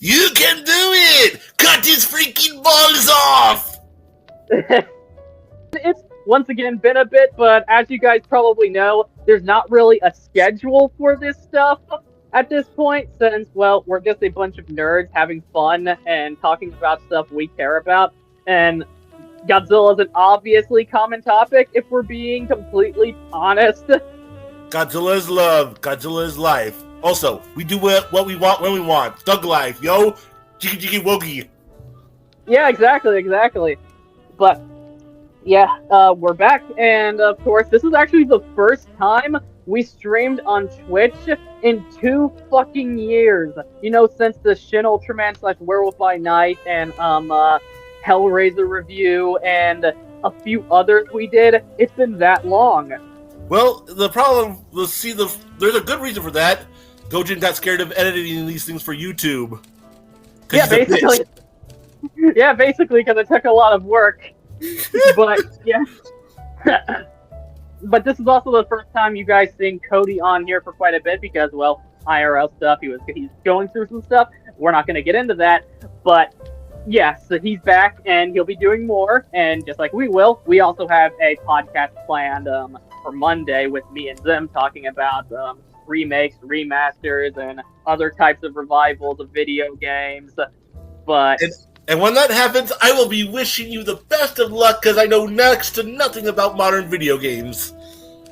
You can do it! Cut his freaking balls off! It's once again been a bit, but as you guys probably know, there's not really a schedule for this stuff at this point, since, well, we're just a bunch of nerds having fun and talking about stuff we care about, and Godzilla is an obviously common topic, if we're being completely honest. Godzilla is love. Godzilla is life. Also, we do what we want when we want. Thug life, yo! Jiggy jiggy wogie. Yeah, exactly. But, yeah, we're back, and of course, this is actually the first time we streamed on Twitch in 2 fucking years. You know, since the Shin Ultraman / Werewolf by Night and, Hellraiser review and a few others we did, it's been that long. Well, the problem, there's a good reason for that. Gojin got scared of editing these things for YouTube. Yeah, basically, because it took a lot of work. But, yeah. But this is also the first time you guys seen Cody on here for quite a bit because, well, IRL stuff, he's going through some stuff. We're not going to get into that, but yeah, so he's back and he'll be doing more, and just like we will, we also have a podcast planned for Monday with me and Zim talking about remakes, remasters, and other types of revivals of video games. But and when that happens, I will be wishing you the best of luck because I know next to nothing about modern video games.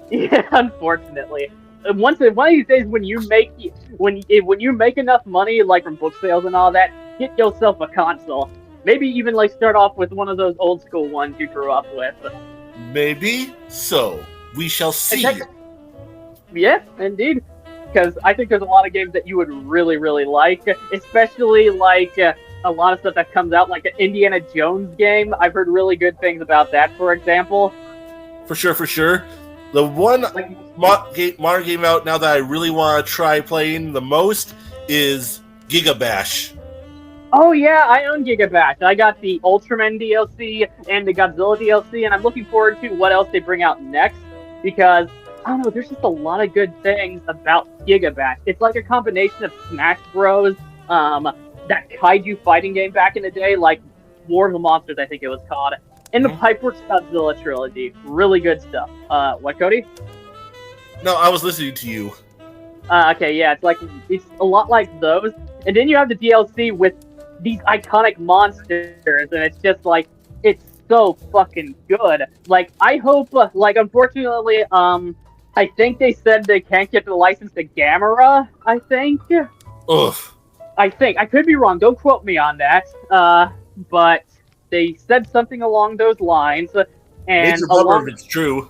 Yeah, unfortunately. One of these days, when you make enough money, like from book sales and all that, get yourself a console. Maybe even like start off with one of those old school ones you grew up with. Maybe so. We shall see. Yeah, indeed. Because I think there's a lot of games that you would really, really like, especially like a lot of stuff that comes out, like an Indiana Jones game. I've heard really good things about that, for example. For sure. The one modern game out now that I really want to try playing the most is Gigabash. Oh yeah, I own Gigabash. I got the Ultraman DLC and the Godzilla DLC, and I'm looking forward to what else they bring out next, because, I don't know, there's just a lot of good things about Gigabash. It's like a combination of Smash Bros., that kaiju fighting game back in the day, like War of the Monsters, I think it was called, and the Pipeworks Godzilla trilogy. Really good stuff. What, Cody? No, I was listening to you. Okay, yeah, it's a lot like those, and then you have the DLC with these iconic monsters, and it's just like, it's so fucking good. Like, I hope, unfortunately, I think they said they can't get the license to Gamera, I think. Ugh. I think. I could be wrong, don't quote me on that, but they said something along those lines, and it's a bummer if it's true.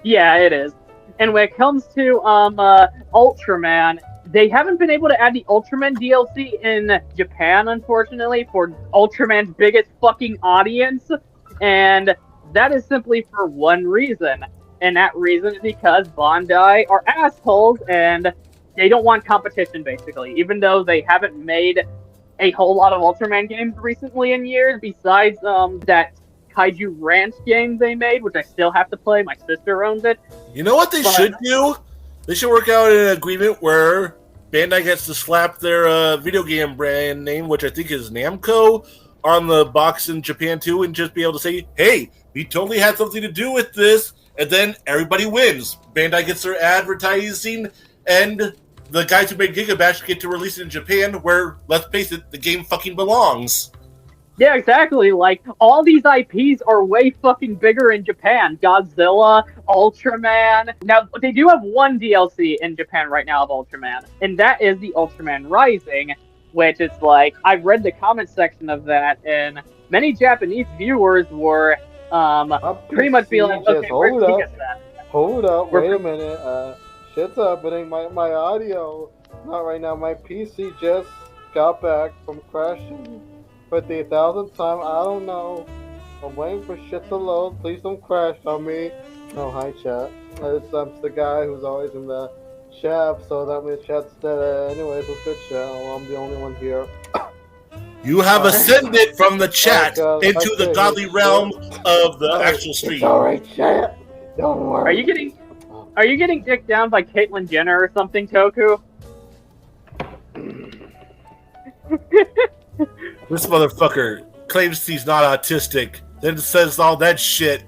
Yeah, it is. And when it comes to, Ultraman, they haven't been able to add the Ultraman DLC in Japan, unfortunately, for Ultraman's biggest fucking audience, and that is simply for one reason, and that reason is because Bandai are assholes, and they don't want competition, basically, even though they haven't made a whole lot of Ultraman games recently in years, besides, that Kaiju Ranch game they made, which I still have to play. My sister owns it. You know what they should do? They should work out an agreement where Bandai gets to slap their video game brand name, which I think is Namco, on the box in Japan too, and just be able to say, hey, we totally had something to do with this, and then everybody wins. Bandai gets their advertising, and the guys who made Gigabash get to release it in Japan, where, let's face it, the game fucking belongs. Yeah, exactly. Like, all these IPs are way fucking bigger in Japan. Godzilla, Ultraman. Now, they do have one DLC in Japan right now of Ultraman, and that is the Ultraman Rising, which is like, I've read the comment section of that, and many Japanese viewers were, pretty much being like, okay, where'd you get that? Hold up, wait a minute, shit's happening, my audio, not right now, my PC just got back from crashing for the 1,000th time, I don't know. I'm waiting for shit to load. Please don't crash on me. Oh, hi, chat. I'm the guy who's always in the chat, so that means chat's dead. Anyways, it's good chat. Well, I'm the only one here. You have ascended from the chat into the godly realm of the actual stream. It's alright, chat. Don't worry. Are you getting dicked down by Caitlyn Jenner or something, Toku? This motherfucker claims he's not autistic, then says all that shit.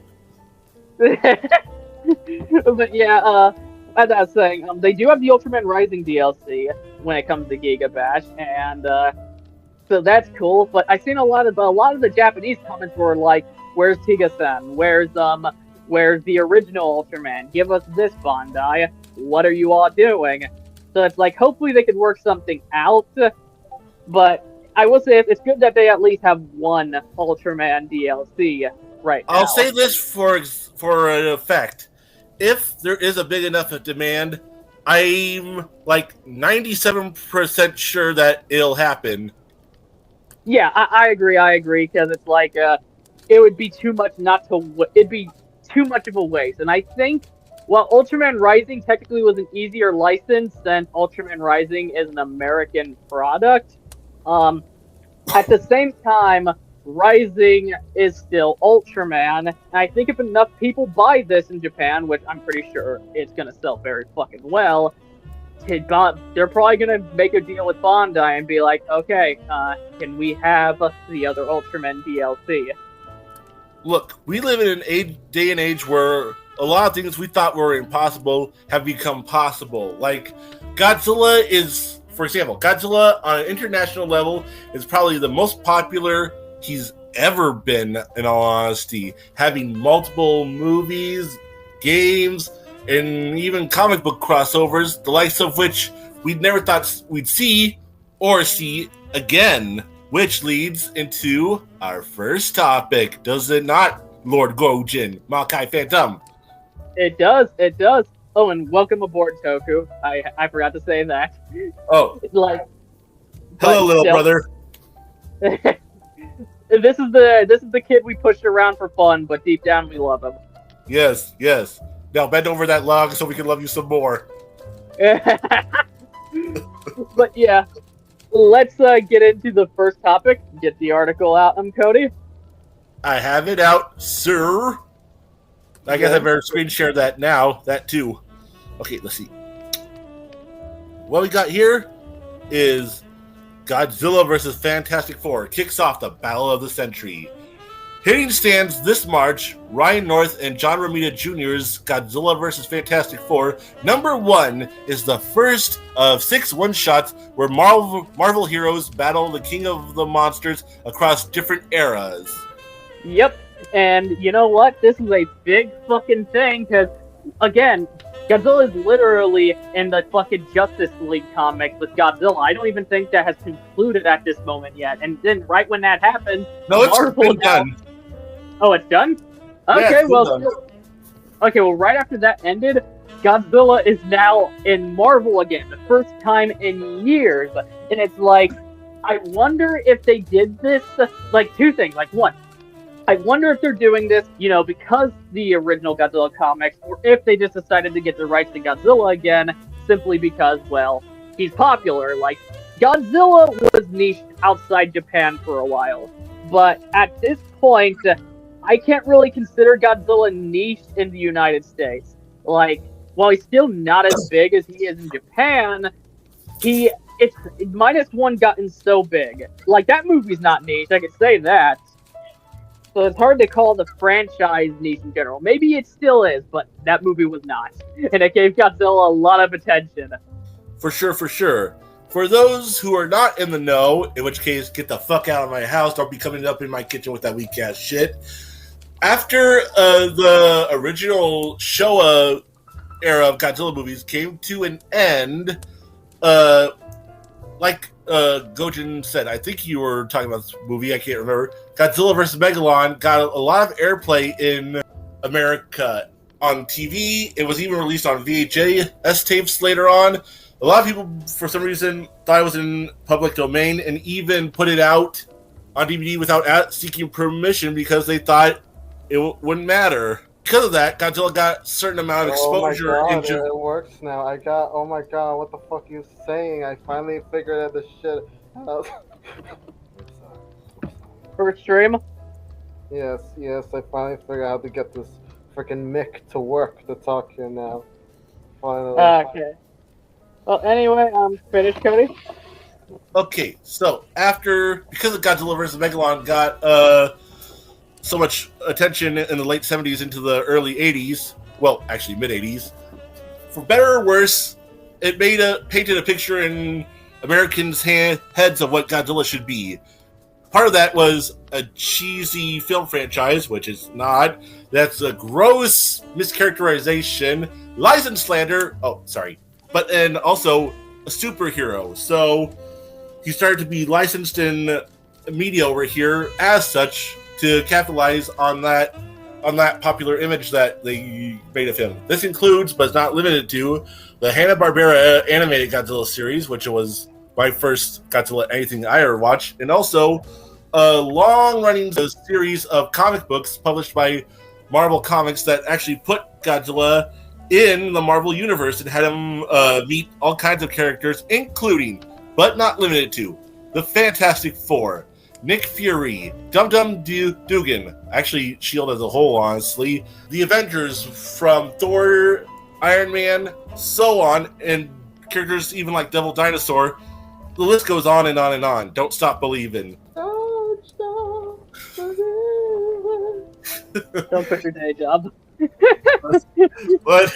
But yeah, as I was saying, they do have the Ultraman Rising DLC when it comes to Giga Bash, and so that's cool. But I've seen a lot of the Japanese comments were like, "Where's Tiga-san? Where's the original Ultraman? Give us this, Bandai. What are you all doing?" So it's like, hopefully they could work something out. But I will say it's good that they at least have one Ultraman DLC right now. I'll say this for an effect. If there is a big enough demand, I'm like 97% sure that it'll happen. Yeah, I agree, because it's like, it would be too much it'd be too much of a waste. And I think, while Ultraman Rising technically was an easier license, since Ultraman Rising is an American product, at the same time, Rising is still Ultraman, and I think if enough people buy this in Japan, which I'm pretty sure it's gonna sell very fucking well, they're probably gonna make a deal with Bandai and be like, okay, can we have the other Ultraman DLC? Look, we live in an day and age where a lot of things we thought were impossible have become possible. Like, Godzilla is, for example, Godzilla on an international level is probably the most popular he's ever been, in all honesty, having multiple movies, games, and even comic book crossovers, the likes of which we'd never thought we'd see or see again, which leads into our first topic, does it not, Lord Gojin, Makai Phantom? It does. Oh, and welcome aboard, Toku. I forgot to say that. Oh. Like, hello, little brother. This is the kid we pushed around for fun, but deep down we love him. Yes. Now bend over that log so we can love you some more. But yeah, let's get into the first topic. Get the article out, Cody. I have it out, sir. I guess I better screen share that now. That too. Okay, let's see. What we got here is Godzilla vs. Fantastic Four kicks off the Battle of the Century. Hitting stands this March, Ryan North and John Romita Jr.'s Godzilla vs. Fantastic Four #1 is the first of 6 one-shots where Marvel heroes battle the king of the monsters across different eras. Yep, and you know what? This is a big fucking thing, because, again, Godzilla is literally in the fucking Justice League comics with Godzilla. I don't even think that has concluded at this moment yet. And then right when that happened, no, it's been done. Oh, it's done? Okay, yeah, well, done. Okay, well, right after that ended, Godzilla is now in Marvel again, the first time in years. And it's like, I wonder if they did this, like, two things. Like, one, I wonder if they're doing this, because the original Godzilla comics, or if they just decided to get the rights to Godzilla again, simply because, well, he's popular. Like, Godzilla was niched outside Japan for a while, but at this point, I can't really consider Godzilla niched in the United States. Like, while he's still not as big as he is in Japan, it's -1 gotten so big. Like, that movie's not niche, I can say that. So it's hard to call the franchise niche in general. Maybe it still is, but that movie was not. And it gave Godzilla a lot of attention. For sure. For those who are not in the know, in which case, get the fuck out of my house, don't be coming up in my kitchen with that weak ass shit. After the original Showa era of Godzilla movies came to an end, like Gojin said, I think you were talking about this movie, I can't remember. Godzilla vs. Megalon got a lot of airplay in America on TV. It was even released on VHS tapes later on. A lot of people, for some reason, thought it was in public domain and even put it out on DVD without seeking permission because they thought it wouldn't matter. Because of that, Godzilla got a certain amount of exposure. Oh my god, it works now. Oh my god, what the fuck are you saying? I finally figured out this shit out. First stream? Yes, I finally figured out how to get this freaking mic to work to talk here now. Finally. Okay. Well, anyway, finished, Cody? Okay, so because of Godzilla vs. Megalon got so much attention in the late 70s into the early 80s, well, actually mid 80s, for better or worse, it painted a picture in Americans' heads of what Godzilla should be. Part of that was a cheesy film franchise, which is not. That's a gross mischaracterization, license slander. Oh, sorry. And also a superhero. So he started to be licensed in media over here as such to capitalize on that popular image that they made of him. This includes, but is not limited to, the Hanna-Barbera animated Godzilla series, which was my first Godzilla anything I ever watched, and also a long-running series of comic books published by Marvel Comics that actually put Godzilla in the Marvel Universe and had him meet all kinds of characters, including, but not limited to, the Fantastic Four, Nick Fury, Dum-Dum Dugan, actually S.H.I.E.L.D. as a whole, honestly, the Avengers from Thor, Iron Man, so on, and characters even like Devil Dinosaur. The list goes on and on and on. Don't stop believing. Don't quit your day job. But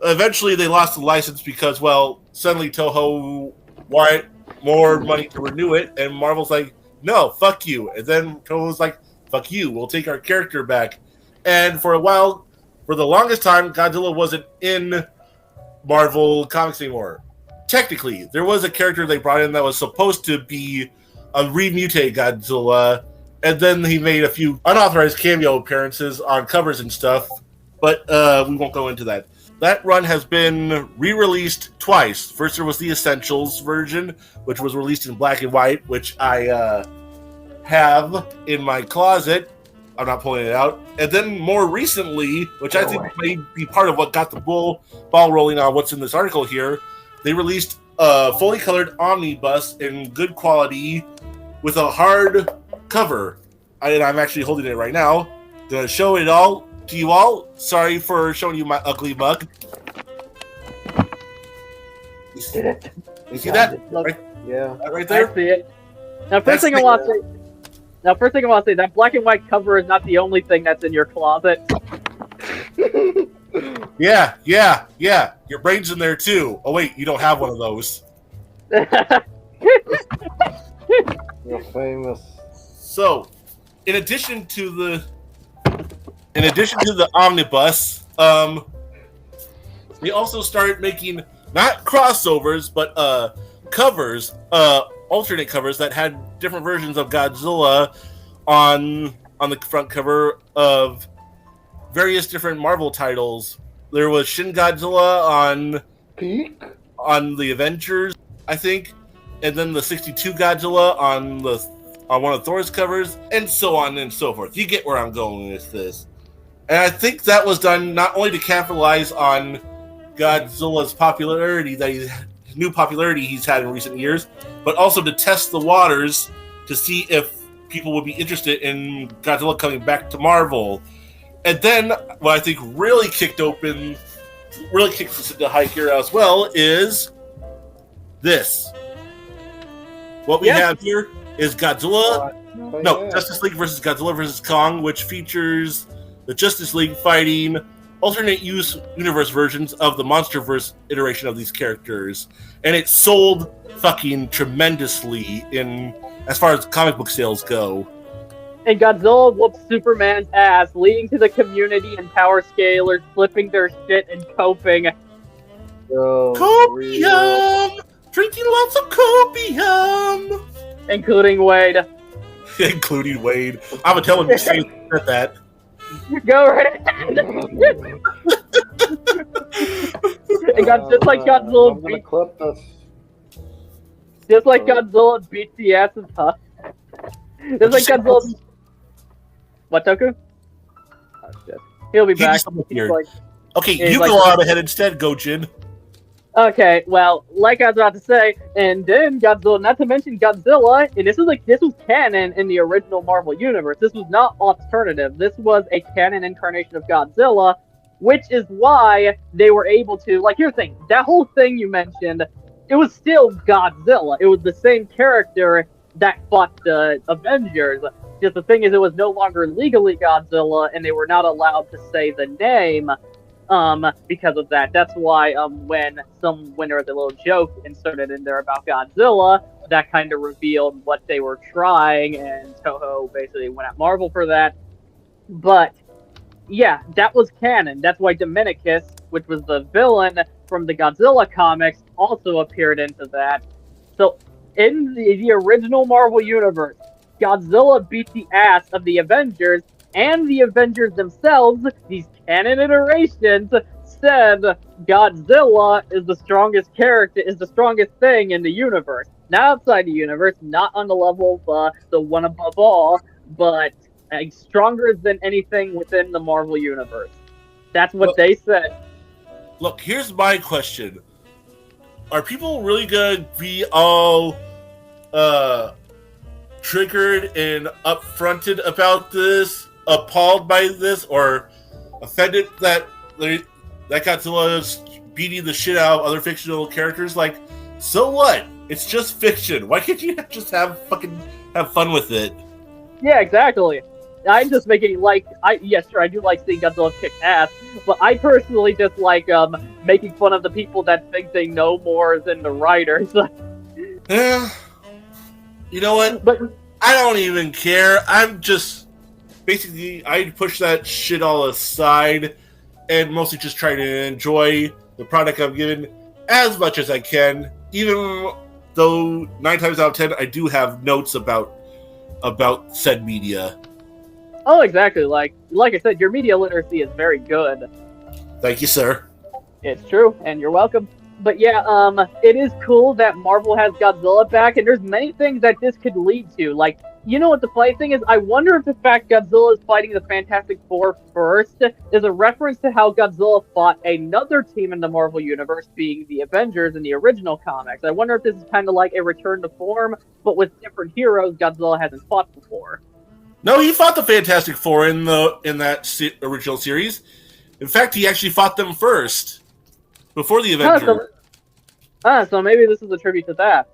eventually they lost the license because, well, suddenly Toho wanted more money to renew it, and Marvel's like, no, fuck you. And then Toho's like, fuck you, we'll take our character back. And for a while, for the longest time, Godzilla wasn't in Marvel Comics anymore. Technically, there was a character they brought in that was supposed to be a remutated Godzilla, and then he made a few unauthorized cameo appearances on covers and stuff, but we won't go into that. That run has been re-released twice. First, there was the Essentials version, which was released in black and white, which I have in my closet. I'm not pulling it out. And then more recently, which I think may be part of what got the ball rolling on what's in this article here, they released a fully colored omnibus in good quality with a hard cover. And I'm actually holding it right now. Gonna show it all to you all. Sorry for showing you my ugly mug. You see that? Yeah. That right there? I see it. Now, first thing I want to say, that black and white cover is not the only thing that's in your closet. Yeah. Your brain's in there too. Oh wait, you don't have one of those. You're famous. So, in addition to the omnibus, we also started making not crossovers, but covers, alternate covers that had different versions of Godzilla on the front cover of various different Marvel titles. There was Shin Godzilla on the Avengers, I think, and then the 62 Godzilla on one of Thor's covers, and so on and so forth. You get where I'm going with this. And I think that was done not only to capitalize on Godzilla's popularity, new popularity he's had in recent years, but also to test the waters to see if people would be interested in Godzilla coming back to Marvel. And then what I think really kicks us into high gear as well is this. What we have here is Godzilla. Justice League versus Godzilla versus Kong, which features the Justice League fighting alternate universe versions of the MonsterVerse iteration of these characters, and it sold fucking tremendously in as far as comic book sales go. And Godzilla whoops Superman's ass, leading to the community and power scalers flipping their shit and coping. Copium! Drinking lots of copium! Including Wade. Including Wade. I'm gonna tell him to say that. Go right ahead. And just like Godzilla beats the ass of Huck. Just like Godzilla. What, Toku? Oh shit. He'll be back. Okay, you go on ahead instead, Gojin. Okay, well, like I was about to say, and then Godzilla, not to mention Godzilla, and this was canon in the original Marvel Universe. This was not alternative. This was a canon incarnation of Godzilla, which is why they were able to, like, here's the thing, that whole thing you mentioned, it was still Godzilla. It was the same character that fought the Avengers. Just the thing is, it was no longer legally Godzilla, and they were not allowed to say the name because of that. That's why when there was a little joke inserted in there about Godzilla, that kind of revealed what they were trying, and Toho basically went at Marvel for that. But yeah, that was canon. That's why Dominicus, which was the villain from the Godzilla comics, also appeared into that. So in the original Marvel Universe, Godzilla beat the ass of the Avengers, and the Avengers themselves, these canon iterations, said Godzilla is the strongest character, is the strongest thing in the universe. Not outside the universe, not on the level of the one above all, but stronger than anything within the Marvel Universe. That's what they said. Look, here's my question. Are people really going to be all triggered and upfronted about this, appalled by this, or offended that Godzilla is beating the shit out of other fictional characters? Like, so what? It's just fiction. Why can't you just have fun with it? Yeah, exactly. I'm just making I do like seeing Godzilla kick ass, but I personally just like making fun of the people that think they know more than the writers. Yeah. You know what? But I don't even care. I'm just basically I push that shit all aside and mostly just try to enjoy the product I'm given as much as I can, even though 9 times out of 10 I do have notes about said media. Oh, exactly. Like I said, your media literacy is very good. Thank you, sir. It's true, and you're welcome. But yeah, it is cool that Marvel has Godzilla back, and there's many things that this could lead to. Like, you know what the funny thing is? I wonder if the fact Godzilla is fighting the Fantastic Four first is a reference to how Godzilla fought another team in the Marvel Universe, being the Avengers in the original comics. I wonder if this is kind of like a return to form, but with different heroes Godzilla hasn't fought before. No, he fought the Fantastic Four in that original series. In fact, he actually fought them first, before the Avengers. So maybe this is a tribute to that.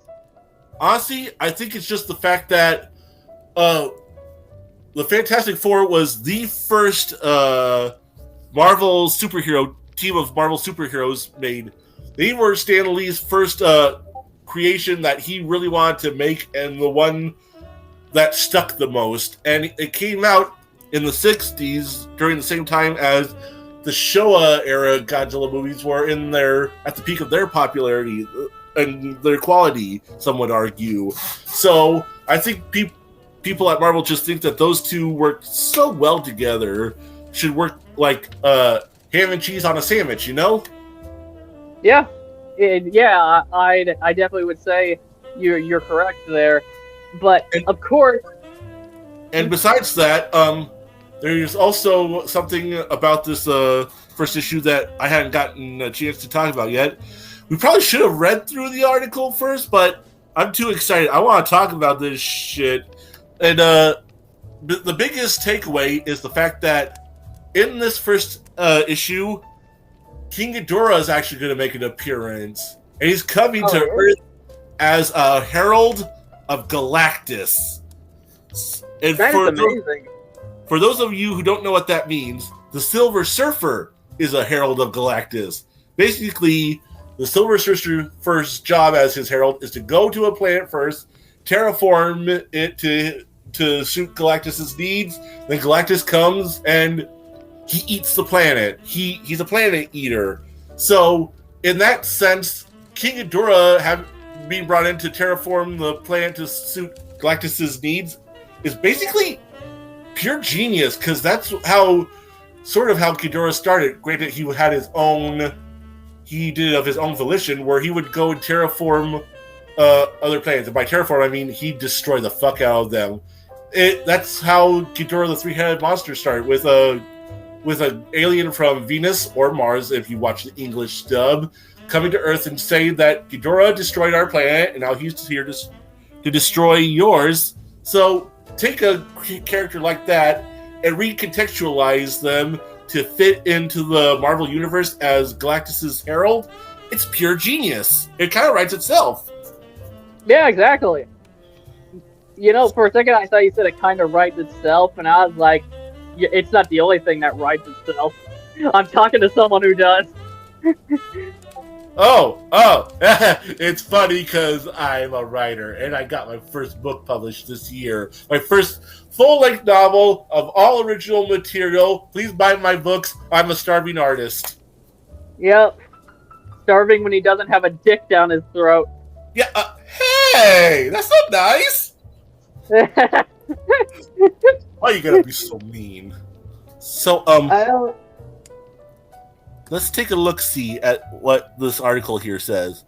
Honestly, I think it's just the fact that the Fantastic Four was the first Marvel superhero team of Marvel superheroes made. They were Stan Lee's first creation that he really wanted to make, and the one that stuck the most. And it came out in the 60s during the same time as the Showa era Godzilla movies were at the peak of their popularity and their quality, some would argue. So I think people at Marvel just think that those two work so well together, should work like ham and cheese on a sandwich, you know? Yeah. I definitely would say you're correct there. But of course. And besides that, there's also something about this first issue that I hadn't gotten a chance to talk about yet. We probably should have read through the article first, but I'm too excited. I want to talk about this shit. And the biggest takeaway is the fact that in this first issue, King Ghidorah is actually going to make an appearance. And he's coming to Earth as a herald of Galactus. And that is amazing. For those of you who don't know what that means, the Silver Surfer is a herald of Galactus. Basically, the Silver Surfer's job as his herald is to go to a planet first, terraform it to suit Galactus's needs. Then Galactus comes and he eats the planet. He's a planet eater. So, in that sense, King Ghidorah being brought in to terraform the planet to suit Galactus's needs is basically pure genius, because that's how Ghidorah started. Granted, he did it of his own volition, where he would go and terraform other planets. And by terraform, I mean he'd destroy the fuck out of them. That's how Ghidorah the Three-Headed Monster started, with an alien from Venus or Mars, if you watch the English dub, coming to Earth and saying that Ghidorah destroyed our planet, and now he's here to destroy yours. So take a character like that and recontextualize them to fit into the Marvel Universe as Galactus's herald, It's pure genius. It kind of writes itself. Yeah, exactly. For a second I thought you said it kind of writes itself, and I was like, it's not the only thing that writes itself. I'm talking to someone who does. Oh, it's funny because I'm a writer, and I got my first book published this year. My first full-length novel of all original material. Please buy my books. I'm a starving artist. Yep. Starving when he doesn't have a dick down his throat. Yeah, hey! That's not nice! Why you gotta be so mean? So, I don't... let's take a look-see at what this article here says.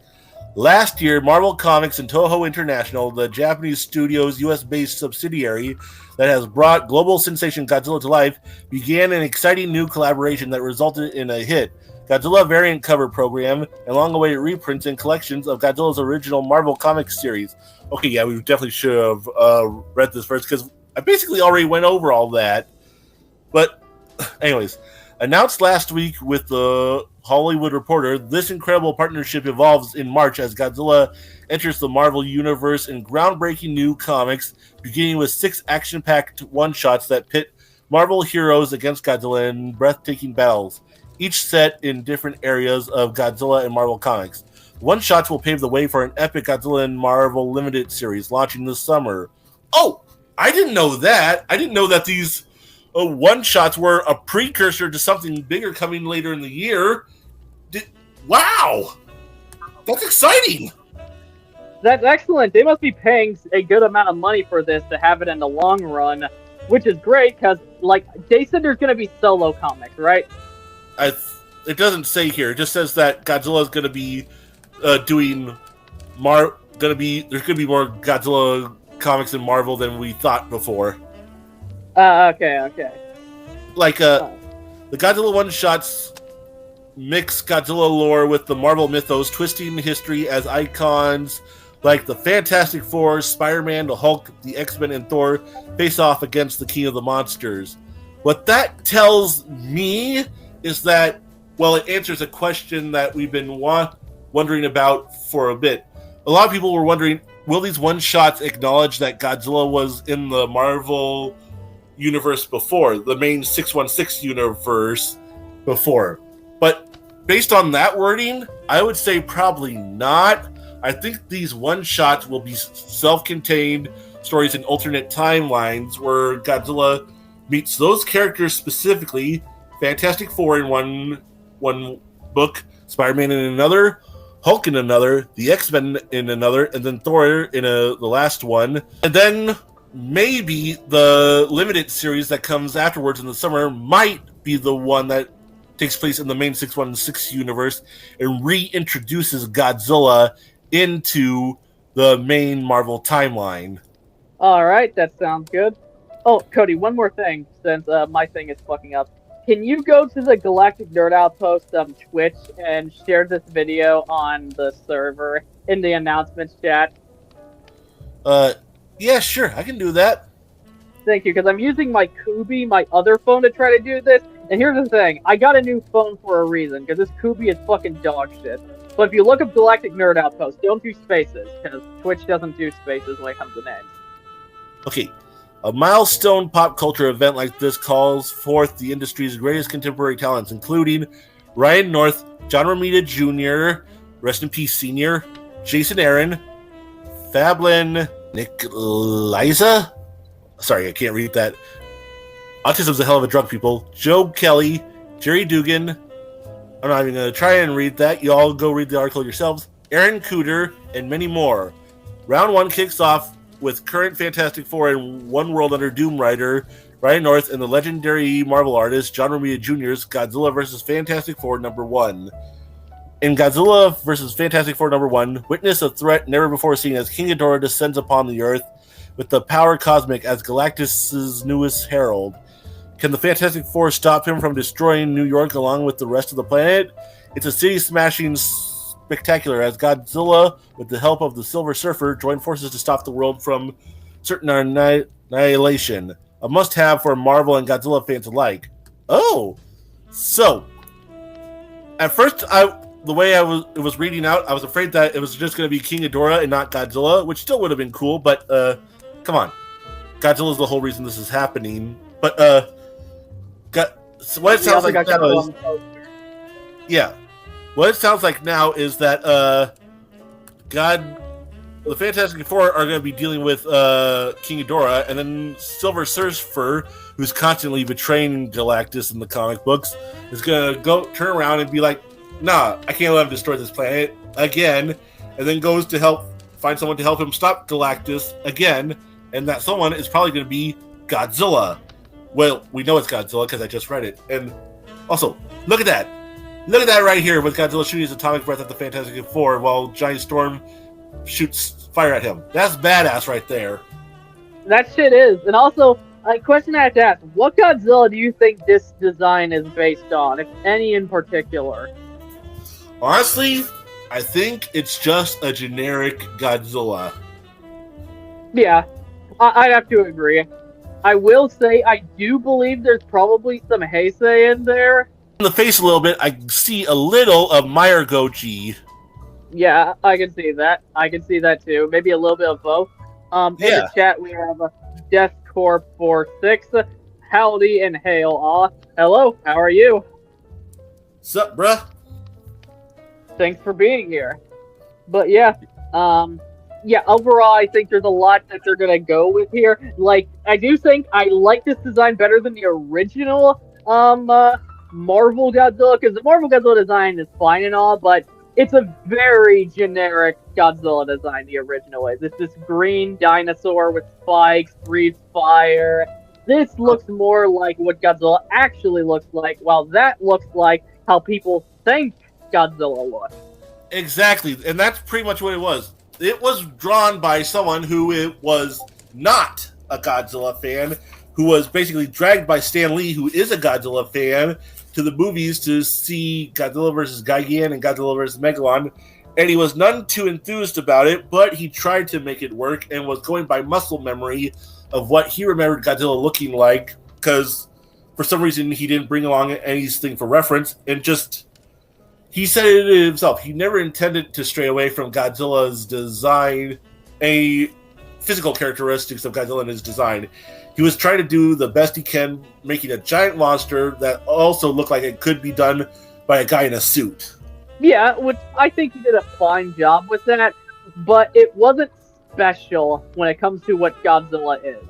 Last year, Marvel Comics and Toho International, the Japanese studio's US-based subsidiary that has brought global sensation Godzilla to life, began an exciting new collaboration that resulted in a hit Godzilla variant cover program and long-awaited reprints and collections of Godzilla's original Marvel Comics series. Okay, yeah, we definitely should have read this first because I basically already went over all that. But anyways, announced last week with the Hollywood Reporter, this incredible partnership evolves in March as Godzilla enters the Marvel Universe in groundbreaking new comics, beginning with 6 action-packed one-shots that pit Marvel heroes against Godzilla in breathtaking battles, each set in different areas of Godzilla and Marvel Comics. One-shots will pave the way for an epic Godzilla and Marvel limited series launching this summer. Oh, I didn't know that. I didn't know that these one-shots were a precursor to something bigger coming later in the year. Wow! That's exciting! That's excellent. They must be paying a good amount of money for this to have it in the long run, which is great because, they said there's going to be solo comics, right? It doesn't say here. It just says that Godzilla is going to be there's going to be more Godzilla comics in Marvel than we thought before. Okay. The Godzilla one-shots mix Godzilla lore with the Marvel mythos, twisting history as icons like the Fantastic Four, Spider-Man, the Hulk, the X-Men, and Thor face off against the King of the Monsters. What that tells me is that, it answers a question that we've been wondering about for a bit. A lot of people were wondering, will these one-shots acknowledge that Godzilla was in the Marvel universe before, the main 616 universe before? But based on that wording, I would say probably not. I think these one-shots will be self-contained stories in alternate timelines where Godzilla meets those characters specifically, Fantastic Four in one book, Spider-Man in another, Hulk in another, the X-Men in another, and then Thor in the last one. And then maybe the limited series that comes afterwards in the summer might be the one that takes place in the main 616 universe and reintroduces Godzilla into the main Marvel timeline. Alright, that sounds good. Oh, Cody, one more thing, since my thing is fucking up. Can you go to the Galactic Nerd Outpost Twitch and share this video on the server in the announcements chat? Yeah, sure, I can do that. Thank you, because I'm using my Kubi, my other phone, to try to do this. And here's the thing, I got a new phone for a reason, because this Kubi is fucking dog shit. But if you look up Galactic Nerd Outpost, don't do spaces, because Twitch doesn't do spaces when it comes to names. Okay, a milestone pop culture event like this calls forth the industry's greatest contemporary talents, including Ryan North, John Romita Jr., rest in peace, Senior, Jason Aaron, Fablin Nick Liza? Sorry, I can't read that. Autism's a hell of a drug, people. Joe Kelly, Jerry Dugan. I'm not even going to try and read that. You all go read the article yourselves. Aaron Cooter, and many more. Round 1 kicks off with current Fantastic Four and One World Under Doom writer Ryan North and the legendary Marvel artist John Romita Jr.'s Godzilla vs. Fantastic Four #1. In Godzilla vs. Fantastic Four #1, witness a threat never before seen as King Ghidorah descends upon the Earth with the power cosmic as Galactus' newest herald. Can the Fantastic Four stop him from destroying New York along with the rest of the planet? It's a city-smashing spectacular as Godzilla, with the help of the Silver Surfer, join forces to stop the world from certain annihilation. A must-have for Marvel and Godzilla fans alike. Oh! So, at first, the way it was reading out, I was afraid that it was just going to be King Ghidorah and not Godzilla, which still would have been cool. But come on, Godzilla's the whole reason this is happening. But so what it sounds like now is, what it sounds like now is that the Fantastic Four are going to be dealing with King Ghidorah, and then Silver Surfer, who's constantly betraying Galactus in the comic books, is going to turn around and be like, nah, I can't let him destroy this planet again, and then goes to find someone to help him stop Galactus again, and that someone is probably going to be Godzilla. Well, we know it's Godzilla because I just read it. And also, look at that. Look at that right here with Godzilla shooting his atomic breath at the Fantastic Four while Giant Storm shoots fire at him. That's badass right there. That shit is. And also, a question I have to ask, what Godzilla do you think this design is based on, if any in particular? Honestly, I think it's just a generic Godzilla. Yeah, I'd have to agree. I will say I do believe there's probably some Heisei in there. In the face a little bit, I see a little of Meyer Gochi. Yeah, I can see that. I can see that too. Maybe a little bit of both. In the chat, we have Death Corp 46. Howdy and hail. Hello, how are you? Sup, bruh? Thanks for being here. But yeah, overall, I think there's a lot that they're gonna go with here. Like, I do think I like this design better than the original Marvel Godzilla, because the Marvel Godzilla design is fine and all, but it's a very generic Godzilla design, the original is. It's this green dinosaur with spikes, breathes fire. This looks more like what Godzilla actually looks like, while that looks like how people think Godzilla looks. Exactly, and that's pretty much what it was. It was drawn by someone who was not a Godzilla fan, who was basically dragged by Stan Lee, who is a Godzilla fan, to the movies to see Godzilla vs. Gigan and Godzilla vs. Megalon, and he was none too enthused about it, but he tried to make it work and was going by muscle memory of what he remembered Godzilla looking like, because for some reason he didn't bring along anything for reference, and just, he said it himself, he never intended to stray away from Godzilla's design, physical characteristics of Godzilla in his design. He was trying to do the best he can, making a giant monster that also looked like it could be done by a guy in a suit. Yeah, which I think he did a fine job with that, but it wasn't special when it comes to what Godzilla is.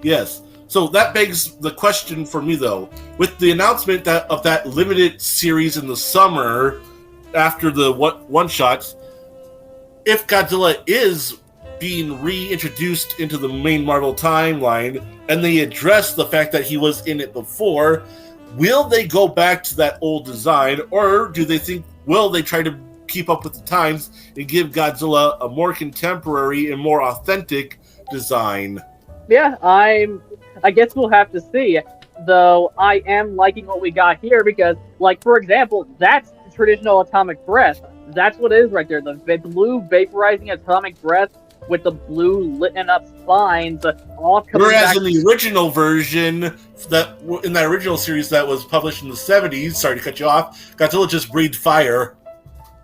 Yes. So that begs the question for me, though. With the announcement of that limited series in the summer, after the one-shots, if Godzilla is being reintroduced into the main Marvel timeline, and they address the fact that he was in it before, will they go back to that old design, or do they think, will they try to keep up with the times and give Godzilla a more contemporary and more authentic design? Yeah, I guess we'll have to see. Though I am liking what we got here because, like, for example, that's the traditional atomic breath. That's what it is right there. The blue vaporizing atomic breath with the blue lit up spines, all coming Whereas back. in the original version, in that original series that was published in the 70s, sorry to cut you off, Godzilla just breathed fire.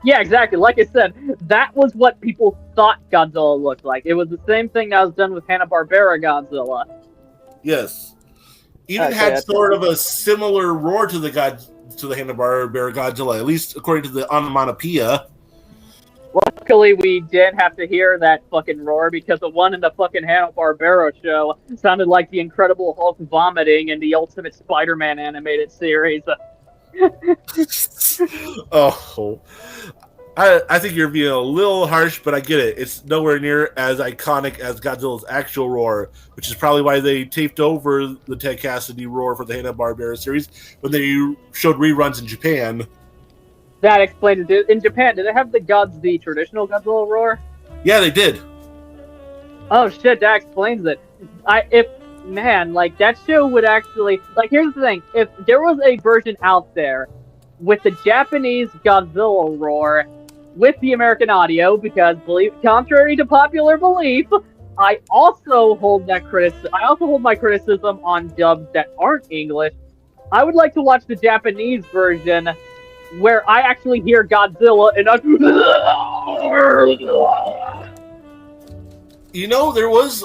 Yeah, exactly. Like I said, that was what people thought Godzilla looked like. It was the same thing that was done with Hanna-Barbera Godzilla. Yes. Even had sort of a similar roar to the Hanna-Barbera Godzilla, at least according to the onomatopoeia. Luckily, we didn't have to hear that fucking roar because the one in the fucking Hanna-Barbera show sounded like the Incredible Hulk vomiting in the Ultimate Spider-Man animated series. Oh, I think you're being a little harsh, but I get it. It's nowhere near as iconic as Godzilla's actual roar, which is probably why they taped over the Ted Cassidy roar for the Hanna-Barbera series when they showed reruns in Japan. That explains it. In Japan, did they have the traditional Godzilla roar? Yeah, they did. Oh shit, that explains it. That show would actually, here's the thing, if there was a version out there with the Japanese Godzilla roar with the American audio, because contrary to popular belief, I also hold my criticism on dubs that aren't English. I would like to watch the Japanese version where I actually hear Godzilla and You know, there was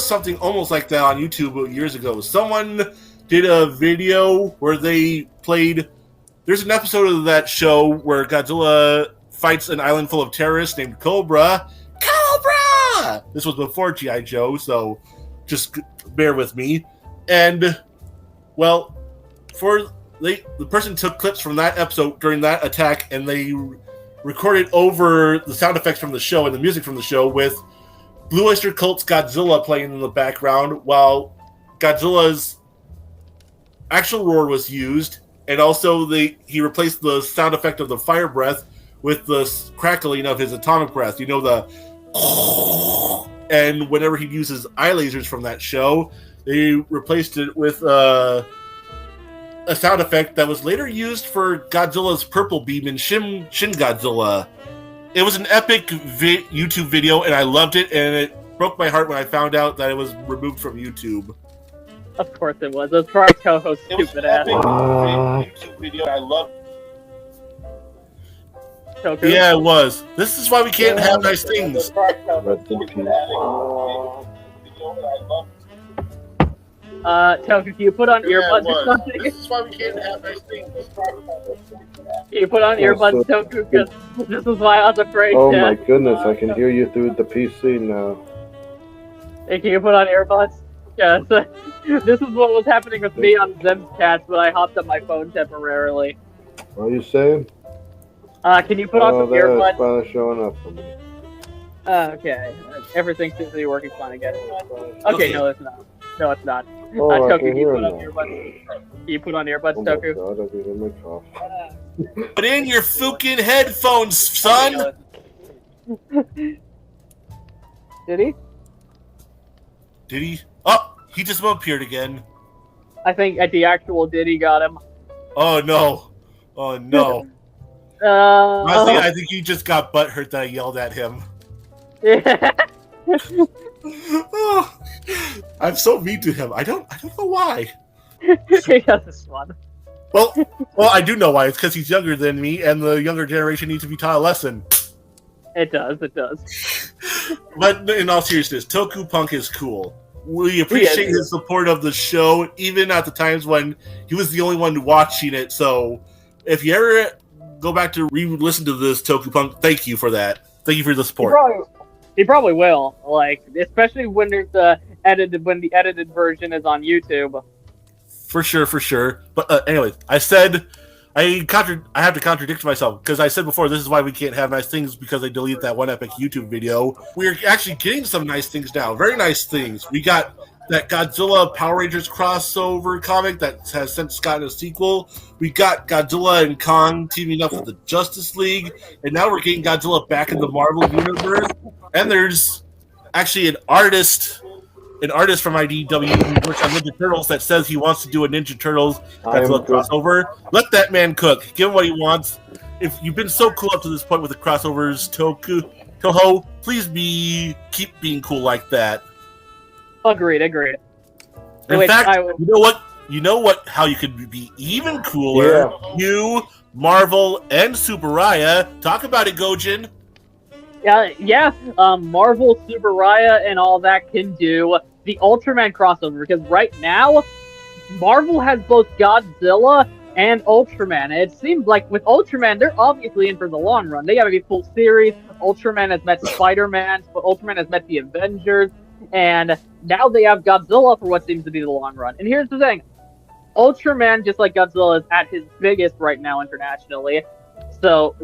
something almost like that on YouTube years ago. Someone did a video where they played. There's an episode of that show where Godzilla fights an island full of terrorists named Cobra. Cobra! This was before G.I. Joe, so just bear with me. And, well, the person took clips from that episode during that attack, and they recorded over the sound effects from the show and the music from the show with Blue Oyster Cult's Godzilla playing in the background while Godzilla's actual roar was used. And also, he replaced the sound effect of the fire breath with the crackling of his atomic breath. You know, the... And whenever he uses eye lasers from that show, they replaced it with a sound effect that was later used for Godzilla's purple beam in Shin Godzilla. It was an epic YouTube video, and I loved it, and it broke my heart when I found out that it was removed from YouTube. Of course it was. It was probably Toho's stupid ass. YouTube video. I love. Toku? Yeah, it was. This is why we can't have nice things. Toku, can you put on earbuds or something? This is why we can't have nice things. Can you put on earbuds, Toku? Because this is why I was afraid. Oh my goodness, I can hear you through the PC now. Hey, can you put on earbuds? Yes. This is what was happening with me on Zemcast when I hopped up my phone temporarily. What are you saying? Can you put on some earbuds? It's finally showing up for me. Okay. Everything seems to be working fine again. Okay, no, it's not. No, it's not. Oh, I Toku, can can you hear put on now. earbuds? Can you put on earbuds, Oh my Toku? god, I did my cough. Put in your fucking headphones, son! Did he? Did he? Oh, he just appeared again. I think at the actual Diddy got him. Oh no. Oh no. Honestly, I think he just got butthurt that I yelled at him. Oh, I'm so mean to him. I don't know why. Because it's fun. Well, I do know why. It's because he's younger than me, and the younger generation needs to be taught a lesson. It does. But in all seriousness, Toku Punk is cool. We appreciate his support of the show, even at the times when he was the only one watching it. So, if you ever go back to re-listen to this Toku Punk, thank you for that. Thank you for the support. He probably will. Like, especially when there's the edited version is on YouTube. For sure. But anyway, I said I have to contradict myself because I said before this is why we can't have nice things because they deleted that one epic YouTube video. We're actually getting some nice things now. Very nice things. We got that Godzilla Power Rangers crossover comic that has since gotten a sequel. We got Godzilla and Kong teaming up with the Justice League, and now we're getting Godzilla back in the Marvel universe. And there's actually an artist from IDW who works on Ninja Turtles that says he wants to do a Ninja Turtles Godzilla crossover. Let that man cook. Give him what he wants. If you've been so cool up to this point with the crossovers, Toho, please keep being cool like that. Agreed. In fact, you know what? How you could be even cooler? Yeah. You, Marvel, and Subaraya. Talk about it, Gojin. Yeah. Marvel, Subaraya, and all that can do the Ultraman crossover because right now, Marvel has both Godzilla and Ultraman. And it seems like with Ultraman, they're obviously in for the long run. They gotta be full series. Ultraman has met Spider-Man, but Ultraman has met the Avengers, and now they have Godzilla for what seems to be the long run. And here's the thing. Ultraman, just like Godzilla, is at his biggest right now internationally. So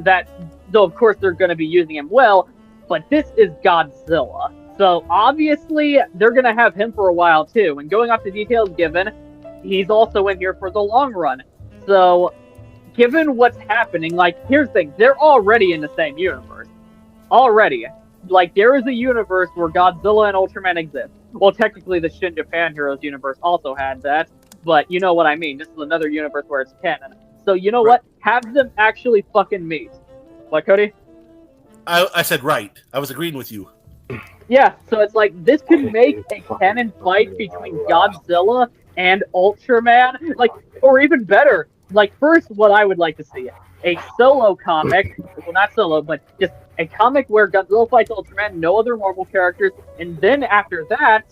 of course they're going to be using him well, but this is Godzilla. So obviously they're going to have him for a while too. And going off the details given, he's also in here for the long run. So given what's happening, like here's the thing, they're already in the same universe. Already. Like there is a universe where Godzilla and Ultraman exist. Well, technically the Shin Japan Heroes universe also had that, but you know what I mean. This is another universe where it's canon. So you know what? Have them actually fucking meet. What, Cody? I said right. I was agreeing with you. Yeah, so it's like, this could make a canon fight between Godzilla and Ultraman. Like, or even better, like first, what I would like to see a solo comic, well, not solo, but just a comic where Godzilla fights Ultraman, no other Marvel characters, and then after that,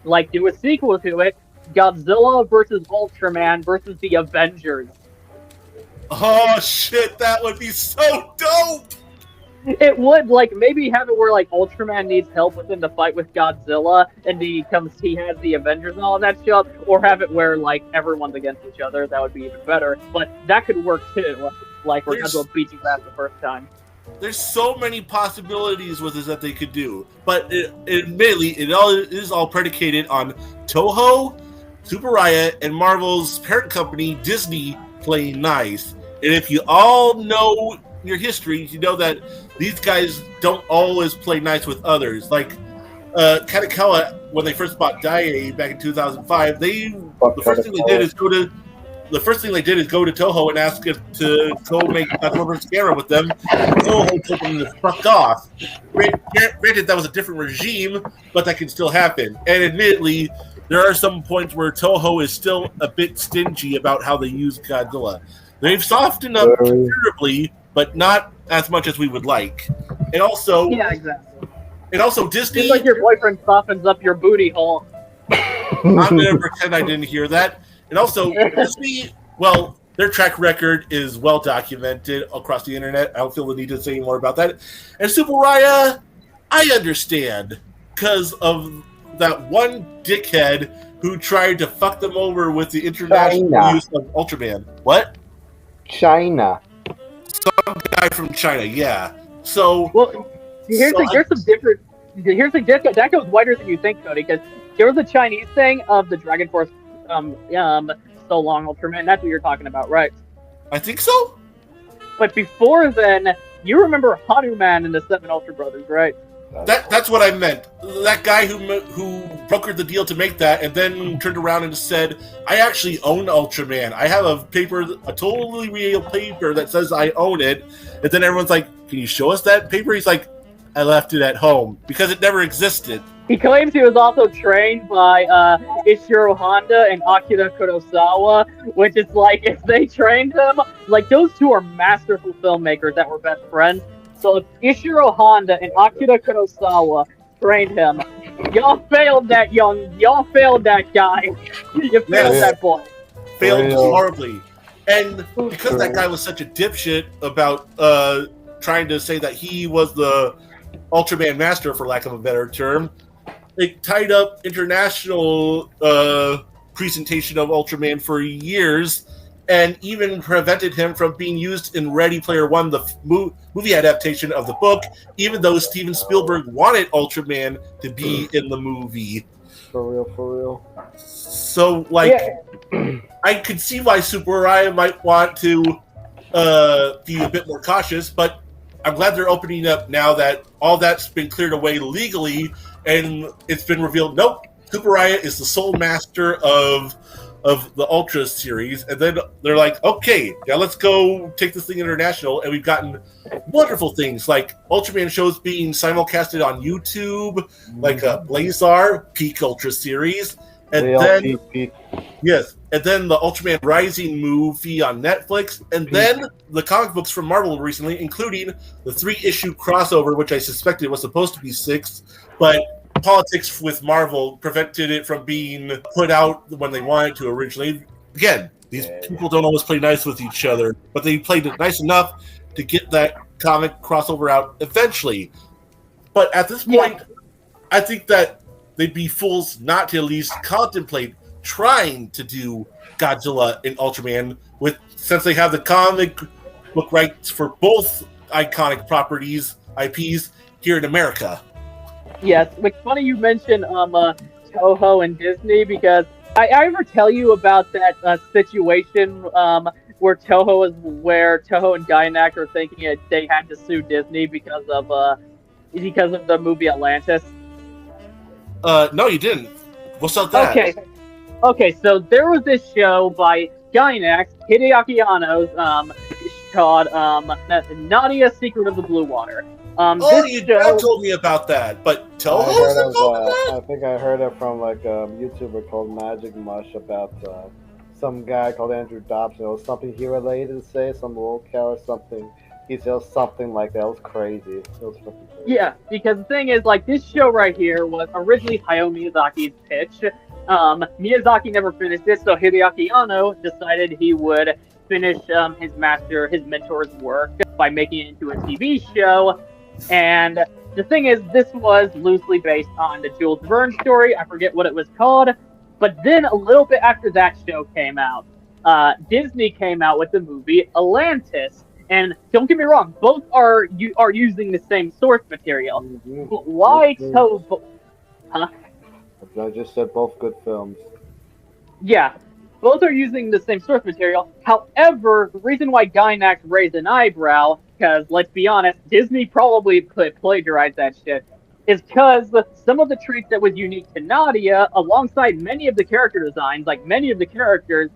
like do a sequel to it, Godzilla versus Ultraman versus the Avengers. Oh shit, that would be so dope! It would, like, maybe have it where, like, Ultraman needs help within the fight with Godzilla, and he has the Avengers and all that stuff, or have it where, like, everyone's against each other. That would be even better. But that could work, too. Like, where Godzilla beats you ass the first time. There's so many possibilities with this that they could do. But admittedly, it is all predicated on Toho, SAKURA, and Marvel's parent company, Disney, playing nice. And if you all know your history, you know that these guys don't always play nice with others. Like Kanekawa, when they first bought Daiei back in 2005, the first thing they did is go to Toho and ask if to go make Godzilla Scarra with them. Toho told them to fuck off. Granted, that was a different regime, but that can still happen. And admittedly, there are some points where Toho is still a bit stingy about how they use Godzilla. They've softened up considerably, but not as much as we would like. And also, yeah, exactly. And also, Disney. It's like your boyfriend softens up your booty hole. I'm gonna pretend I didn't hear that. And also, Disney. Well, their track record is well documented across the internet. I don't feel the need to say more about that. And SAKURA, I understand because of that one dickhead who tried to fuck them over with the international use of Ultraman. What? China. Some guy from China, yeah. So, well, here's some different. Here's that goes wider than you think, Cody, because there was a Chinese thing of the Dragon Force, so long Ultraman. That's what you're talking about, right? I think so. But before then, you remember Hanuman and the Seven Ultra Brothers, right? That's what I meant. That guy who brokered the deal to make that, and then turned around and said, "I actually own Ultraman. I have a totally real paper that says I own it." And then everyone's like, "Can you show us that paper?" He's like, "I left it at home because it never existed." He claims he was also trained by Ishiro Honda and Akira Kurosawa, which is like, if they trained him, like those two are masterful filmmakers that were best friends. So if Ishiro Honda and Akira Kurosawa trained him, y'all failed that guy. You failed that boy. Failed horribly. And because that guy was such a dipshit about trying to say that he was the Ultraman master, for lack of a better term, it tied up international presentation of Ultraman for years, and even prevented him from being used in Ready Player One, the movie adaptation of the book, even though Steven Spielberg wanted Ultraman to be in the movie. For real. So, like, I could see why SAKURA might want to be a bit more cautious, but I'm glad they're opening up now that all that's been cleared away legally, and it's been revealed, nope, SAKURA is the sole master of the Ultra series. And then they're like, okay, now let's go take this thing international. And we've gotten wonderful things like Ultraman shows being simulcasted on YouTube, like Blazar, Peak Ultra series. And then, yes, and then the Ultraman Rising movie on Netflix, and then the comic books from Marvel recently, including the 3-issue crossover, which I suspected was supposed to be 6, but politics with Marvel prevented it from being put out when they wanted to originally. Again, these people don't always play nice with each other, but they played it nice enough to get that comic crossover out eventually. But at this point, I think that they'd be fools not to at least contemplate trying to do Godzilla and Ultraman since they have the comic book rights for both iconic properties, IPs, here in America. Yes, it's funny you mentioned Toho and Disney, because I ever tell you about that situation where Toho and G.N.O are thinking that they had to sue Disney because of the movie Atlantis? No, you didn't. What's up that? Okay, so there was this show by Gainax, Hideaki Anno's, called Nadia Secret of the Blue Water. You told me about that, but Toho's involved in that? I think I heard it from like a YouTuber called Magic Mush about some guy called Andrew Dobson. It was something he related to say, some locale or something. He said something like that. It was crazy. It was fucking crazy. Yeah, because the thing is, like, this show right here was originally Hayao Miyazaki's pitch. Miyazaki never finished it, so Hideaki Anno decided he would finish his mentor's work by making it into a TV show. And the thing is, this was loosely based on the Jules Verne story. I forget what it was called. But then a little bit after that show came out, Disney came out with the movie Atlantis. And don't get me wrong, both are using the same source material. Mhm. But why Toho? Huh? I just said both good films. Yeah, both are using the same source material. However, the reason why Gainax raised an eyebrow, because let's be honest, Disney probably plagiarized that shit, is because some of the traits that was unique to Nadia, alongside many of the character designs, like many of the characters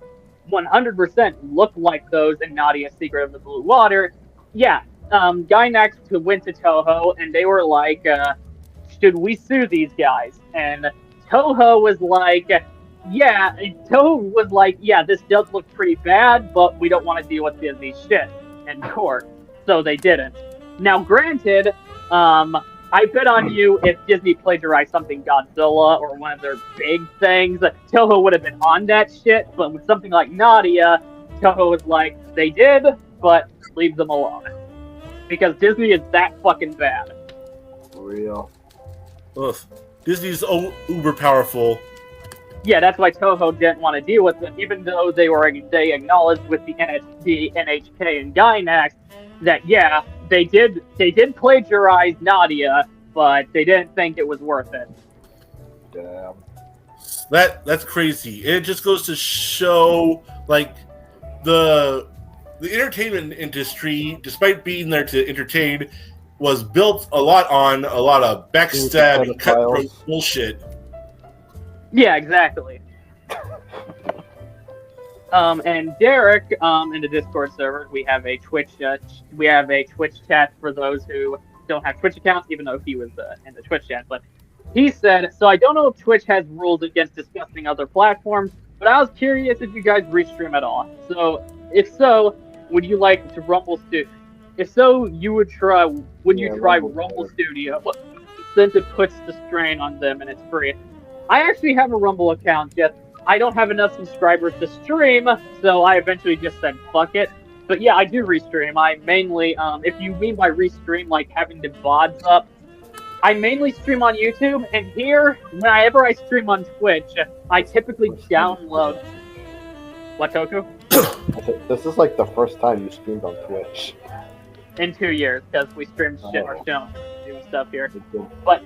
100% look like those in Nadia's Secret of the Blue Water. Yeah, Gainax went to Toho, and they were like, should we sue these guys? And Toho was like, yeah, this does look pretty bad, but we don't want to deal with Disney shit in court. So they didn't. Now, granted, I bet on you if Disney plagiarized something Godzilla or one of their big things, Toho would have been on that shit. But with something like Nadia, Toho was like, they did, but leave them alone. Because Disney is that fucking bad. For real. Ugh. Disney's uber powerful. Yeah, that's why Toho didn't want to deal with them, even though they acknowledged with the NHK and Gainax that yeah, they did plagiarize Nadia, but they didn't think it was worth it. Damn. That's crazy. It just goes to show, like, the entertainment industry, despite being there to entertain, was built a lot on a lot of backstabbing, cutthroat bullshit. Yeah, exactly. And Derek, in the Discord server, we have a Twitch chat for those who don't have Twitch accounts, even though he was in the Twitch chat. But he said, so I don't know if Twitch has rules against discussing other platforms, but I was curious if you guys restream at all. So, if so, would you like to Rumble Studio? If so, would you try Rumble Studio? Since it puts the strain on them and it's free. I actually have a Rumble account, just I don't have enough subscribers to stream, so I eventually just said fuck it. But yeah, I do restream. I mainly, if you mean by restream, like having the VODs up, I mainly stream on YouTube, and here, whenever I stream on Twitch, I typically download... What, Toku? This is like the first time you streamed on Twitch. In 2 years, because we stream shit or don't do stuff here. But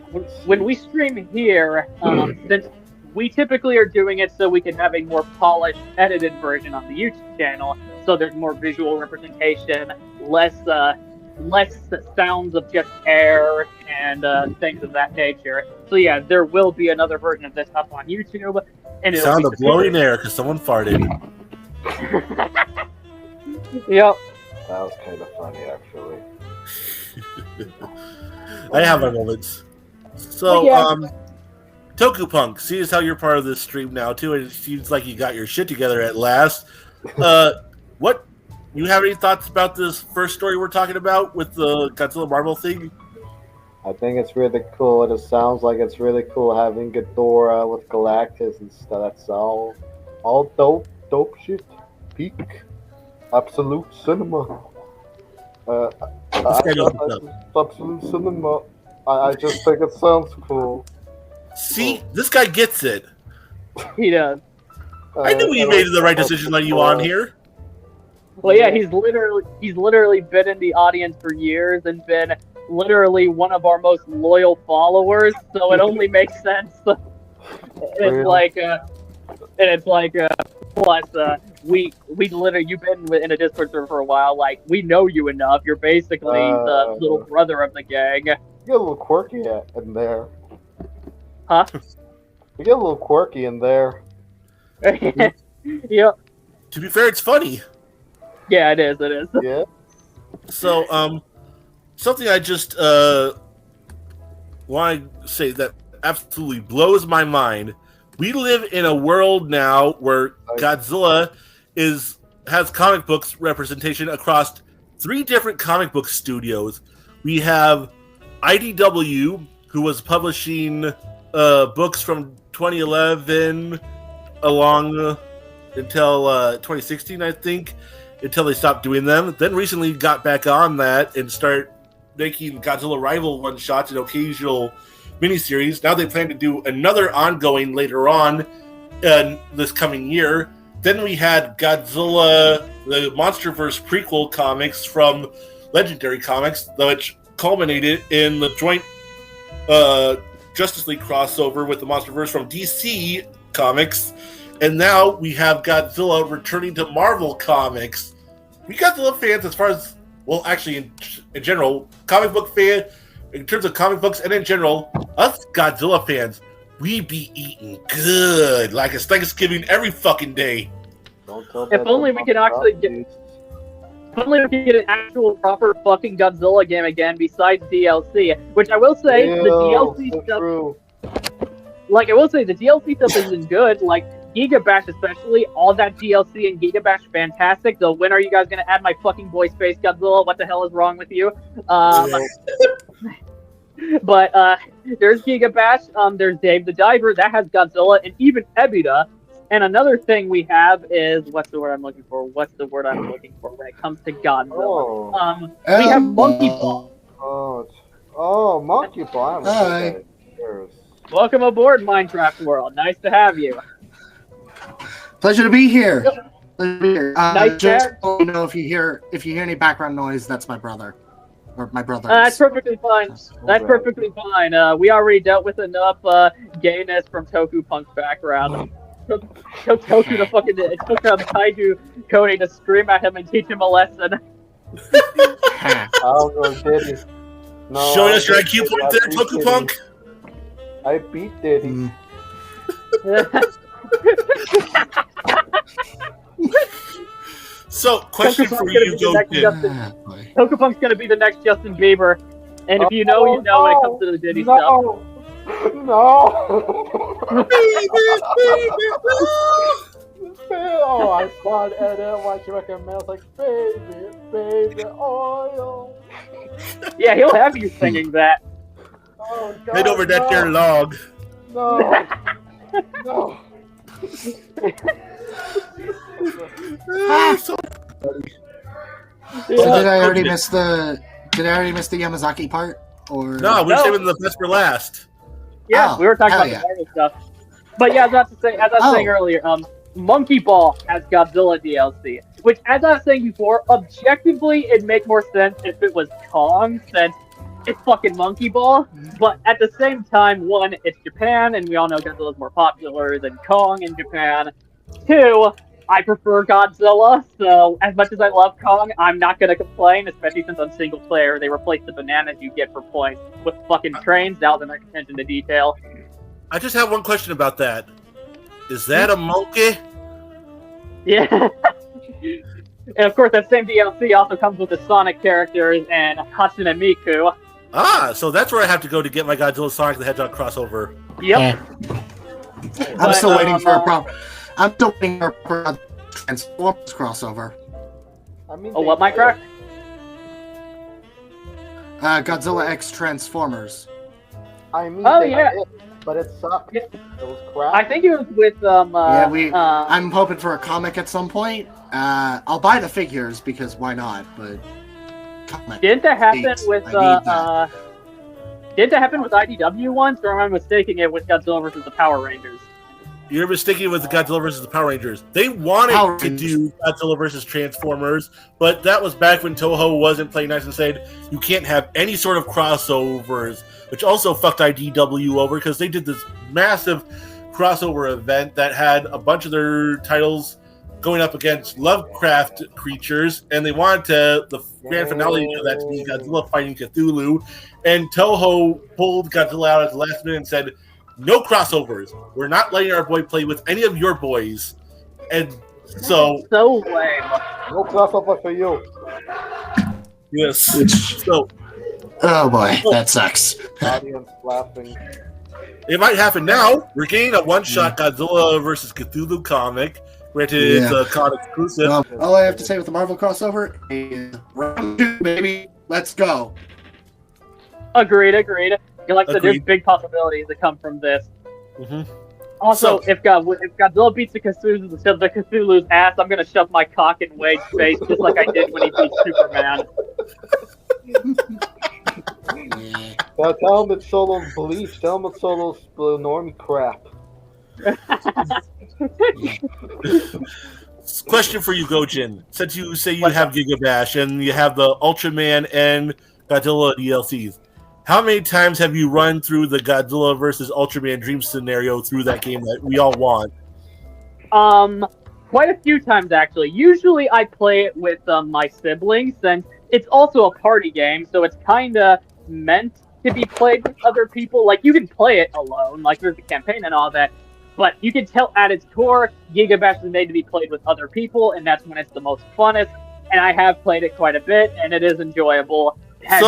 when we stream here, since we typically are doing it so we can have a more polished, edited version on the YouTube channel, so there's more visual representation, less sounds of just air and things of that nature. So yeah, there will be another version of this up on YouTube. And Sound of blowing air because someone farted. Yep. That was kind of funny, actually. I have my moments. So, Toku Punk, seeing as how you're part of this stream now too, and it seems like you got your shit together at last. What you have any thoughts about this first story we're talking about with the Godzilla Marvel thing? I think it's really cool. It sounds like it's really cool having Ghidorah with Galactus and stuff. That's all dope shit. Peak. Absolute cinema. Absolute cinema. I just think it sounds cool. See, this guy gets it. He does. I knew he made the right decision letting you on here. Well, yeah, he's literally been in the audience for years and been literally one of our most loyal followers. So it only makes sense. Plus, we literally, you've been in a Discord server for a while. Like, we know you enough. You're basically the little brother of the gang. You get a little quirky in there. Huh? You get a little quirky in there. Yep. To be fair, it's funny. Yeah, it is. It is. Yeah. So, something I just want to say that absolutely blows my mind we live in a world now where Godzilla has comic books representation across 3 different comic book studios. We have IDW, who was publishing books from 2011 along until 2016, I think, until they stopped doing them. Then recently got back on that and start making Godzilla rival one-shots and occasional miniseries. Now they plan to do another ongoing later on this coming year. Then we had Godzilla, the MonsterVerse prequel comics from Legendary Comics, which culminated in the joint Justice League crossover with the MonsterVerse from DC Comics. And now we have Godzilla returning to Marvel Comics. We Godzilla fans, as far as, well, actually in general, comic book fan, in terms of comic books and in general, us Godzilla fans, we be eating good like it's Thanksgiving every fucking day. If only we could actually get... If only we could get an actual proper fucking Godzilla game again besides DLC, which I will say, the DLC stuff... True. Like, I will say, the DLC stuff isn't good, like, Giga Bash especially, all that DLC in Giga Bash, fantastic, though when are you guys gonna add my fucking boy Space Godzilla? What the hell is wrong with you? But, there's Giga Bash, there's Dave the Diver, that has Godzilla, and even Ebita. And another thing we have is, what's the word I'm looking for when it comes to Godzilla? We have Monkey Ball. Monkey Ball. Hi. Welcome aboard, Minecraft World. Nice to have you. Pleasure to be here. Pleasure to be here. Nice just so you know, if you hear any background noise, that's my brother. Or my brother. That's perfectly fine. That's perfectly fine. We already dealt with enough gayness from Toku Punk's background. Toku to fucking it took Kaiju Cody to scream at him and teach him a lesson. I'll go Diddy. No, showing us your IQ point there, Toku Punk. I beat Diddy. So, question for you, Toku Punk's gonna be the next Justin Bieber, and if you know, you know when it comes to the Diddy stuff. No! Oh, I saw an edit watching recommend. I was like, baby, oil. Yeah, he'll have you singing that. Oh, God, head over that there log. No. No. So did I already miss the Yamazaki part? Or no, we're saving the best for last. Yeah, we were talking about the Marvel stuff. But yeah, as I was saying earlier, Monkey Ball has Godzilla DLC, which, as I was saying before, objectively it'd make more sense if it was Kong, since it's fucking Monkey Ball. But at the same time, 1, it's Japan, and we all know Godzilla's more popular than Kong in Japan. 2, I prefer Godzilla, so as much as I love Kong, I'm not gonna complain, especially since on single player they replaced the bananas you get for points with fucking trains. That was an attention to detail. I just have one question about that. Is that a monkey? Yeah. And of course, that same DLC also comes with the Sonic characters and Hatsune Miku. Ah, so that's where I have to go to get my Godzilla Sonic the Hedgehog crossover. Yep. I'm still waiting for a proper Transformers crossover. I mean, what, Minecraft? Godzilla X Transformers. I mean, yeah. But it sucked. Yeah. It was crap. I think it was with I'm hoping for a comic at some point. I'll buy the figures because why not? But didn't that happen with didn't that happen with IDW once, or am I mistaking it with Godzilla versus the Power Rangers? You're mistaken with the Godzilla versus the Power Rangers. They wanted to do Godzilla versus Transformers, but that was back when Toho wasn't playing nice and said you can't have any sort of crossovers, which also fucked IDW over because they did this massive crossover event that had a bunch of their titles going up against Lovecraft creatures, and they wanted the grand finale of that to be Godzilla fighting Cthulhu, and Toho pulled Godzilla out at the last minute and said, no crossovers. We're not letting our boy play with any of your boys. And so lame. No crossover for you. Yes. So oh boy, that sucks. Audience laughing. it might happen now. We're getting a one-shot Godzilla versus Cthulhu comic. Granted, it's a con exclusive. All I have to say with the Marvel crossover is round 2, baby. Let's go. Agreed. Like I said, there's big possibilities that come from this. Mm-hmm. Also, if Godzilla beats the Cthulhu's ass, I'm gonna shove my cock in Wade's face just like I did when he beat Superman. Now tell him it's Solo's bleach. Tell him it's Solo's norm crap. Question for you, Gojin. Since you say you have Gigabash and you have the Ultraman and Godzilla DLCs, how many times have you run through the Godzilla versus Ultraman dream scenario through that game that we all want? Quite a few times actually. Usually I play it with my siblings, since it's also a party game, so it's kind of meant to be played with other people. Like, you can play it alone, like there's the campaign and all that, but you can tell at its core, Gigabash is made to be played with other people, and that's when it's the most funnest. And I have played it quite a bit, and it is enjoyable.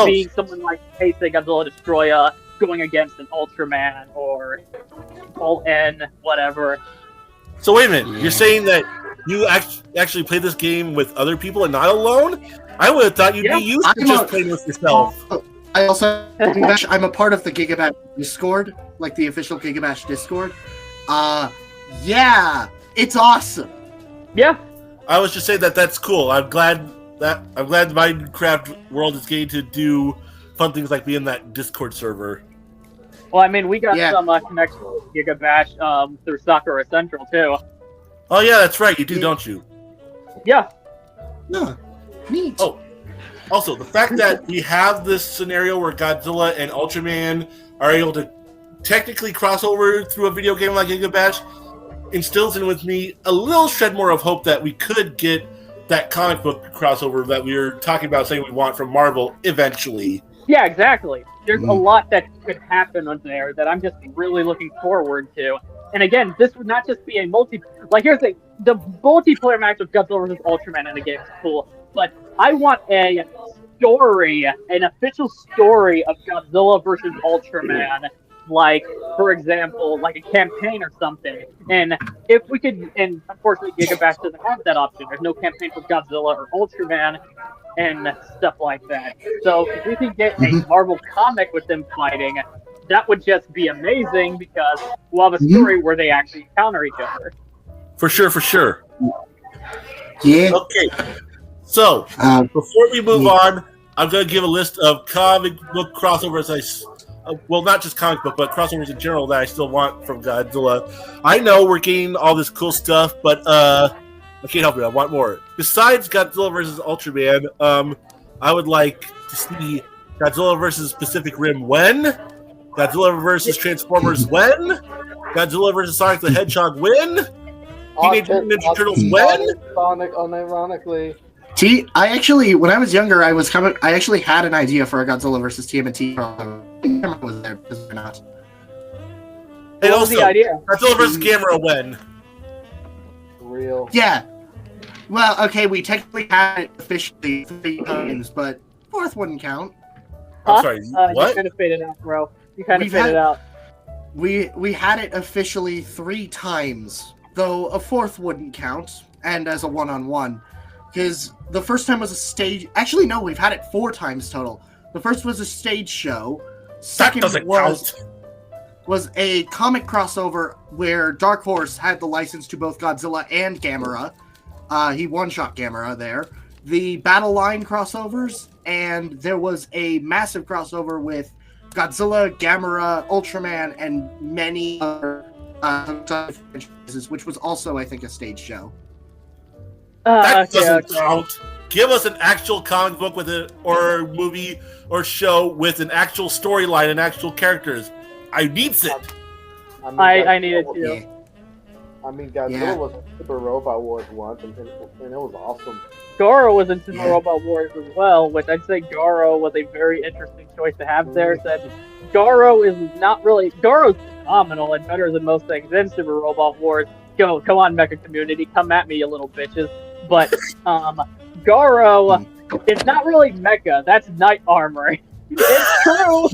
Being someone like Heisei Godzilla Destroyer going against an Ultraman or All-N, whatever. So wait a minute, you're saying that you actually play this game with other people and not alone? I would have thought you'd be used to just playing with yourself. I also, I'm a part of the Gigabash Discord, like the official Gigabash Discord. Yeah, it's awesome. Yeah. I was just saying that's cool. I'm glad the Minecraft world is getting to do fun things like be in that Discord server. Well, I mean, we got some connection with Gigabash through Sakura Central too. Oh yeah, that's right. You do, don't you? Yeah. No. Neat. Oh, also the fact that we have this scenario where Godzilla and Ultraman are able to technically cross over through a video game like Gigabash instills in with me a little shred more of hope that we could get that comic book crossover that we were talking about saying we want from Marvel eventually. Yeah, exactly. There's a lot that could happen on there that I'm just really looking forward to. And again, this would not just be a here's the multiplayer match of Godzilla vs. Ultraman in the game is cool, but I want a story, an official story of Godzilla versus Ultraman. Like, for example, like a campaign or something. And if we could, and unfortunately Gigabash doesn't have that option. There's no campaign for Godzilla or Ultraman and stuff like that. So if we could get a Marvel comic with them fighting, that would just be amazing, because we'll have a story where they actually encounter each other. For sure. Yeah. Okay. So, before we move on, I'm going to give a list of comic book crossovers well, not just comic book, but crossovers in general that I still want from Godzilla. I know we're getting all this cool stuff, but I can't help it. I want more. Besides Godzilla vs. Ultraman, I would like to see Godzilla vs. Pacific Rim when? Godzilla vs. Transformers when? Godzilla vs. Sonic the Hedgehog when? Teenage Mutant Ninja Turtles when? Sonic, unironically. I actually, when I was younger, I actually had an idea for a Godzilla versus TMNT. Was there or not? And what was the idea? Godzilla versus Gamera when? Real. Yeah. Well, okay, we technically had it officially 3 times, but 4th wouldn't count. I'm sorry, what? You kind of faded out, bro. You kind of faded out. We had it officially 3 times, though a 4th wouldn't count, and as a one-on-one. Because the first time was a stage... Actually, no, we've had it 4 times total. The first was a stage show. Second was a comic crossover where Dark Horse had the license to both Godzilla and Gamera. He one-shot Gamera there. The Battle Line crossovers, and there was a massive crossover with Godzilla, Gamera, Ultraman, and many other franchises, which was also, I think, a stage show. That doesn't count. Give us an actual comic book or movie or show with an actual storyline and actual characters. I need it. I need it too. I mean, Godzilla was in Super Robot Wars once, and it was awesome. Goro was in Super Robot Wars as well, which I'd say Goro was a very interesting choice to have there. That Goro is not really... Goro's phenomenal and better than most things in Super Robot Wars. Come on, Mecha community, come at me, you little bitches. But Goro, it's not really mecha. That's knight armor. It's true.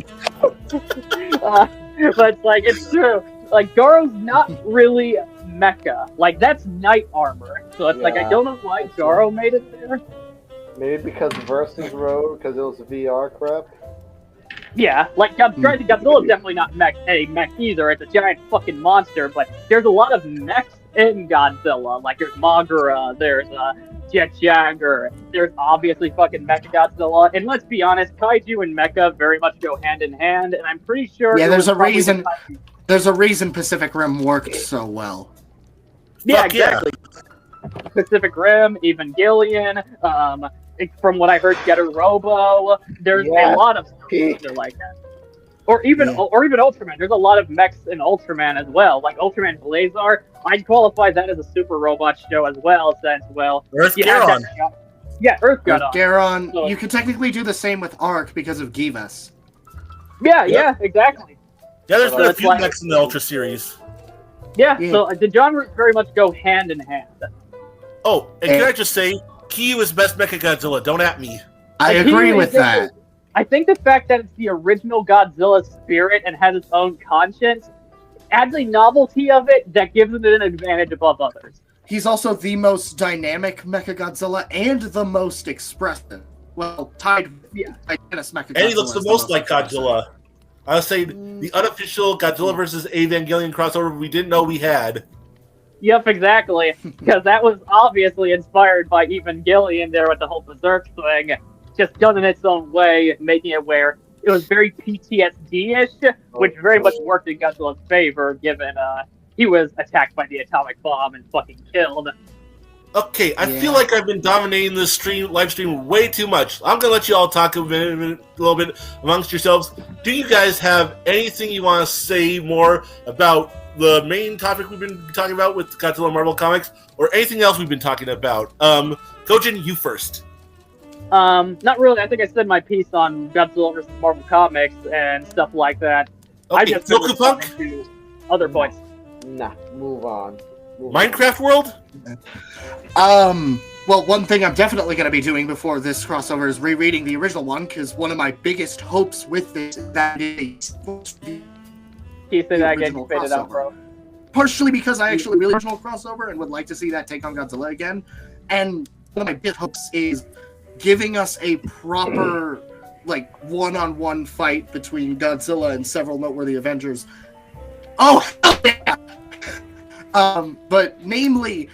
But it's like, it's true. Like, Goro's not really mecha. Like, that's knight armor. So it's like, I don't know why Goro made it there. Maybe because Versus Road, because it was VR crap. Yeah, like, Godzilla's definitely not a mech either. It's a giant fucking monster, but there's a lot of mechs in Godzilla. Like, there's Moguera, there's Jet Jagger, there's obviously fucking Mecha Godzilla. And let's be honest, Kaiju and Mecha very much go hand in hand, and I'm pretty sure... Yeah, there's a reason Pacific Rim worked so well. Yeah, exactly. Pacific Rim, Evangelion, from what I heard, Getter Robo. There's a lot of stuff like that. Or even Ultraman. There's a lot of mechs in Ultraman as well. Like Ultraman Blazar, I'd qualify that as a super robot show as well, since, well... Earth Garon. Yeah, Earth Garon. So, you could technically do the same with Arc because of Givas. Yeah, exactly. Yeah, there's been a few mechs in the Ultra series. Yeah, so the genres very much go hand in hand. Oh, and can I just say, Kyu is best Mecha Godzilla. Don't at me. I agree with that. I think the fact that it's the original Godzilla spirit and has its own conscience adds a novelty of it that gives it an advantage above others. He's also the most dynamic Mechagodzilla and the most expressive. Well, tied with Dennis Mechagodzilla. And he looks the most like Godzilla. I would say the unofficial Godzilla versus Evangelion crossover we didn't know we had. Yep, exactly. Because that was obviously inspired by Evangelion there with the whole Berserk thing. Just done in its own way, making it where it was very PTSD-ish, which very much worked in Godzilla's favor, given he was attacked by the atomic bomb and fucking killed. Okay, I feel like I've been dominating this live stream way too much. I'm gonna let you all talk a little bit amongst yourselves. Do you guys have anything you want to say more about the main topic we've been talking about with Godzilla Marvel Comics, or anything else we've been talking about? Gojin, you first. Not really. I think I said my piece on Godzilla versus Marvel Comics and stuff like that. Okay, I just Goku Punk? to other points. Nah, move on. Minecraft World? Well, one thing I'm definitely going to be doing before this crossover is rereading the original one, because one of my biggest hopes with this is that it is Can you say that again? You faded out, bro. Partially because I actually really original crossover and would like to see that take on Godzilla again. And one of my biggest hopes is giving us a proper, like, one-on-one fight between Godzilla and several noteworthy Avengers. Oh, hell yeah! But namely,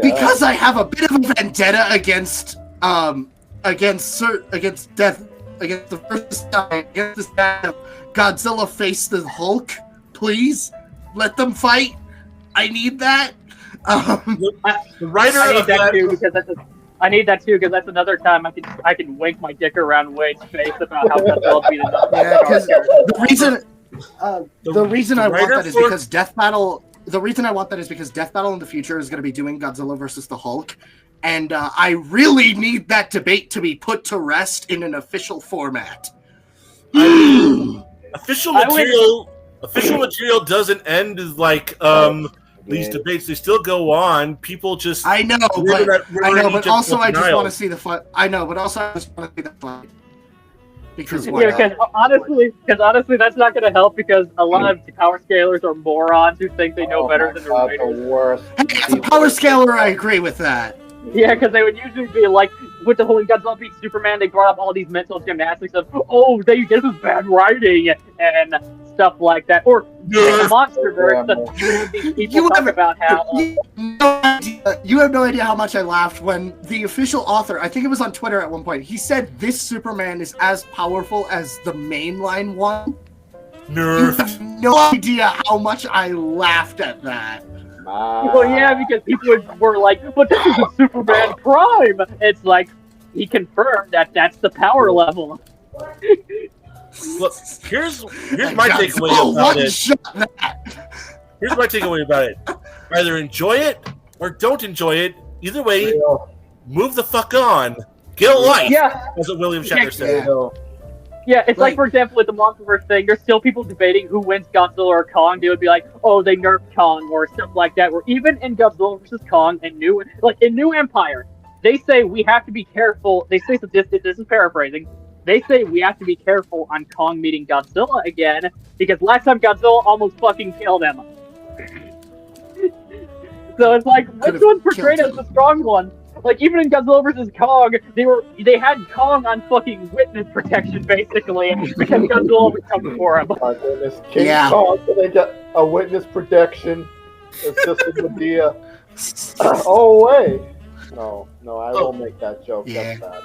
because I have a bit of a vendetta against Death, against the first time, against this time, Godzilla face the Hulk. Please let them fight. I need that. The writer I need of that too because that's another time I can wink my dick around Wade's face about how Godzilla beat another. Yeah, because the reason I want that is because Death Battle. The reason I want that is because Death Battle in the future is going to be doing Godzilla versus the Hulk, and I really need that debate to be put to rest in an official format. Official material doesn't end like these debates. They still go on. People just I know, but also I just want to see the fight. I know, but also I just want to see the fight. Because honestly, that's not going to help because a lot of power scalers are morons who think they know better than their writers. As a power scaler, I agree with that. Yeah, because they would usually be like, with the whole Godzilla beat Superman, they brought up all these mental gymnastics of, oh, this is bad writing, and stuff like that. Or Monsterverse, these people talk about how... You have no idea how much I laughed when the official author, I think it was on Twitter at one point, he said this Superman is as powerful as the mainline one. Nerf. You have no idea how much I laughed at that. Well, yeah, because people were like, but this is a Superman Prime! It's like, he confirmed that that's the power level. Look, here's my takeaway about it. Here's my takeaway about it. Either enjoy it or don't enjoy it. Either way, move the fuck on. Get a life, as William Shatner said. Yeah, it's like, for example, with the Monsterverse thing, there's still people debating who wins Godzilla or Kong. They would be like, oh, they nerfed Kong or stuff like that. Or even in Godzilla vs. Kong and in New Empire, they say we have to be careful. They say, this is paraphrasing, they say we have to be careful on Kong meeting Godzilla again, because last time Godzilla almost fucking killed him. So it's like, which one's portrayed as the strong one? Like, even in Godzilla vs. Kong, they had Kong on fucking witness protection, basically, because Godzilla would come for him. My goodness, King Kong, they got a witness protection. It's just a good idea. Oh, wait. No, I won't make that joke. Yeah. That's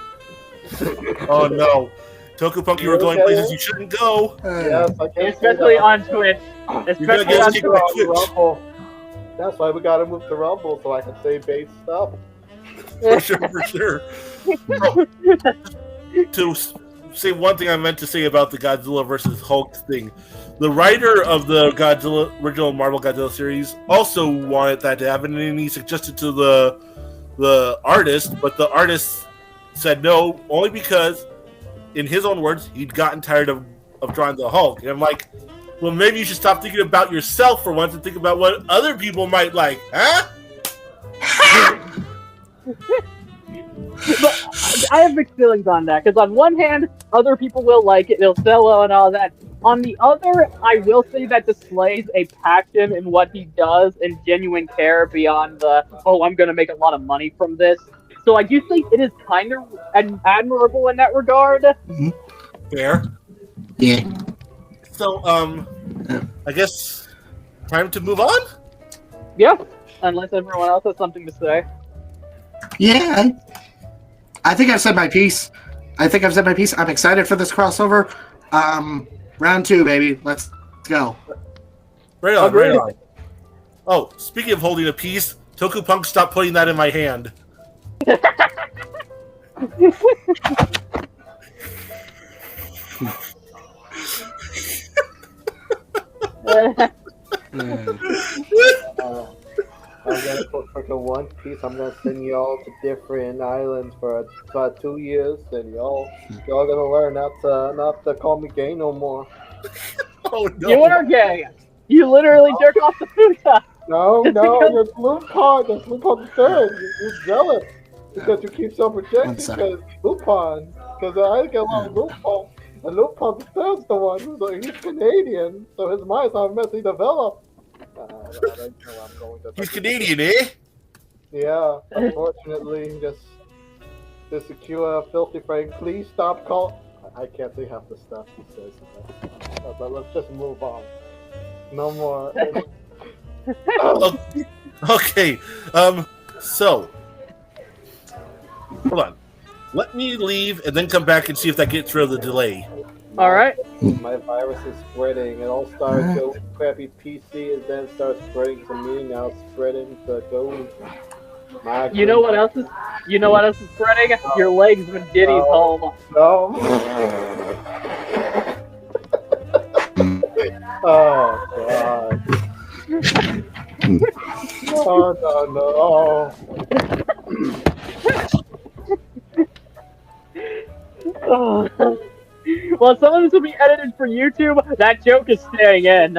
Oh no, Tokupunk, you were going places you shouldn't go. bad. Yes, I can't Especially on Twitch. Especially on Twitch. Rumble. That's why we gotta move to Rumble so I can say base stuff. For sure. To say one thing I meant to say about the Godzilla versus Hulk thing, the writer of the original Marvel Godzilla series also wanted that to happen, and he suggested to the artist, but the artist said no, only because, in his own words, he'd gotten tired of drawing the Hulk. And I'm like, well, maybe you should stop thinking about yourself for once and think about what other people might like, huh? But I have mixed feelings on that, because on one hand, other people will like it, they'll sell it and all that. On the other, I will say that displays a passion in what he does and genuine care beyond the, oh, I'm going to make a lot of money from this. So I do think it is kind of admirable in that regard. Fair. Yeah. So, I guess time to move on? Yeah, unless everyone else has something to say. Yeah. I think I've said my piece. I'm excited for this crossover. Round 2, baby. Let's go. Right on. Oh, speaking of holding a piece, Tokupunk, stop putting that in my hand. I'm gonna put for the One Piece. I'm gonna send y'all to different islands for about 2 years, and y'all gonna learn not to call me gay no more. Oh no! You are gay. You literally jerk off the futa. No, because- you're Lupin. That's Lupin the Third. You're jealous because you keep self-rejecting One second. because Lupin. Because I get along with Lupin, and Lupin the Third's the one he's Canadian, so his mind's not mentally developed. He's Canadian, eh? Yeah, unfortunately, just to secure Filthy Frank, please stop call. I can't say half the stuff he says. But let's just move on. No more. Okay. So, hold on. Let me leave and then come back and see if that gets rid of the delay. All right. My virus is spreading. It all started with crappy PC and then starts spreading to me. Now it's spreading to Go. You know what else is spreading? Your legs when Diddy's home. No. Oh god. Oh no. Oh. Well, some of this will be edited for YouTube. That joke is staying in.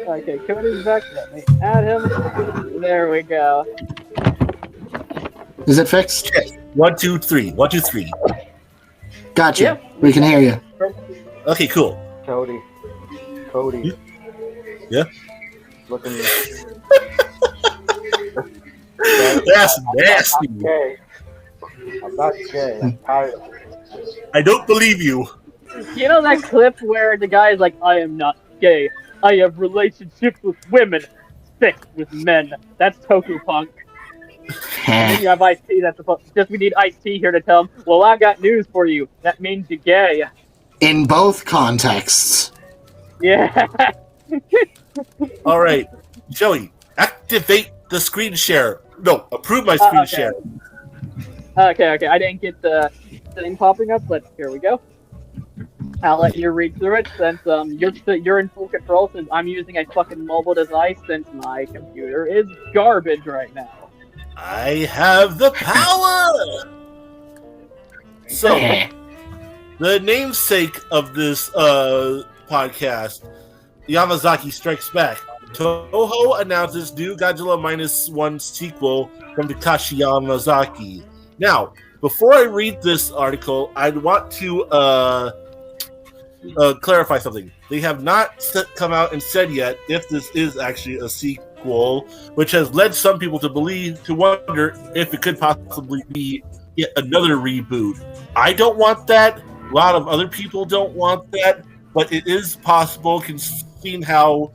Okay, Cody's back. Let me add him. There we go. Is it fixed? Yes. 1, 2, 3. 1, 2, 3. Gotcha. Yep. We can hear you. Okay, cool. Cody. Yeah? Look at me. That's nasty. Okay. I'm not gay. I'm tired of it. I don't believe you. You know that clip where the guy is like, I am not gay. I have relationships with women, sex with men. That's Tokupunk. And then you have Ice-T that's supposed we need Ice-T here to tell him, well, I got news for you. That means you're gay. In both contexts. Yeah. All right, Joey, activate the screen share. No, approve my screen okay. share. Okay. I didn't get the thing popping up, but here we go. I'll let you read through it since you're in full control since I'm using a fucking mobile device since my computer is garbage right now. I have the power! So, the namesake of this podcast, Yamazaki Strikes Back. Toho announces new Godzilla -1 sequel from Takashi Yamazaki. Now, before I read this article, I'd want to clarify something. They have not come out and said yet if this is actually a sequel, which has led some people to wonder if it could possibly be yet another reboot. I don't want that. A lot of other people don't want that, but it is possible, considering how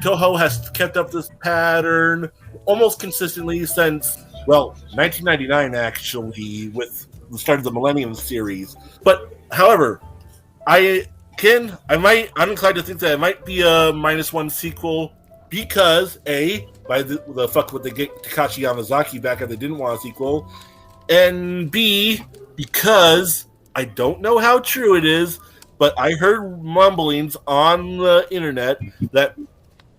Toho has kept up this pattern almost consistently since, 1999 actually, with the start of the Millennium series. But, however, I'm inclined to think that it might be a -1 sequel because, A, by the fuck would they get Takashi Yamazaki back if they didn't want a sequel, and B, because I don't know how true it is, but I heard mumblings on the internet that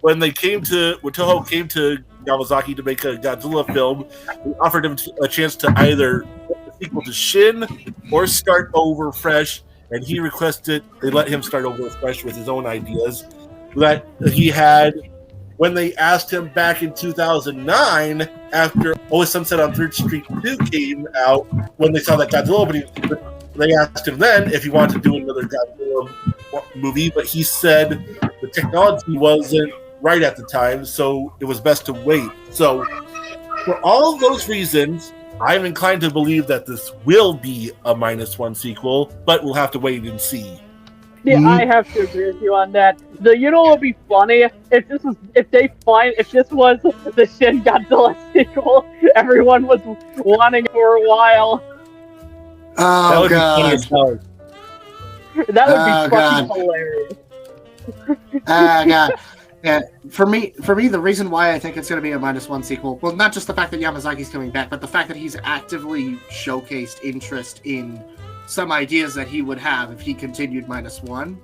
when Toho came to Yamazaki to make a Godzilla film, they offered him a chance to either make a sequel to Shin or start over fresh, and he requested they let him start over fresh with his own ideas that he had when they asked him back in 2009 after Always Sunset on 3rd Street 2 came out, when they saw that Godzilla opening. They asked him then if he wanted to do another Godzilla movie, but he said the technology wasn't right at the time, so it was best to wait. So, for all of those reasons, I'm inclined to believe that this will be a -1 sequel, but we'll have to wait and see. Yeah, I have to agree with you on that. You know what would be funny if this was the Shin Godzilla sequel everyone was wanting for a while. Oh god. That would be fucking hilarious. God. Yeah, for me, the reason why I think it's going to be a -1 sequel, well, not just the fact that Yamazaki's coming back, but the fact that he's actively showcased interest in some ideas that he would have if he continued -1,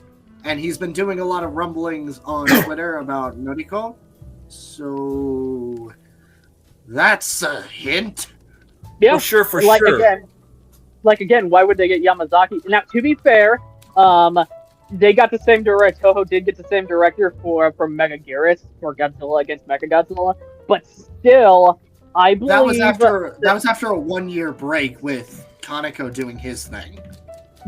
and he's been doing a lot of rumblings on Twitter about Noriko, so that's a hint. Yeah, for sure. Again, why would they get Yamazaki? Now, to be fair, they got the same director. Toho did get the same director from Megaguirus for Godzilla against Mechagodzilla, but still, I believe that was after a 1-year break with Kaneko doing his thing.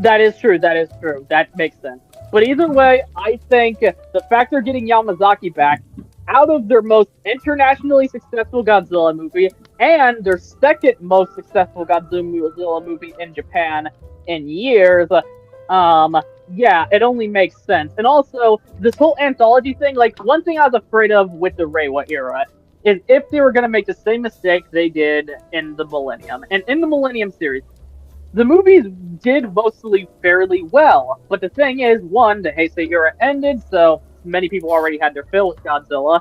That is true. That makes sense. But either way, I think the fact they're getting Yamazaki back out of their most internationally successful Godzilla movie and their second most successful Godzilla movie in Japan in years, yeah, it only makes sense. And also, this whole anthology thing, one thing I was afraid of with the Reiwa era is if they were going to make the same mistake they did in the Millennium. And in the Millennium series, the movies did mostly fairly well. But the thing is, one, the Heisei era ended, so many people already had their fill with Godzilla.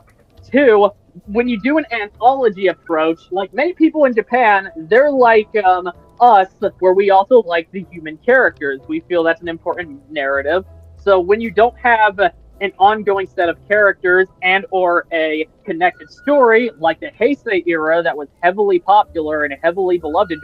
Two, when you do an anthology approach, many people in Japan, they're like us, where we also like the human characters. We feel that's an important narrative. So when you don't have an ongoing set of characters and or a connected story like the Heisei era that was heavily popular and heavily beloved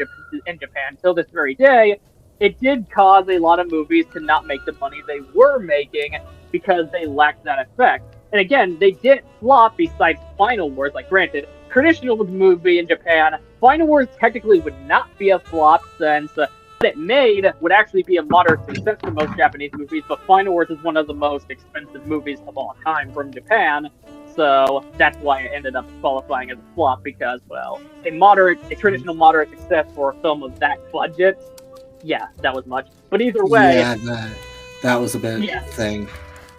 in Japan till this very day, it did cause a lot of movies to not make the money they were making because they lacked that effect. And again, they didn't flop besides Final Wars. Granted, traditional movie in Japan, Final Wars technically would not be a flop since what it made would actually be a moderate success for most Japanese movies, but Final Wars is one of the most expensive movies of all time from Japan, so that's why it ended up qualifying as a flop, because, a traditional moderate success for a film of that budget, yeah, that was much. But either way... Yeah, that was a bit thing.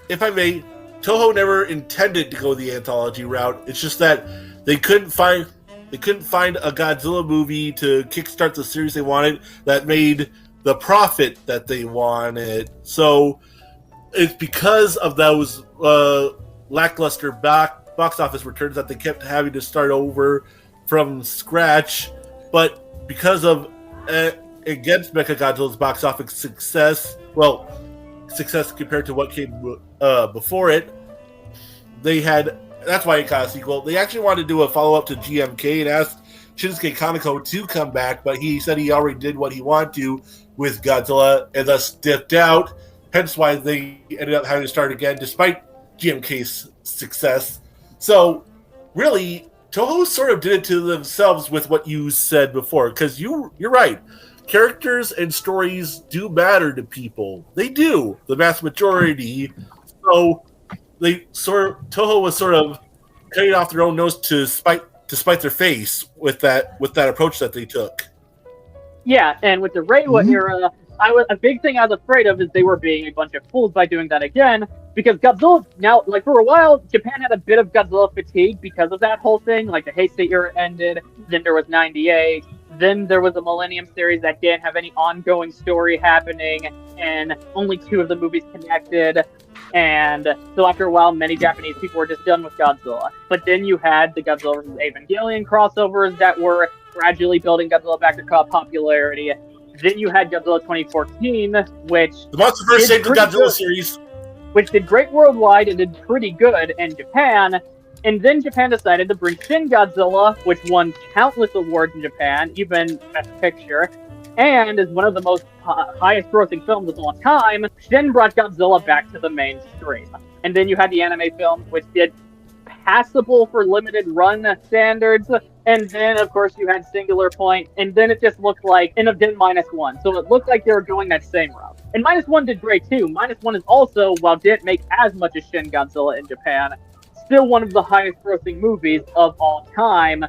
If I may, Toho never intended to go the anthology route. It's just that they couldn't find a Godzilla movie to kickstart the series they wanted that made the profit that they wanted. So it's because of those lackluster box office returns that they kept having to start over from scratch. But because of against Mechagodzilla's box office success, success compared to what came before it, that's why it got a sequel. They actually wanted to do a follow-up to GMK and asked Shinsuke Kaneko to come back, but he said he already did what he wanted to with Godzilla and thus dipped out, hence why they ended up having to start again despite GMK's success. So, really, Toho sort of did it to themselves with what you said before, because you're right. characters and stories do matter to people. They do, the vast majority. So Toho was sort of cutting off their own nose to spite their face with that approach that they took. Yeah, and with the Reiwa era, a big thing I was afraid of is they were being a bunch of fools by doing that again, because Godzilla, now, like, for a while, Japan had a bit of Godzilla fatigue because of that whole thing. Like, the Heisei era ended, then there was 98, then there was a Millennium series that didn't have any ongoing story happening, and only 2 of the movies connected, and so after a while, many Japanese people were just done with Godzilla. But then you had the Godzilla vs. Evangelion crossovers that were gradually building Godzilla back to popularity. Then you had Godzilla 2014, which... The Monsterverse saved the Godzilla series. Which did great worldwide and did pretty good in Japan. And then Japan decided to bring Shin Godzilla, which won countless awards in Japan, even Best Picture, and is one of the most highest grossing films of all time. Shin brought Godzilla back to the mainstream. And then you had the anime film, which did passable for limited run standards. And then, of course, you had Singular Point, and then it just looked like, and then -1. So it looked like they were going that same route. And -1 did great too. -1 is also, while didn't make as much as Shin Godzilla in Japan, still one of the highest grossing movies of all time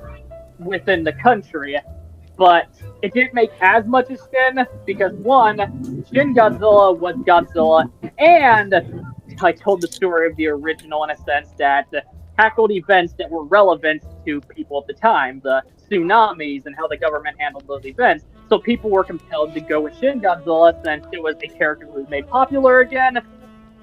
within the country. But it didn't make as much as Shin, because one, Shin Godzilla was Godzilla, and I told the story of the original in a sense that tackled events that were relevant to people at the time, the tsunamis and how the government handled those events. So people were compelled to go with Shin Godzilla since it was a character who was made popular again,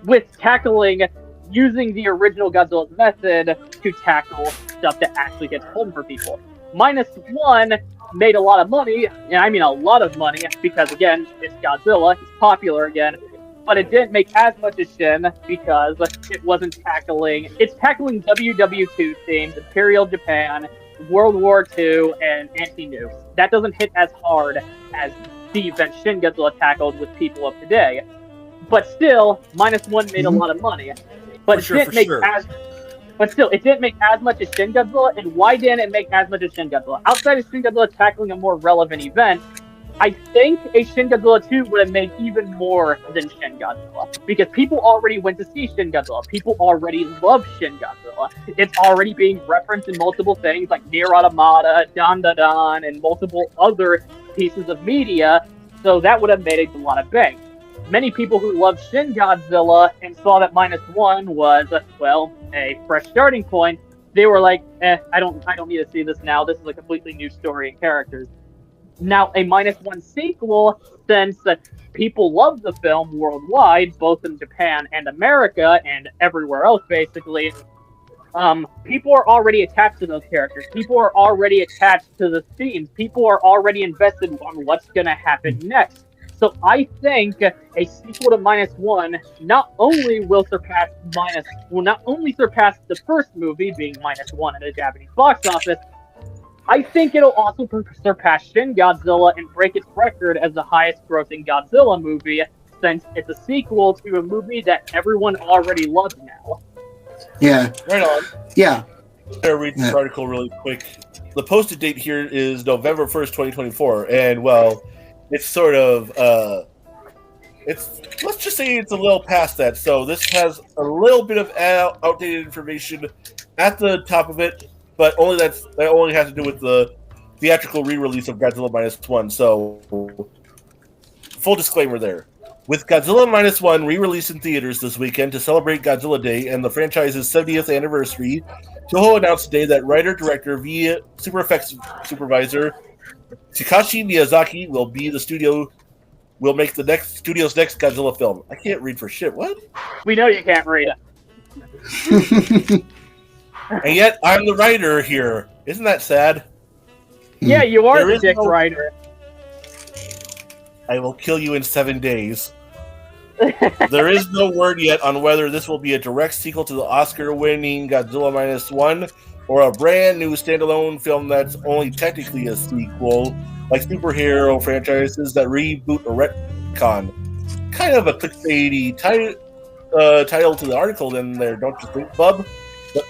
with tackling, using the original Godzilla's method to tackle stuff that actually gets home for people. -1 made a lot of money, and I mean a lot of money, because again, it's Godzilla, he's popular again, but it didn't make as much as Shin because it wasn't tackling... It's tackling WW2 themes, Imperial Japan, World War II, and anti-nukes. That doesn't hit as hard as the event Shin Godzilla tackled with people of today. But still, -1 made a lot of money. But it didn't make as... But still, it didn't make as much as Shin Godzilla, and why didn't it make as much as Shin Godzilla? Outside of Shin Godzilla tackling a more relevant event, I think a Shin Godzilla 2 would have made even more than Shin Godzilla. Because people already went to see Shin Godzilla. People already love Shin Godzilla. It's already being referenced in multiple things like Nier Automata, Dan Da Dan, and multiple other pieces of media. So that would have made a lot of bank. Many people who loved Shin Godzilla and saw that -1 was, well, a fresh starting point, they were like, I don't need to see this now. This is a completely new story and characters. Now, a -1 sequel, since people love the film worldwide, both in Japan and America, and everywhere else, basically, people are already attached to those characters. People are already attached to the themes. People are already invested on what's going to happen next. So I think a sequel to -1 not only surpass the first movie, being -1 in the Japanese box office, I think it'll also surpass Shin Godzilla and break its record as the highest grossing Godzilla movie, since it's a sequel to a movie that everyone already loves now. Yeah. Right on. Yeah. I'm going to read this article really quick. The posted date here is November 1st, 2024, and, well, it's sort of, let's just say it's a little past that, so this has a little bit of outdated information at the top of it, but that only has to do with the theatrical re-release of Godzilla -1, so full disclaimer there. With Godzilla -1 re-released in theaters this weekend to celebrate Godzilla Day and the franchise's 70th anniversary, Toho announced today that writer-director via Super Effects supervisor Takashi Miyazaki will make the studio's next Godzilla film. I can't read for shit. What? We know you can't read it. And yet, I'm the writer here. Isn't that sad? Yeah, you are the dick writer. I will kill you in 7 days. There is no word yet on whether this will be a direct sequel to the Oscar-winning Godzilla -1 or a brand new standalone film that's only technically a sequel, like superhero franchises that reboot or retcon. Kind of a clickbaity title to the article in there, don't you think, bub? But,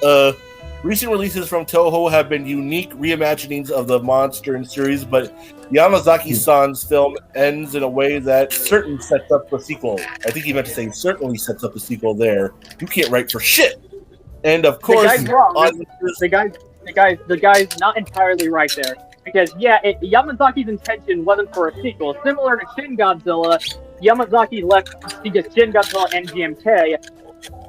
Recent releases from Toho have been unique reimaginings of the monster in series, but Yamazaki-san's film ends in a way that certainly sets up the sequel. I think he meant to say certainly sets up the sequel there. You can't write for shit. And of course, the guy's wrong. The guy's not entirely right there. Because, yeah, Yamazaki's intention wasn't for a sequel. Similar to Shin Godzilla, Yamazaki left because Shin Godzilla and GMK.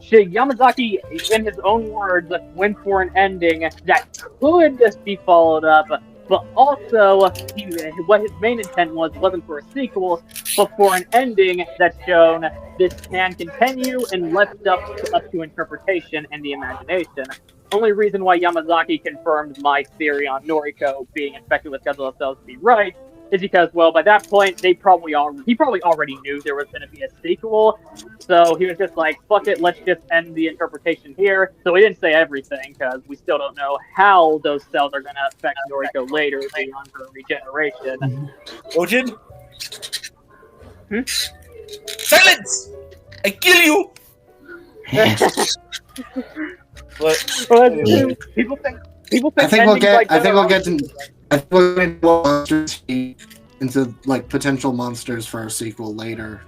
Yamazaki, in his own words, went for an ending that could be followed up, but also what his main intent wasn't for a sequel, but for an ending that's shown this can continue and left up to interpretation and the imagination. Only reason why Yamazaki confirmed my theory on Noriko being infected with Godzilla cells to be right is because, well, by that point, he probably already knew there was going to be a sequel, so he was just like, fuck it, let's just end the interpretation here. So he didn't say everything, because we still don't know how those cells are going to affect Noriko later beyond her regeneration. Ojin? Silence! I kill you! People think I think we'll get into like potential monsters for a sequel later.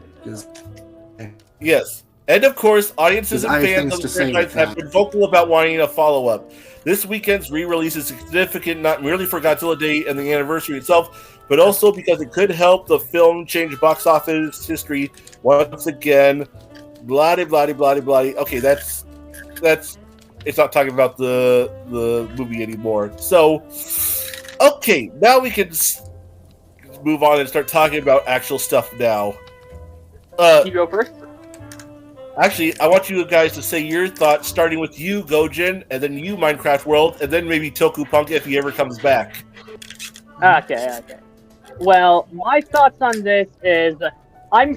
Yes. And of course, audiences and fans of the franchise have been vocal about wanting a follow-up. This weekend's re-release is significant not merely for Godzilla Day and the anniversary itself, but also because it could help the film change box office history once again. Blah blah blah blah. Okay, that's it's not talking about the movie anymore. So, okay, now we can move on and start talking about actual stuff now. You go first. Actually, I want you guys to say your thoughts, starting with you, Gojin, and then you, Minecraft World, and then maybe Toku Punk if he ever comes back. Okay. Well, my thoughts on this is I'm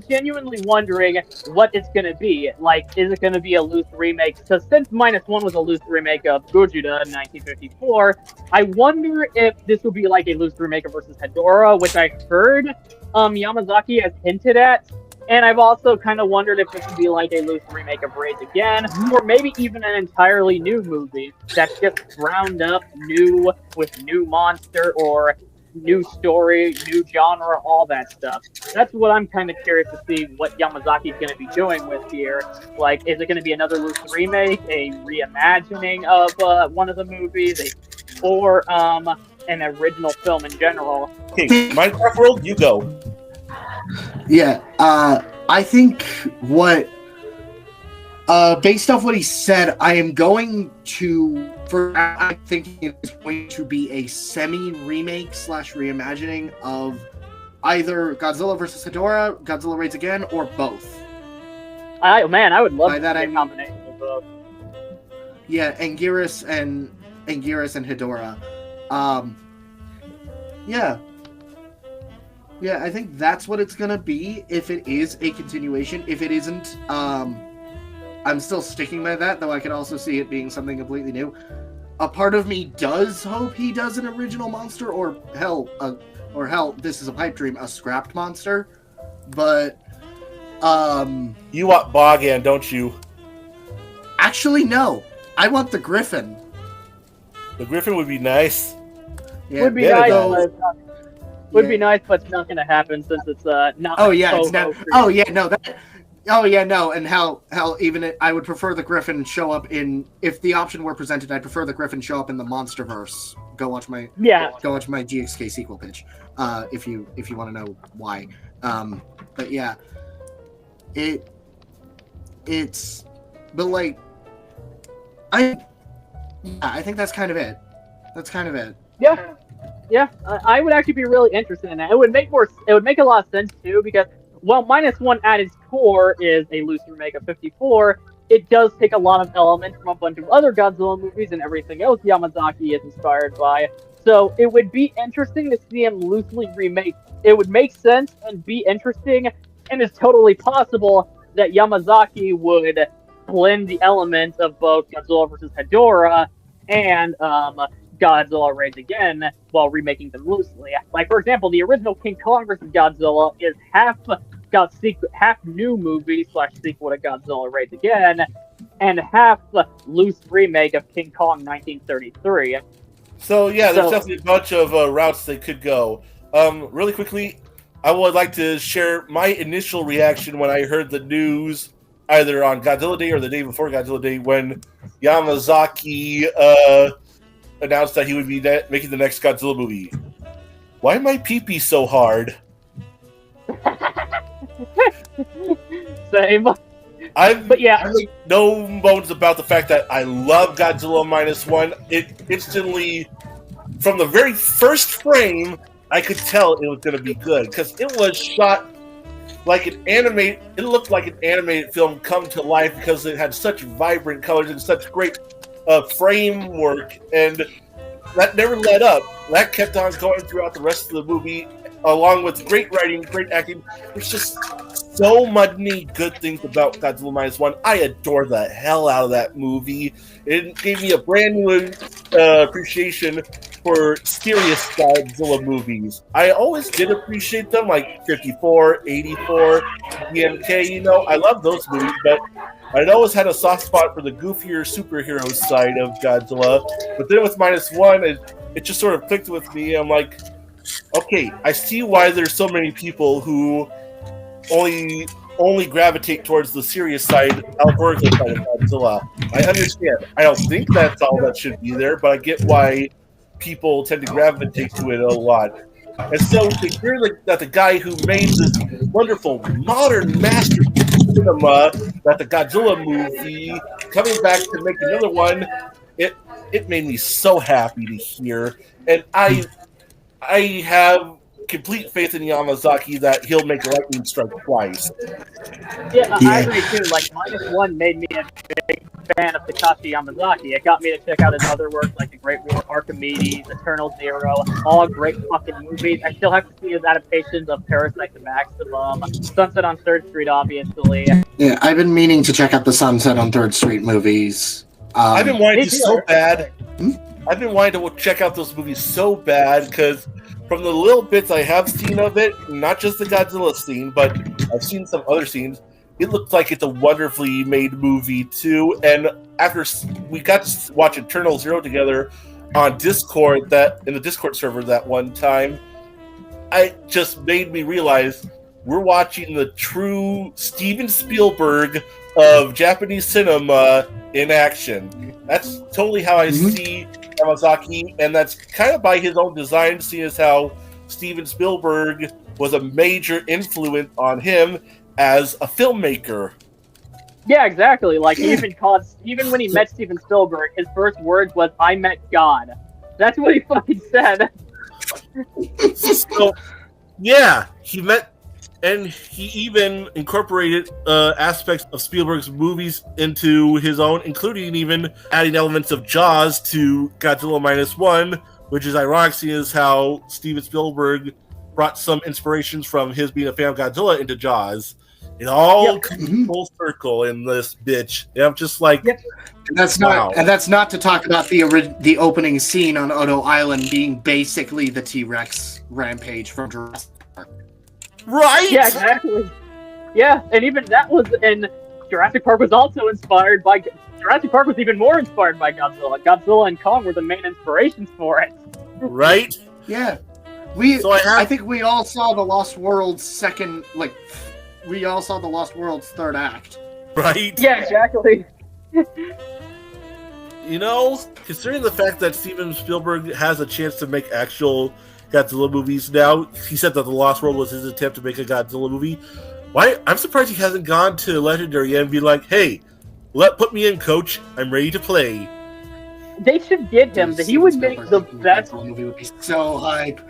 genuinely wondering what it's gonna be. Like, is it gonna be a loose remake? So since -1 was a loose remake of Gojira in 1954, I wonder if this will be like a loose remake of versus Hedorah, which I heard Yamazaki has hinted at. And I've also kind of wondered if this would be like a loose remake of Rage Again, or maybe even an entirely new movie that's just ground up new with new monster or new story, new genre, all that stuff. That's what I'm kind of curious to see what Yamazaki's going to be doing with here. Like, is it going to be another loose remake, a reimagining of one of the movies, or an original film in general? Okay, Minecraft World, you go. Yeah, I think based off what he said, I am going to, I'm thinking it's going to be a semi-remake / reimagining of either Godzilla vs. Hedorah, Godzilla Raids Again, or both. I would love to see a combination of both. Yeah, Anguirus and Hedorah. Yeah, I think that's what it's gonna be if it is a continuation. If it isn't, I'm still sticking by that, though I could also see it being something completely new. A part of me does hope he does an original monster, or hell, this is a pipe dream, a scrapped monster. But, you want Bogan, don't you? Actually, no. I want the Griffin. The Griffin would be nice. Yeah, would be nice, but would be nice, but it's not going to happen since it's not. Oh yeah, it's not. Oh yeah, no. Oh yeah, no. And how even I would prefer the Griffin show up in, if the option were presented, I'd prefer the Griffin show up in the MonsterVerse. Go watch my GXK sequel pitch, if you want to know why. But yeah, it's but like I think that's kind of it. Yeah, I would actually be really interested in that. It would make a lot of sense too, because while -1 at its core is a loose remake of 54, it does take a lot of elements from a bunch of other Godzilla movies and everything else Yamazaki is inspired by. So it would be interesting to see him loosely remake. It would make sense and be interesting, and it's totally possible that Yamazaki would blend the elements of both Godzilla vs. Hedorah and Godzilla Raids Again while remaking them loosely. Like, for example, the original King Kong vs. Godzilla is half new movie / sequel to Godzilla Raids Again, and half the loose remake of King Kong 1933. So yeah, there's definitely a bunch of routes they could go. Really quickly, I would like to share my initial reaction when I heard the news, either on Godzilla Day or the day before Godzilla Day, when Yamazaki announced that he would be making the next Godzilla movie. Why my pee-pee so hard? Same. I make no bones about the fact that I love Godzilla -1. It instantly, from the very first frame, I could tell it was going to be good because it was shot like an animated. It looked like an animated film come to life because it had such vibrant colors and such great framework, and that never let up. That kept on going throughout the rest of the movie, along with great writing, great acting. There's just so many good things about Godzilla -1. I adore the hell out of that movie. It gave me a brand new appreciation for serious Godzilla movies. I always did appreciate them, like 54, 84, G.N.K. You know, I love those movies, but I'd always had a soft spot for the goofier superhero side of Godzilla. But then with -1, it just sort of clicked with me. I'm like, okay, I see why there's so many people who only gravitate towards the serious side, allegorical side of Godzilla. I understand. I don't think that's all that should be there, but I get why people tend to gravitate to it a lot. And so to hear that the guy who made this wonderful modern masterpiece of cinema, that the Godzilla movie, coming back to make another one, it made me so happy to hear. And I have complete faith in Yamazaki that he'll make lightning strike twice. Yeah, I agree too. Like, -1 made me a big fan of Takashi Yamazaki. It got me to check out his other work, like The Great War, Archimedes, Eternal Zero, all great fucking movies. I still have to see his adaptations of Parasite the Maximum, Sunset on 3rd Street, obviously. Yeah, I've been meaning to check out the Sunset on 3rd Street movies. I've been wanting to so bad. I've been wanting to check out those movies so bad because from the little bits I have seen of it, not just the Godzilla scene, but I've seen some other scenes, it looks like it's a wonderfully made movie too. And after we got to watch Eternal Zero together on Discord, in the Discord server that one time, it just made me realize we're watching the true Steven Spielberg of Japanese cinema in action. That's totally how I see Yamazaki, and that's kind of by his own design, seeing as how Steven Spielberg was a major influence on him as a filmmaker. Yeah, exactly. Like, even when he met Steven Spielberg, his first words was, "I met God." That's what he fucking said. So, yeah, he met, and he even incorporated aspects of Spielberg's movies into his own, including even adding elements of Jaws to Godzilla -1, which is ironic, seeing as how Steven Spielberg brought some inspirations from his being a fan of Godzilla into Jaws. It all comes full circle in this bitch. And I'm just like, and that's not to talk about the opening scene on Odo Island being basically the T-Rex rampage from Jurassic Park. Right? Yeah, exactly. Yeah, and even that was in Jurassic Park was also inspired by Jurassic Park was even more inspired by Godzilla. Godzilla and Kong were the main inspirations for it. Right? Yeah. I think we all saw the Lost World's we all saw the Lost World's third act. Right? Yeah, exactly. You know, considering the fact that Steven Spielberg has a chance to make actual Godzilla movies now, he said that The Lost World was his attempt to make a Godzilla movie. I'm surprised he hasn't gone to Legendary yet and be like, hey, put me in, coach. I'm ready to play. They should get him. He would make the best movie. Would be so hype.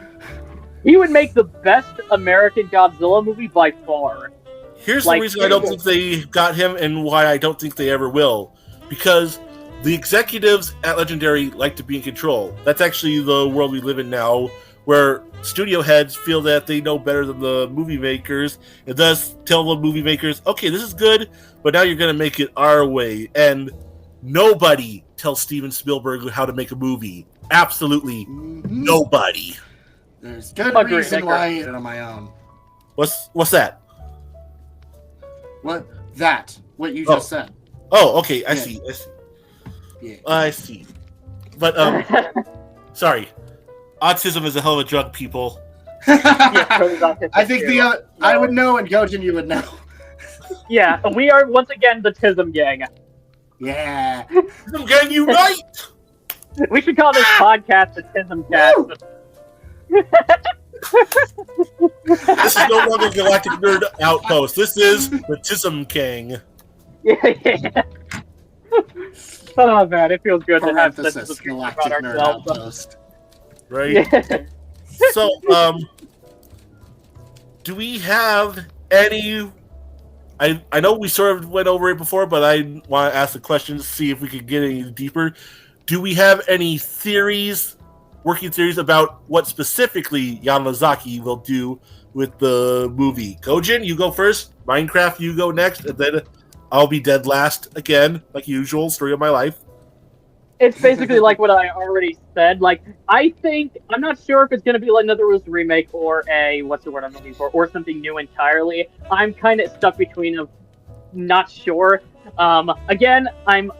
He would make the best American Godzilla movie by far. Here's the reason I don't think they got him and why I don't think they ever will. Because the executives at Legendary like to be in control. That's actually the world we live in now, where studio heads feel that they know better than the movie makers, and thus tell the movie makers, okay, this is good, but now you're going to make it our way. And nobody tells Steven Spielberg how to make a movie. Absolutely nobody. There's good reason why I did it on my own. What's that? What you just said. Oh, okay. I Yeah. see. Yeah. I see. But sorry. Autism is a hell of a drug, people. Cody's autistic I think too. I would know, and Gojin, you would know. Yeah, we are once again the Tism gang. Yeah. I'm getting you right. We should call this podcast the Tism Cast. This is no longer Galactic Nerd Outpost. This is the Tism King. Yeah. Oh man, it feels good to have such a Parenthesis, description Galactic about Nerd ourselves. Outpost. Right? Yeah. So, do we have any... I know we sort of went over it before, but I want to ask the question to see if we could get any deeper. Do we have any theories, working theories, about what specifically Yamazaki will do with the movie? Gojin, you go first. Minecraft, you go next. And then I'll be dead last again, like usual, story of my life. It's basically like what I already said. Like, I'm not sure if it's going to be like another Rose remake or what's the word I'm looking for, or something new entirely. I'm kind of stuck between them, not sure. Again,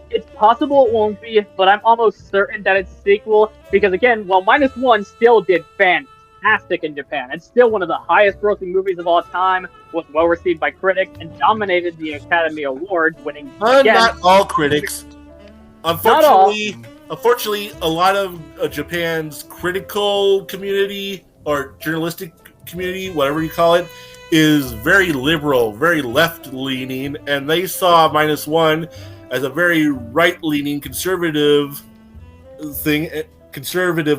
it's possible it won't be, but I'm almost certain that it's a sequel, because again, while -1 still did fantastic in Japan, it's still one of the highest grossing movies of all time, was well received by critics, and dominated the Academy Awards, winning again. Not all critics. Unfortunately, a lot of Japan's critical community or journalistic community, whatever you call it, is very liberal, very left-leaning, and they saw -1 as a very right-leaning, conservative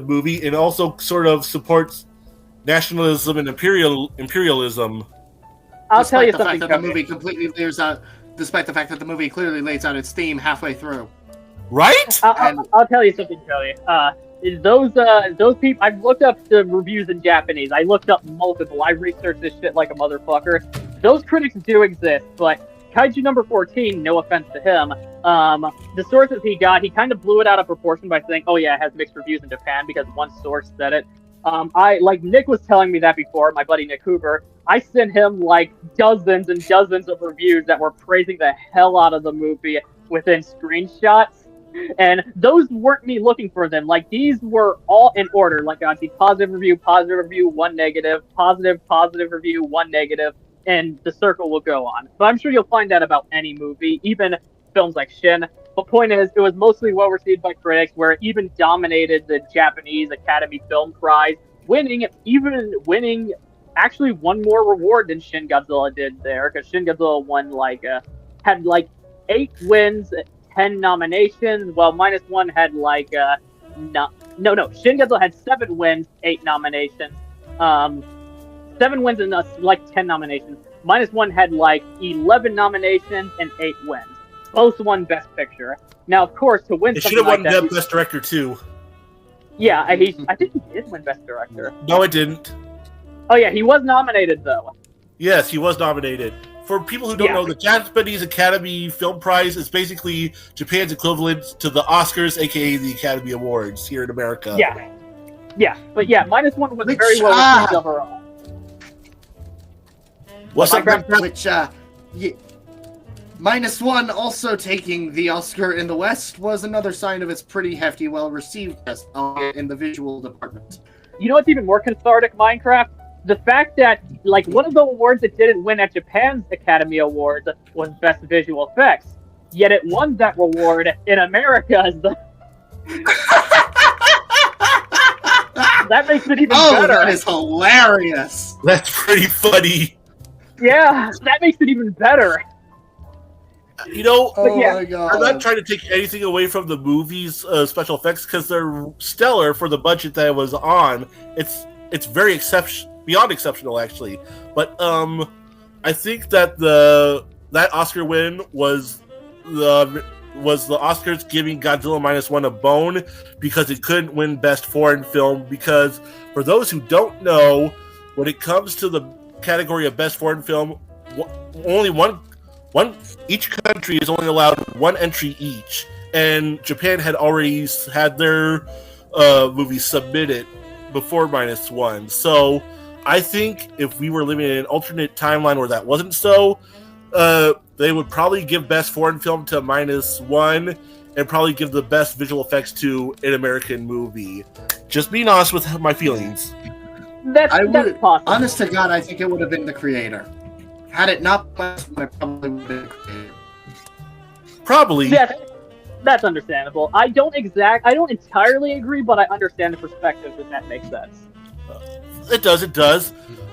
movie, and also sort of supports nationalism and imperialism. I'll tell you Despite something. the fact that the movie completely lays out, despite the fact that the movie clearly lays out its theme halfway through. Right? I'll tell you something, Cody. Those people, I've looked up the reviews in Japanese. I looked up multiple. I researched this shit like a motherfucker. Those critics do exist, but Kaiju number 14, no offense to him, the sources he got, he kind of blew it out of proportion by saying, oh yeah, it has mixed reviews in Japan because one source said it. Like Nick was telling me that before, my buddy Nick Hoover, I sent him like dozens and dozens of reviews that were praising the hell out of the movie within screenshots. And those weren't me looking for them. Like, these were all in order. Like, I'd see positive review, one negative, positive review, one negative, and the circle will go on. But I'm sure you'll find that about any movie, even films like Shin. The point is, it was mostly well received by critics, where it even dominated the Japanese Academy Film Prize, winning actually one more reward than Shin Godzilla did there, because Shin Godzilla had 8 wins, 10 nominations, while -1 had Shin Godzilla had 7 wins, 8 nominations. 7 wins and 10 nominations. -1 had 11 nominations and 8 wins. Both won Best Picture. Now, of course, to win It something should have like won that, Best Director too. yeah, I think he did win Best Director. No, it didn't. Oh yeah, he was nominated though. Yes, he was nominated. For people who don't know, the Japanese Academy Film Prize is basically Japan's equivalent to the Oscars, aka the Academy Awards here in America. Yeah, but yeah, -1 was very well received overall. What's up, Which, -1 also taking the Oscar in the West was another sign of its pretty hefty, well-received in the visual department. You know what's even more cathartic, Minecraft? The fact that, one of the awards it didn't win at Japan's Academy Awards was Best Visual Effects. Yet it won that reward in America as the... That makes it even better. That is hilarious. That's pretty funny. Yeah, that makes it even better. You know, my God. I'm not trying to take anything away from the movie's special effects because they're stellar for the budget that it was on. It's very beyond exceptional, actually. But I think that that Oscar win was the Oscars giving Godzilla -1 a bone because it couldn't win Best Foreign Film. Because for those who don't know, when it comes to the category of Best Foreign Film, only each country is only allowed one entry each, and Japan had already had their movies submitted before -1. So I think if we were living in an alternate timeline where that wasn't so, the they would probably give best foreign film to -1 and probably give the best visual effects to an American movie. Just being honest with my feelings. That's possible. Honest to God, I think it would have been The Creator. Had it not been, I probably would have been The Creator. Probably. Yeah, that's understandable. I don't entirely agree, but I understand the perspective that makes sense. It does.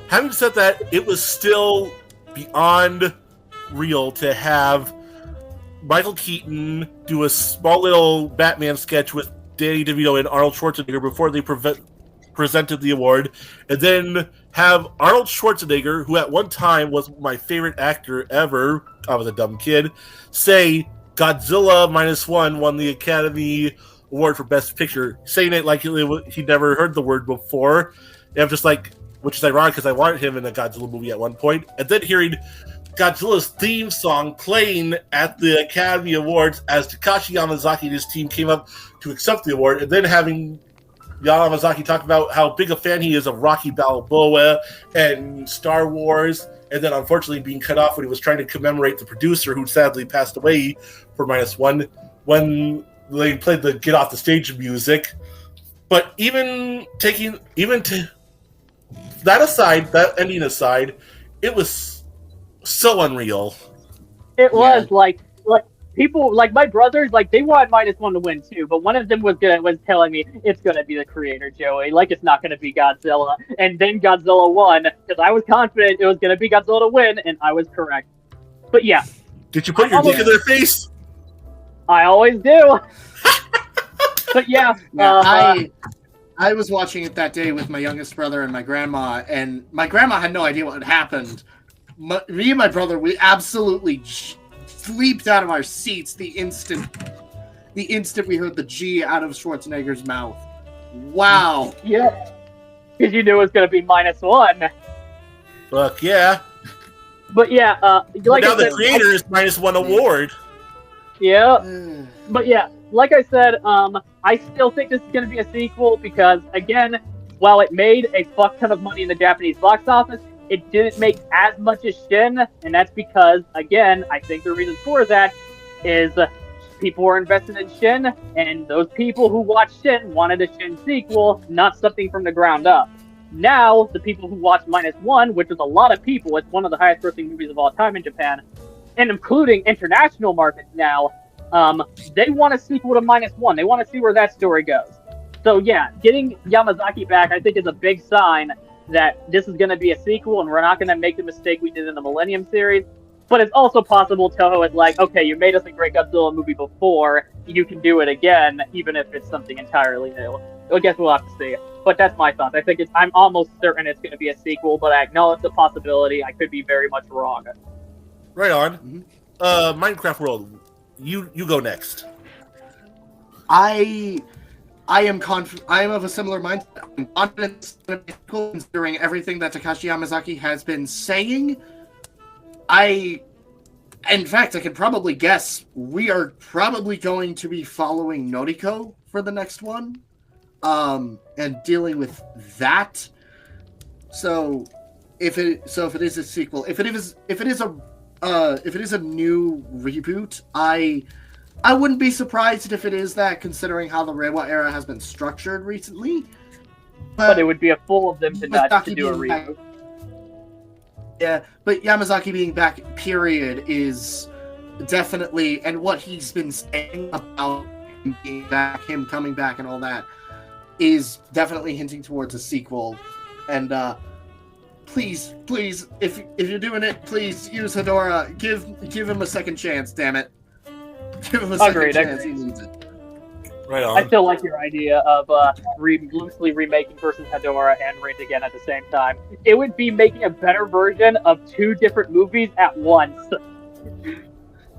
Having said that, it was still beyond real to have Michael Keaton do a small little Batman sketch with Danny DeVito and Arnold Schwarzenegger before they presented the award, and then have Arnold Schwarzenegger, who at one time was my favorite actor ever, I was a dumb kid, say Godzilla -1 won the Academy Award for Best Picture, saying it like he never heard the word before. And I'm just like, which is ironic because I wanted him in a Godzilla movie at one point, and then hearing Godzilla's theme song playing at the Academy Awards as Takashi Yamazaki and his team came up to accept the award, and then having Yamazaki talk about how big a fan he is of Rocky Balboa and Star Wars, and then unfortunately being cut off when he was trying to commemorate the producer who sadly passed away for -1 when they played the Get Off the Stage music. But even that ending aside, it was so unreal. It was like people, like my brothers, like they wanted -1 to win too, but one of them was telling me it's gonna be The Creator, Joey. Like it's not gonna be Godzilla, and then Godzilla won because I was confident it was gonna be Godzilla to win, and I was correct. But yeah, did you put your dick in their face? I always do. But yeah, I was watching it that day with my youngest brother and my grandma had no idea what had happened. Me and my brother, we absolutely leaped out of our seats the instant we heard the G out of Schwarzenegger's mouth. Wow. Yeah. Because you knew it was going to be -1. Fuck yeah. But yeah, like now I said, The Creator is -1 award. Yeah. But yeah, like I said, I still think this is going to be a sequel because, again, while it made a fuck ton of money in the Japanese box office, it didn't make as much as Shin, and that's because, again, I think the reason for that is people were invested in Shin, and those people who watched Shin wanted a Shin sequel, not something from the ground up. Now, the people who watched -1, which is a lot of people, it's one of the highest grossing movies of all time in Japan, and including international markets now, they want a sequel to -1. They want to see where that story goes. So yeah, getting Yamazaki back, I think, is a big sign that this is going to be a sequel and we're not going to make the mistake we did in the Millennium series. But it's also possible Toho is like, okay, you made us a great Godzilla movie before, you can do it again, even if it's something entirely new. I guess we'll have to see. But that's my thoughts. I think I'm almost certain it's going to be a sequel, but I acknowledge the possibility. I could be very much wrong. Right on. Minecraft World, you go next. I am of a similar mind. I'm confident considering everything that Takashi Yamazaki has been saying. In fact, I can probably guess we are probably going to be following Noriko for the next one, and dealing with that. So, if it is a sequel, if it is a new reboot, I wouldn't be surprised if it is that, considering how the Reiwa era has been structured recently. But it would be a fool of them to not to do a reboot. Yeah, but Yamazaki being back, period, is definitely, and what he's been saying about him being back, him coming back, and all that, is definitely hinting towards a sequel. And please, if you're doing it, please use Hedora. Give him a second chance. Damn it. Give him a second chance. He needs it. Right on. I still like your idea of loosely remaking versus Hedora and Rent again at the same time. It would be making a better version of two different movies at once.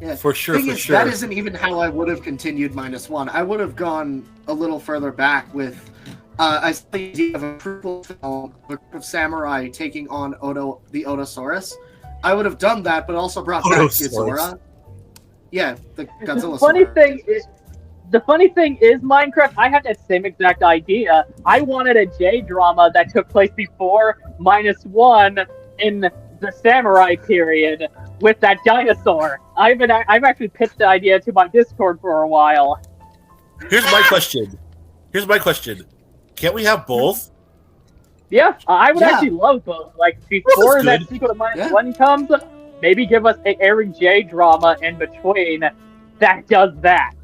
Yeah, for sure. That isn't even how I would have continued -1. I would have gone a little further back with I think of a prequel film, a group of samurai taking on the Otosaurus. I would have done that, but also brought back Ghidorah. Yeah, the Godzilla. The funny thing is, Minecraft, I had that same exact idea. I wanted a J-drama that took place before -1 in the samurai period with that dinosaur. I've actually pitched the idea to my Discord for a while. Here's my question. Can't we have both? Yeah, I would Yeah. actually love both. Like, before that sequel to -1 comes, maybe give us a Eric J drama in between that does that.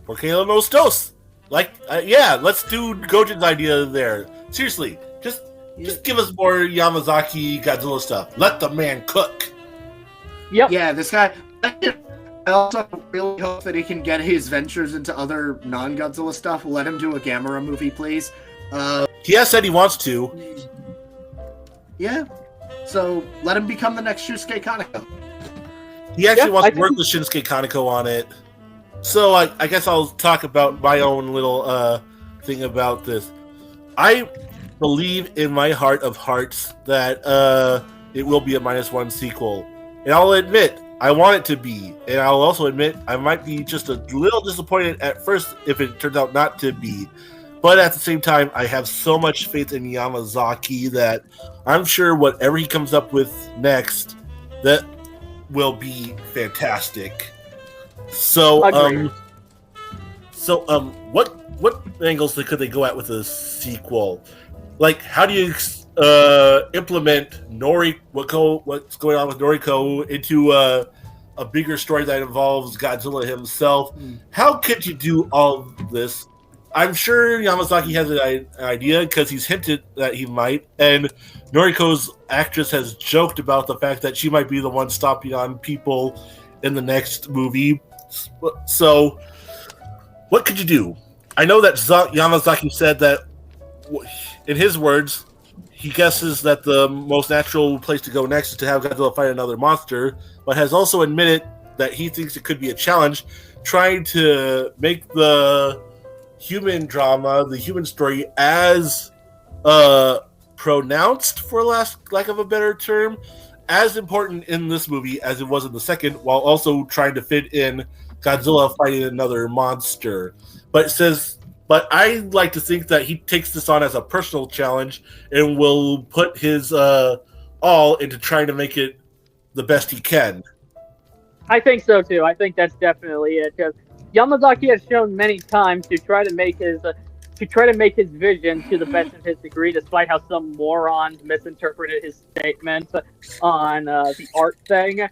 Porque los dos. Like, yeah, let's do Gojin's idea there. Seriously, just give us more Yamazaki Godzilla stuff. Let the man cook. Yep. Yeah, this guy. I also really hope that he can get his ventures into other non-Godzilla stuff. Let him do a Gamera movie, please. He has said he wants to. Yeah. So let him become the next Shusuke Kaneko. He actually wants to work with Shinsuke Kaneko on it. So I guess I'll talk about my own little thing about this. I believe in my heart of hearts that it will be a -1 sequel. And I'll admit, I want it to be. And I'll also admit, I might be just a little disappointed at first if it turns out not to be. But at the same time, I have so much faith in Yamazaki that I'm sure whatever he comes up with next, that will be fantastic. So, what angles could they go at with a sequel? Like, how do you implement what's going on with Noriko into a bigger story that involves Godzilla himself? How could you do all of this? I'm sure Yamazaki has an idea because he's hinted that he might, and Noriko's actress has joked about the fact that she might be the one stomping on people in the next movie. So, what could you do? I know that Yamazaki said that, in his words, he guesses that the most natural place to go next is to have Godzilla fight another monster, but has also admitted that he thinks it could be a challenge trying to make the human drama, the human story, as pronounced, for lack of a better term, as important in this movie as it was in the second, while also trying to fit in Godzilla fighting another monster. But I like to think that he takes this on as a personal challenge and will put his all into trying to make it the best he can. I think so too. I think that's definitely it. Because Yamazaki has shown many times to try to make his vision to the best of his degree, despite how some morons misinterpreted his statements on the art thing.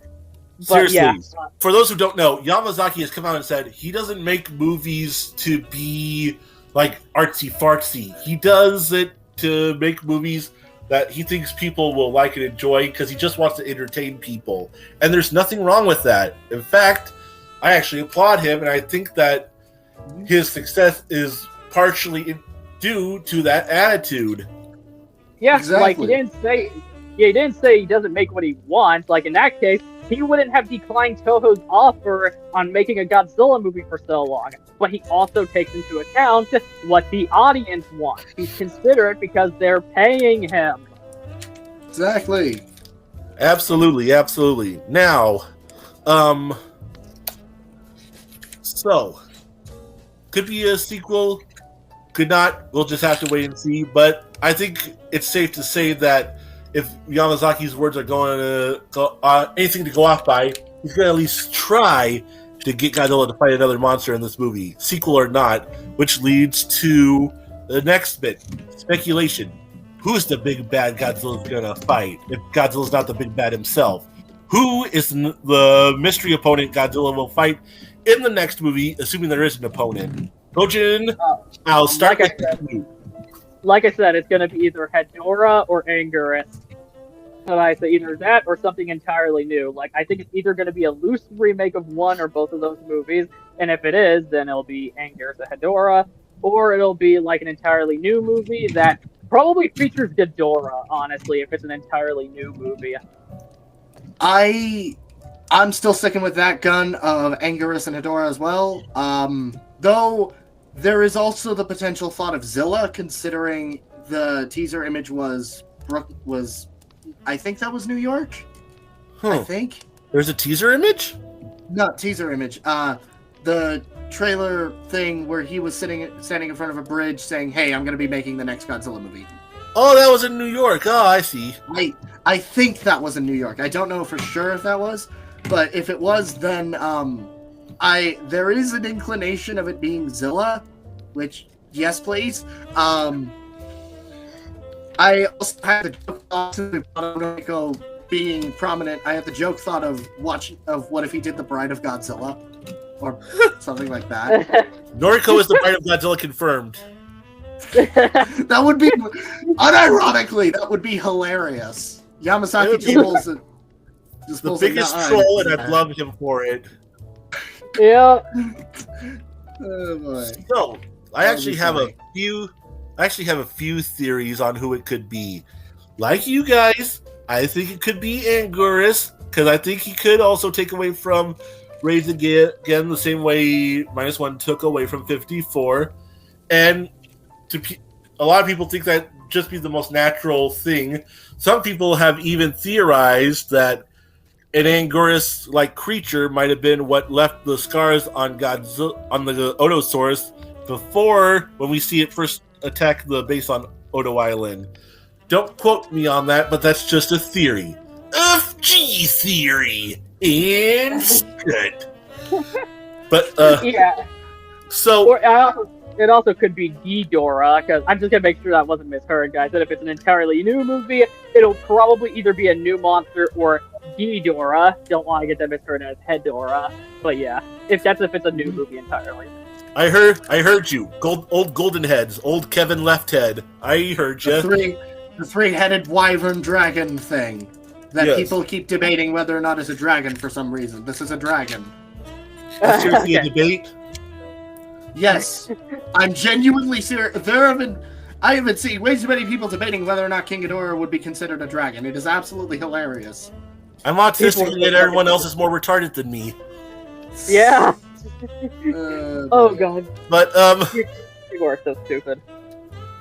But seriously, yeah. For those who don't know, Yamazaki has come out and said he doesn't make movies to be like artsy fartsy. He does it to make movies that he thinks people will like and enjoy because he just wants to entertain people. And there's nothing wrong with that. In fact, I actually applaud him, and I think that his success is partially due to that attitude. Yeah, Exactly. like he didn't say he doesn't make what he wants. Like in that case, he wouldn't have declined Toho's offer on making a Godzilla movie for so long. But he also takes into account what the audience wants. He's considerate because they're paying him. Exactly. Absolutely. Now, so could be a sequel, could not. We'll just have to wait and see. But I think it's safe to say that if Yamazaki's words are going to anything to go off by, he's going to at least try to get Godzilla to fight another monster in this movie, sequel or not, which leads to the next bit, speculation. Who's the big bad Godzilla's going to fight if Godzilla's not the big bad himself? Who is the mystery opponent Godzilla will fight in the next movie, assuming there is an opponent? Gojin, I'll start with you. Like I said, it's going to be either Hedorah or Anguirus. And I say either that or something entirely new. Like, I think it's either going to be a loose remake of one or both of those movies, and if it is, then it'll be Anguirus or Hedorah, or it'll be like an entirely new movie that probably features Ghidorah, honestly, if it's an entirely new movie. I'm still sticking with that gun of Anguirus and Hedorah as well. Though there is also the potential thought of Zilla, considering the teaser image was I think that was New York. I think There's a teaser image? not teaser image. The trailer thing where he was standing in front of a bridge saying, "Hey, I'm going to be making the next Godzilla movie." Oh, that was in New York. Oh, I see. I think that was in New York. I don't know for sure if that was, but if it was, then there is an inclination of it being Zilla, which yes, please. I also had the joke thought of being prominent. I had the joke thought of what if he did the Bride of Godzilla, or something like that. Noriko is the Bride of Godzilla confirmed. That would be, unironically, that would be hilarious. Yamazaki just pulls it. The biggest troll, and I love him for it. Yeah. Oh boy. So, I actually have a few theories on who it could be. Like you guys, I think it could be Anguirus, because I think he could also take away from Raise again the same way -1 took away from 54. And a lot of people think that just be the most natural thing. Some people have even theorized that an Anguirus-like creature might have been what left the scars on Godzilla, on the Otosaurus before, when we see it first attack the base on Oto Island. Don't quote me on that, but that's just a theory. FG theory! Instant! But, yeah. So... Or, it also could be Ghidorah, because I'm just going to make sure that wasn't misheard, guys. That if it's an entirely new movie, it'll probably either be a new monster or Ghidorah. Don't want to get that misheard as Hedorah. But yeah, if it's a new movie entirely. I heard you. Old golden heads. Old Kevin Left Head. I heard you. The three-headed wyvern dragon thing that people keep debating whether or not it's a dragon for some reason. This is a dragon. That's seriously a debate? Yes. I'm genuinely serious. I haven't seen way too many people debating whether or not King Ghidorah would be considered a dragon. It is absolutely hilarious. I'm autistic and everyone else is more retarded than me. Yeah. Oh god. But you are so stupid.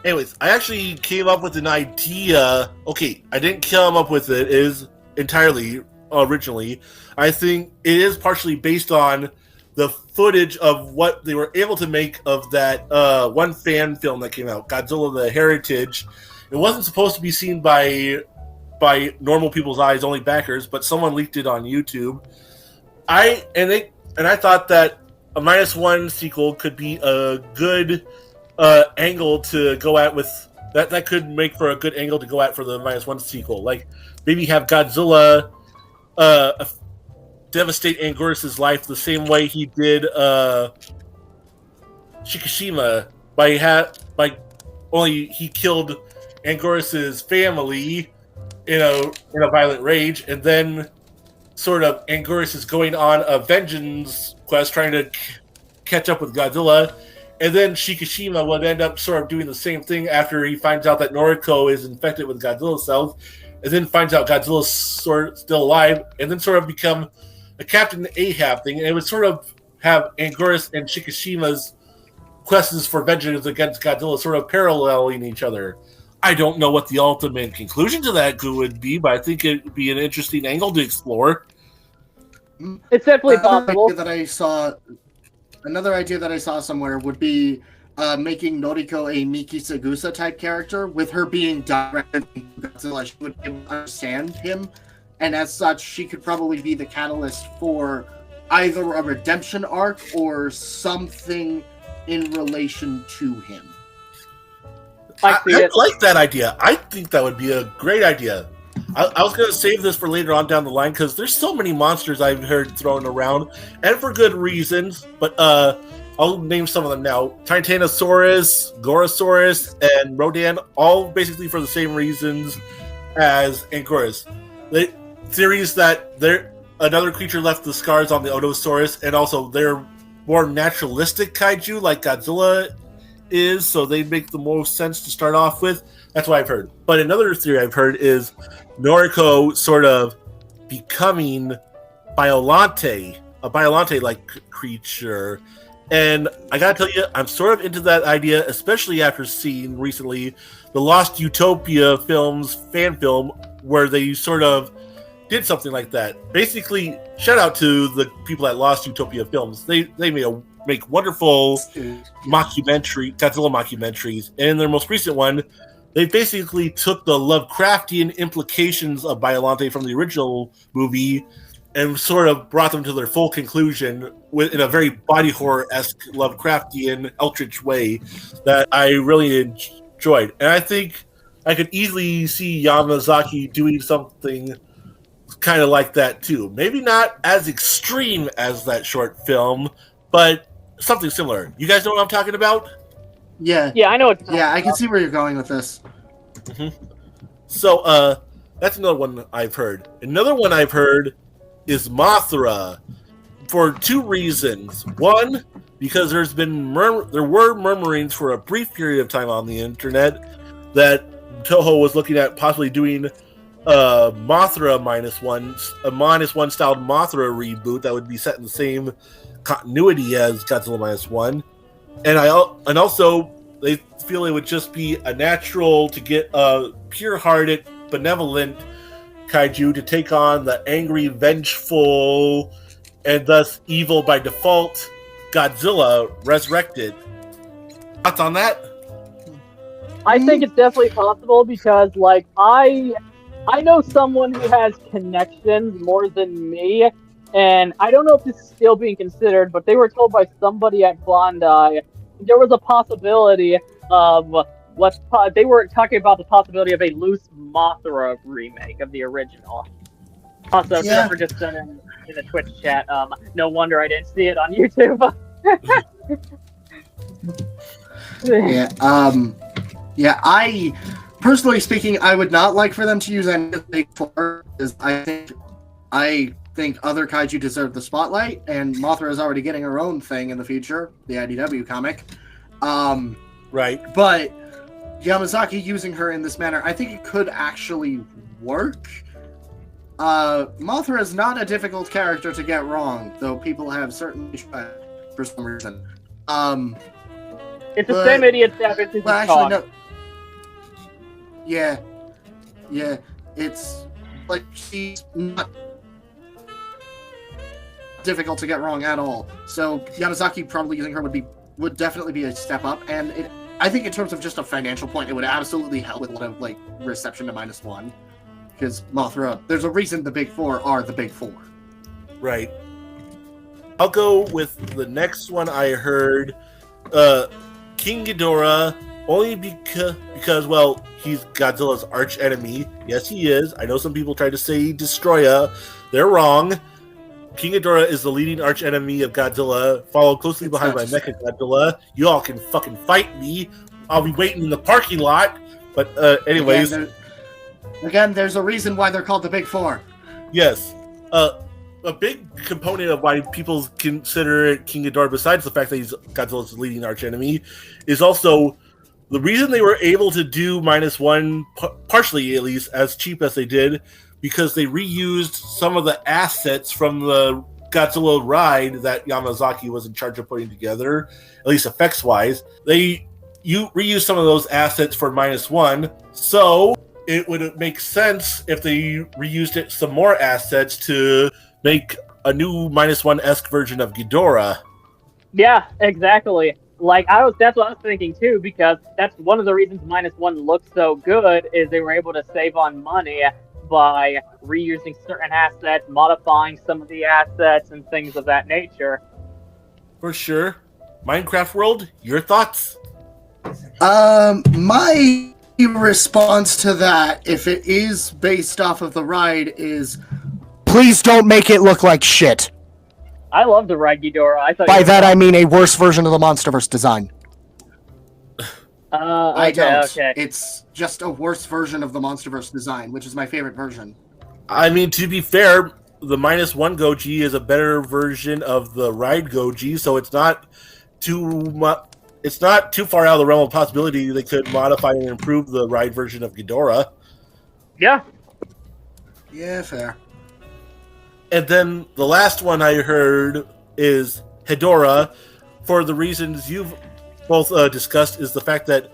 Anyways, I actually came up with an idea. Okay, I didn't come up with it. It is entirely originally. I think it is partially based on the footage of what they were able to make of that one fan film that came out, Godzilla: The Heritage. It wasn't supposed to be seen by normal people's eyes, only backers, but someone leaked it on YouTube. I thought that a -1 sequel could be a good angle to go at with that. That could make for a good angle to go at for the -1 sequel. Like maybe have Godzilla devastate Anguirus' life the same way he did Shikishima by only he killed Anguirus' family in a violent rage, and then sort of Anguirus is going on a vengeance quest trying to catch up with Godzilla, and then Shikishima would end up sort of doing the same thing after he finds out that Noriko is infected with Godzilla cells, and then finds out Godzilla's still alive, and then sort of become a Captain Ahab thing, and it would sort of have Anguirus and Shikishima's quests for vengeance against Godzilla sort of paralleling each other. I don't know what the ultimate conclusion to that would be, but I think it would be an interesting angle to explore. It's definitely possible. Another idea that I saw somewhere would be making Noriko a Miki Sagusa type character, with her being directed to Godzilla. She would be able to understand him, and as such, she could probably be the catalyst for either a redemption arc or something in relation to him. I like that idea. I think that would be a great idea. I was going to save this for later on down the line because there's so many monsters I've heard thrown around, and for good reasons, but I'll name some of them now. Titanosaurus, Gorosaurus, and Rodan, all basically for the same reasons as Anguirus. The theories that another creature left the scars on the Otosaurus, and also they're more naturalistic kaiju like Godzilla is, so they'd make the most sense to start off with. That's what I've heard. But another theory I've heard is Noriko sort of becoming Biollante, a Biollante-like creature. And I gotta tell you, I'm sort of into that idea, especially after seeing recently the Lost Utopia films, fan film, where they sort of did something like that. Basically, shout out to the people at Lost Utopia Films. They make wonderful Godzilla mockumentaries. And in their most recent one, they basically took the Lovecraftian implications of Biollante from the original movie and sort of brought them to their full conclusion in a very body horror-esque Lovecraftian Eldritch way that I really enjoyed. And I think I could easily see Yamazaki doing something kind of like that too. Maybe not as extreme as that short film, but something similar. You guys know what I'm talking about? Yeah. Yeah, I know it's Yeah, I can see where you're going with this. Mm-hmm. So, that's another one I've heard. Another one I've heard is Mothra for two reasons. One, because there were murmurings for a brief period of time on the internet that Toho was looking at possibly doing Mothra a -1 styled Mothra reboot that would be set in the same continuity as Godzilla -1, and also they feel it would just be a natural to get a pure-hearted, benevolent kaiju to take on the angry, vengeful, and thus evil by default Godzilla resurrected. Thoughts on that? I think it's definitely possible because, like, I know someone who has connections more than me, and I don't know if this is still being considered, but they were told by somebody at Bondi there was a possibility of they were talking about the possibility of a loose Mothra remake of the original. Also, Trevor just said in the Twitch chat, no wonder I didn't see it on YouTube. Yeah, I personally speaking, I would not like for them to use any of the Big Four, because I think other kaiju deserve the spotlight, and Mothra is already getting her own thing in the future, the IDW comic. Right. But Yamazaki using her in this manner, I think it could actually work. Mothra is not a difficult character to get wrong, though people have certain for some reason. It's the same idiot that is actually, no. Yeah, it's like she's not difficult to get wrong at all. So Yamazaki probably using her would definitely be a step up, and I think in terms of just a financial point, it would absolutely help with a lot of like reception to -1, because Mothra. There's a reason the Big Four are the Big Four. Right. I'll go with the next one I heard, King Ghidorah, only because well, he's Godzilla's arch enemy. Yes, he is. I know some people try to say Destroya. They're wrong. King Ghidorah is the leading arch enemy of Godzilla, followed closely behind by Mechagodzilla. You all can fucking fight me. I'll be waiting in the parking lot. But anyways, again, there's a reason why they're called the Big Four. Yes. A big component of why people consider King Ghidorah, besides the fact that he's Godzilla's leading arch enemy, is also the reason they were able to do -1, partially at least, as cheap as they did, because they reused some of the assets from the Godzilla ride that Yamazaki was in charge of putting together, at least effects-wise. They reused some of those assets for -1, so it would make sense if they reused some more assets to make a new -1-esque version of Ghidorah. Yeah, exactly. That's what I was thinking too, because that's one of the reasons -1 looks so good, is they were able to save on money by reusing certain assets, modifying some of the assets, and things of that nature. For sure. Minecraft World, your thoughts? My response to that, if it is based off of the ride, is please don't make it look like shit. I love the ride Ghidorah. By that I mean a worse version of the MonsterVerse design. I don't. Okay. It's just a worse version of the MonsterVerse design, which is my favorite version. I mean, to be fair, the -1 Goji is a better version of the ride Goji, so it's not too much. It's not too far out of the realm of possibility they could modify and improve the ride version of Ghidorah. Yeah. Yeah, fair. And then the last one I heard is Hedorah, for the reasons you've both discussed, is the fact that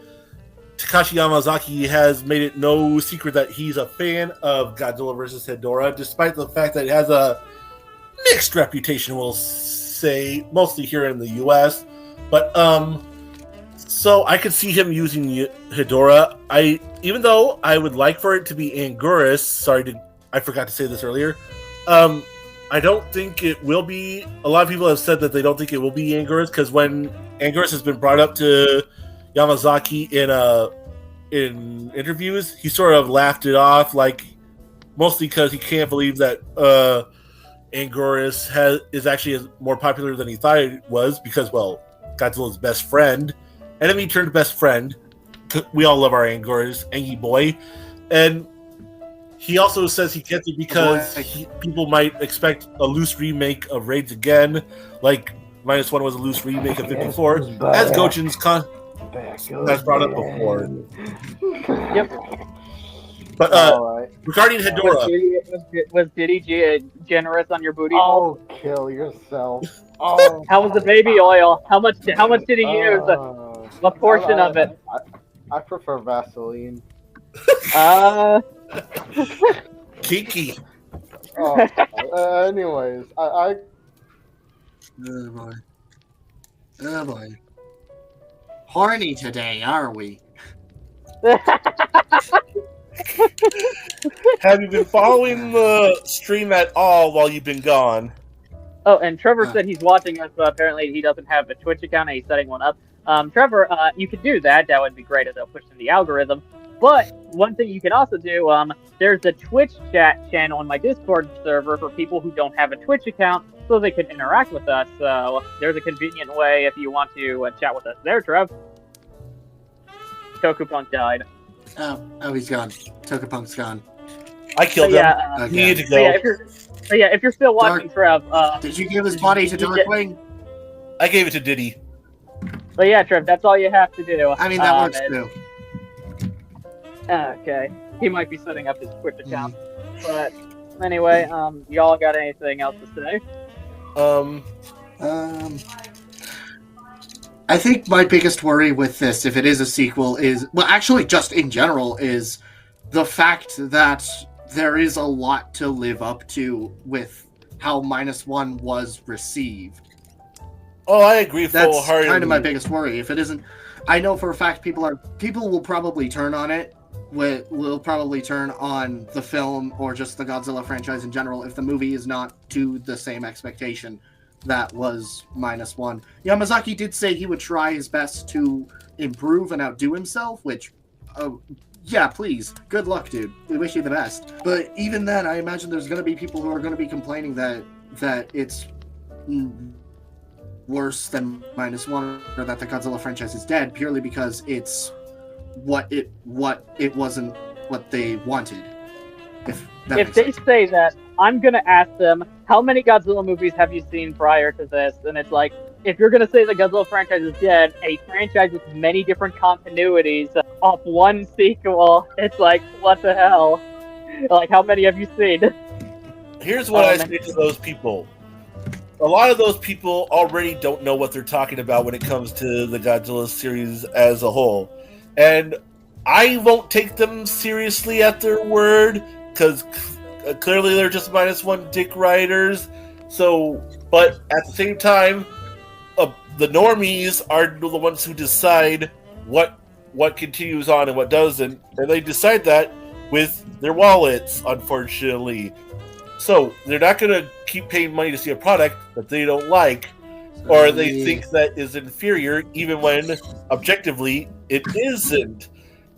Takashi Yamazaki has made it no secret that he's a fan of Godzilla vs. Hedorah, despite the fact that it has a mixed reputation, we'll say, mostly here in the U.S. But So I could see him using Hedorah. Even though I would like for it to be Anguirus. I forgot to say this earlier. I don't think it will be. A lot of people have said that they don't think it will be Anguirus because when Anguirus has been brought up to Yamazaki in interviews, he sort of laughed it off, mostly because he can't believe that Anguirus is actually more popular than he thought it was because, well, Godzilla's best friend, enemy turned best friend. We all love our Anguirus, Angie boy, and he also says he gets it because people might expect a loose remake of Raids again, like -1 was a loose remake of 54, as Gochin's has brought up before. Yep. But regarding Hedorah, was Diddy generous on your booty? Oh, kill yourself! Oh, how was the baby oil? How much did he use? What portion of it? I prefer Vaseline. Kiki. Anyways, I Oh boy. Horny today, are we? Have you been following the stream at all while you've been gone? Oh, and Trevor said he's watching us, but apparently he doesn't have a Twitch account and he's setting one up. Trevor, you could do that. That would be great if they'll push in the algorithm. But one thing you can also do, there's a Twitch chat channel on my Discord server for people who don't have a Twitch account so they can interact with us. So there's a convenient way if you want to chat with us there, Trev. Tokupunk died. Oh, he's gone. Tokapunk's gone. I killed him. Okay. He needed to go. If you're still watching, Trev, did you give his body to Darkwing? I gave it to Diddy. But yeah, Trev, that's all you have to do. I mean, that works too. Okay. He might be setting up his Twitch account. But anyway, y'all got anything else to say? I think my biggest worry with this, if it is a sequel, is, well, actually, just in general, is the fact that there is a lot to live up to with how -1 was received. Oh, I agree That's full-heartedly. kind of my biggest worry. If it isn't, I know for a fact people will probably turn on it. Will probably turn on the film or just the Godzilla franchise in general if the movie is not to the same expectation that was -1. Yamazaki did say he would try his best to improve and outdo himself, which, yeah, please. Good luck, dude. We wish you the best. But even then, I imagine there's going to be people who are going to be complaining that it's worse than -1 or that the Godzilla franchise is dead purely because it's what it wasn't what they wanted. If they say that, I'm gonna ask them, how many Godzilla movies have you seen prior to this? And it's like, if you're gonna say the Godzilla franchise is dead, a franchise with many different continuities off one sequel, it's like, what the hell? Like, how many have you seen? Here's what I say to those people. A lot of those people already don't know what they're talking about when it comes to the Godzilla series as a whole. And I won't take them seriously at their word, because clearly they're just -1 dick riders. So, but at the same time, the normies are the ones who decide what continues on and what doesn't, and they decide that with their wallets, unfortunately. So they're not going to keep paying money to see a product that they don't like, or they think that is inferior, even when objectively it isn't.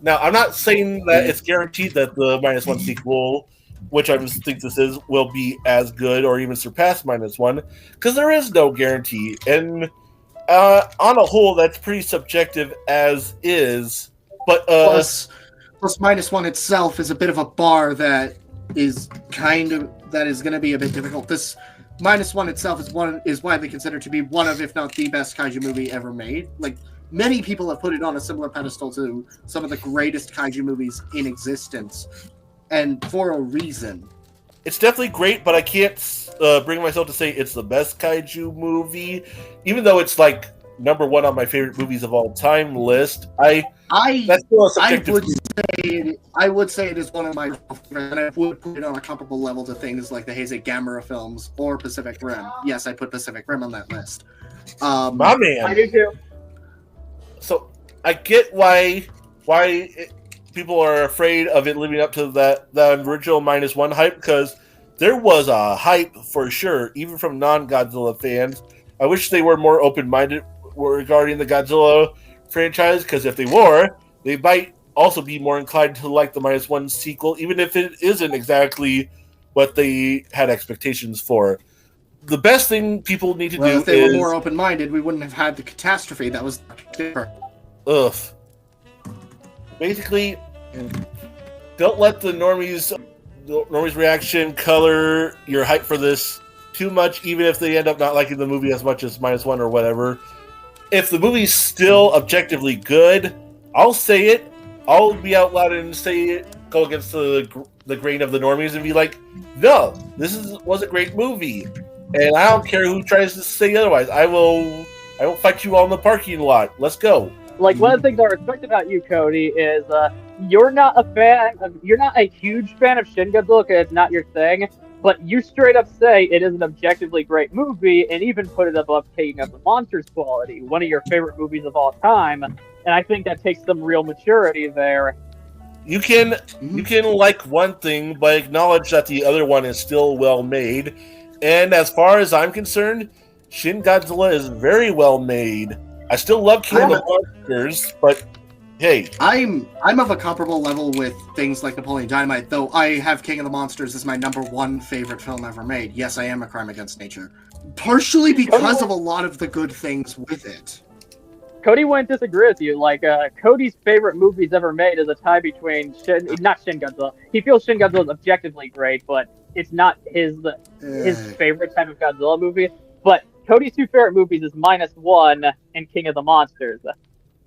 Now, I'm not saying that it's guaranteed that the -1 sequel, which I think this is, will be as good or even surpass -1, because there is no guarantee. And on a whole, that's pretty subjective as is. But plus -1 itself is a bit of a bar that is going to be a bit difficult. This -1 itself is widely considered to be one of, if not the best kaiju movie ever made. Like, many people have put it on a similar pedestal to some of the greatest kaiju movies in existence, and for a reason. It's definitely great, but I can't bring myself to say it's the best kaiju movie, even though it's like #1 on my favorite movies of all time list. That's still a subjective. I would say it is one of my favorites, and I would put it on a comparable level to things like the Heisei Gamera films or Pacific Rim. Yes, I put Pacific Rim on that list. My man. I do too. So I get why people are afraid of it living up to that original -1 hype, because there was a hype for sure, even from non-Godzilla fans. I wish they were more open-minded regarding the Godzilla franchise, because if they were, they might also be more inclined to like the -1 sequel, even if it isn't exactly what they had expectations for. The best thing people need to do is... if they were more open-minded, we wouldn't have had the catastrophe that was different. Ugh. Basically, don't let the normies' reaction color your hype for this too much, even if they end up not liking the movie as much as -1 or whatever. If the movie's still objectively good, I'll say it. I'll be out loud and say it, go against the grain of the normies and be like, no, was a great movie. And I don't care who tries to say otherwise. I will fight you all in the parking lot. Let's go. Like, one of the things I respect about you, Cody, is you're not a huge fan of Shin Godzilla because it's not your thing, but you straight up say it is an objectively great movie, and even put it above King of the Monsters quality, one of your favorite movies of all time, and I think that takes some real maturity there. You can like one thing, but acknowledge that the other one is still well made, and as far as I'm concerned, Shin Godzilla is very well made. I still love King of the Monsters, but hey. I'm of a comparable level with things like Napoleon Dynamite, though I have King of the Monsters as my #1 favorite film ever made. Yes, I am a crime against nature. Partially because of a lot of the good things with it. Cody wouldn't disagree with you. Like, Cody's favorite movies ever made is a tie between not Shin Godzilla. He feels Shin Godzilla is objectively great, but it's not his favorite type of Godzilla movie. But Cody's two favorite movies is -1 and King of the Monsters.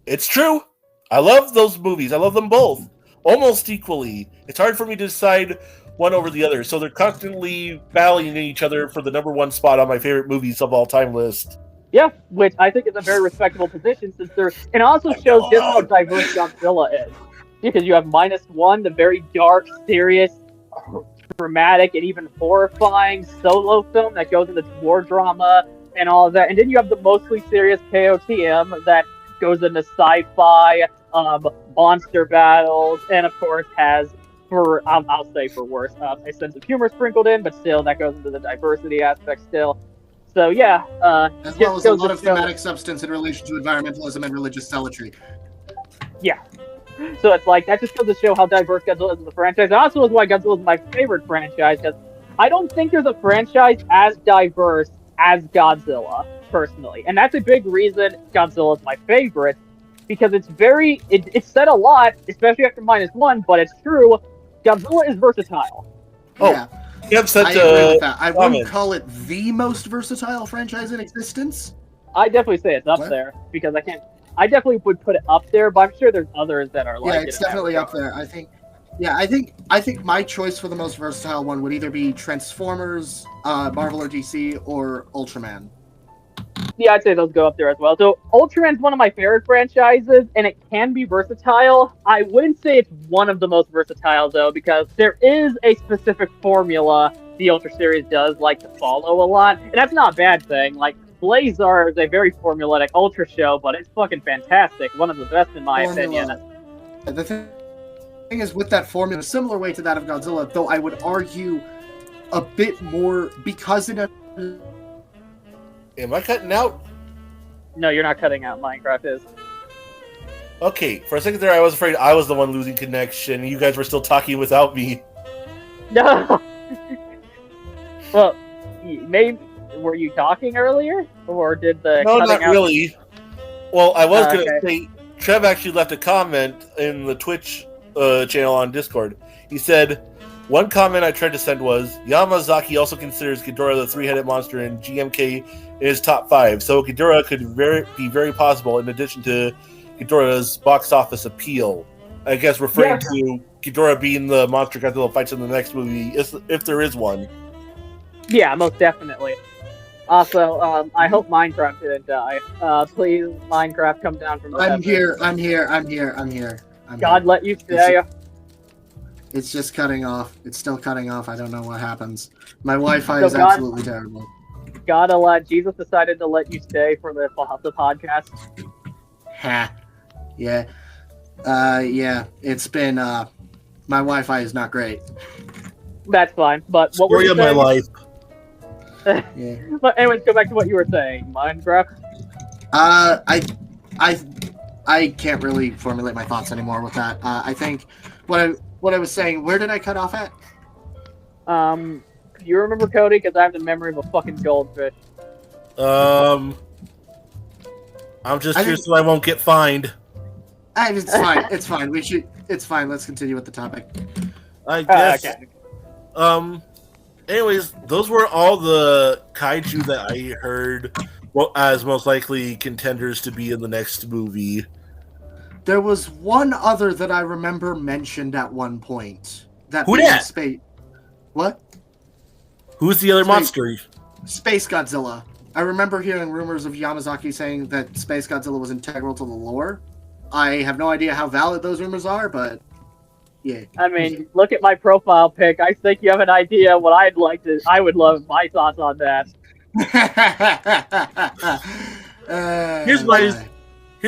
It's true. I love those movies. I love them both. Almost equally. It's hard for me to decide one over the other. So they're constantly battling each other for the #1 spot on my favorite movies of all time list. Yeah, which I think is a very respectable position, since it also shows just how diverse Godzilla is. Because you have -1, the very dark, serious, dramatic, and even horrifying solo film that goes into war drama and all of that. And then you have the mostly serious KOTM that goes into sci-fi, monster battles, and of course has, I'll say for worse, a sense of humor sprinkled in, but still that goes into the diversity aspect still. So yeah, as well as a lot of thematic substance in relation to environmentalism and religious zealotry. Yeah. So it's like, that just goes to show how diverse Godzilla is as a franchise. And also is why Godzilla is my favorite franchise, because I don't think there's a franchise as diverse as Godzilla, personally. And that's a big reason Godzilla is my favorite, because it's said a lot, especially after -1, but it's true. Godzilla is versatile. Oh, yeah. You have such I agree with that. I wouldn't call it the most versatile franchise in existence. I definitely say it's up there, because I definitely would put it up there, but I'm sure there's others that are like it. Yeah, it's definitely up there. I think my choice for the most versatile one would either be Transformers, Marvel or DC, or Ultraman. Yeah, I'd say those go up there as well. So Ultraman's one of my favorite franchises, and it can be versatile. I wouldn't say it's one of the most versatile, though, because there is a specific formula the Ultra series does like to follow a lot, and that's not a bad thing. Like, Blazar is a very formulaic Ultra show, but it's fucking fantastic. One of the best, in my opinion. The thing is, with that formula, a similar way to that of Godzilla, though I would argue a bit more, because Am I cutting out? No, you're not cutting out. Minecraft is. Okay, for a second there I was afraid I was the one losing connection. You guys were still talking without me. No! Well, maybe... Were you talking earlier? Or did the No, cutting not out... really. Well, I was going to okay. say, Trev actually left a comment in the Twitch channel on Discord. He said, one comment I tried to send was, Yamazaki also considers Ghidorah the three-headed monster in GMK in his top 5, so Ghidorah could be very possible in addition to Ghidorah's box office appeal. I guess referring to Ghidorah being the monster Godzilla fights in the next movie, if there is one. Yeah, most definitely. Also, I hope Minecraft didn't die. Please, Minecraft, come down from the I'm here. God let you stay. It's just cutting off. It's still cutting off. I don't know what happens. My Wi-Fi is absolutely terrible. Jesus decided to let you stay for the podcast. Ha. Yeah. Yeah. It's been my Wi-Fi is not great. That's fine. But what were Story you of my saying? life. Yeah. But anyways, go back to what you were saying. Minecraft. I can't really formulate my thoughts anymore with that. I think what I was saying. Where did I cut off at? You remember Cody? Because I have the memory of a fucking goldfish. I'm just here so I won't get fined. It's fine. It's fine. It's fine. Let's continue with the topic. I guess. Okay. Anyways, those were all the kaiju that I heard as most likely contenders to be in the next movie. There was one other that I remember mentioned at one point. Who dat? Space. What? Who's the other monster? Space Godzilla. I remember hearing rumors of Yamazaki saying that Space Godzilla was integral to the lore. I have no idea how valid those rumors are, but yeah. I mean, look at my profile pic. I think you have an idea what I would love my thoughts on that. Here's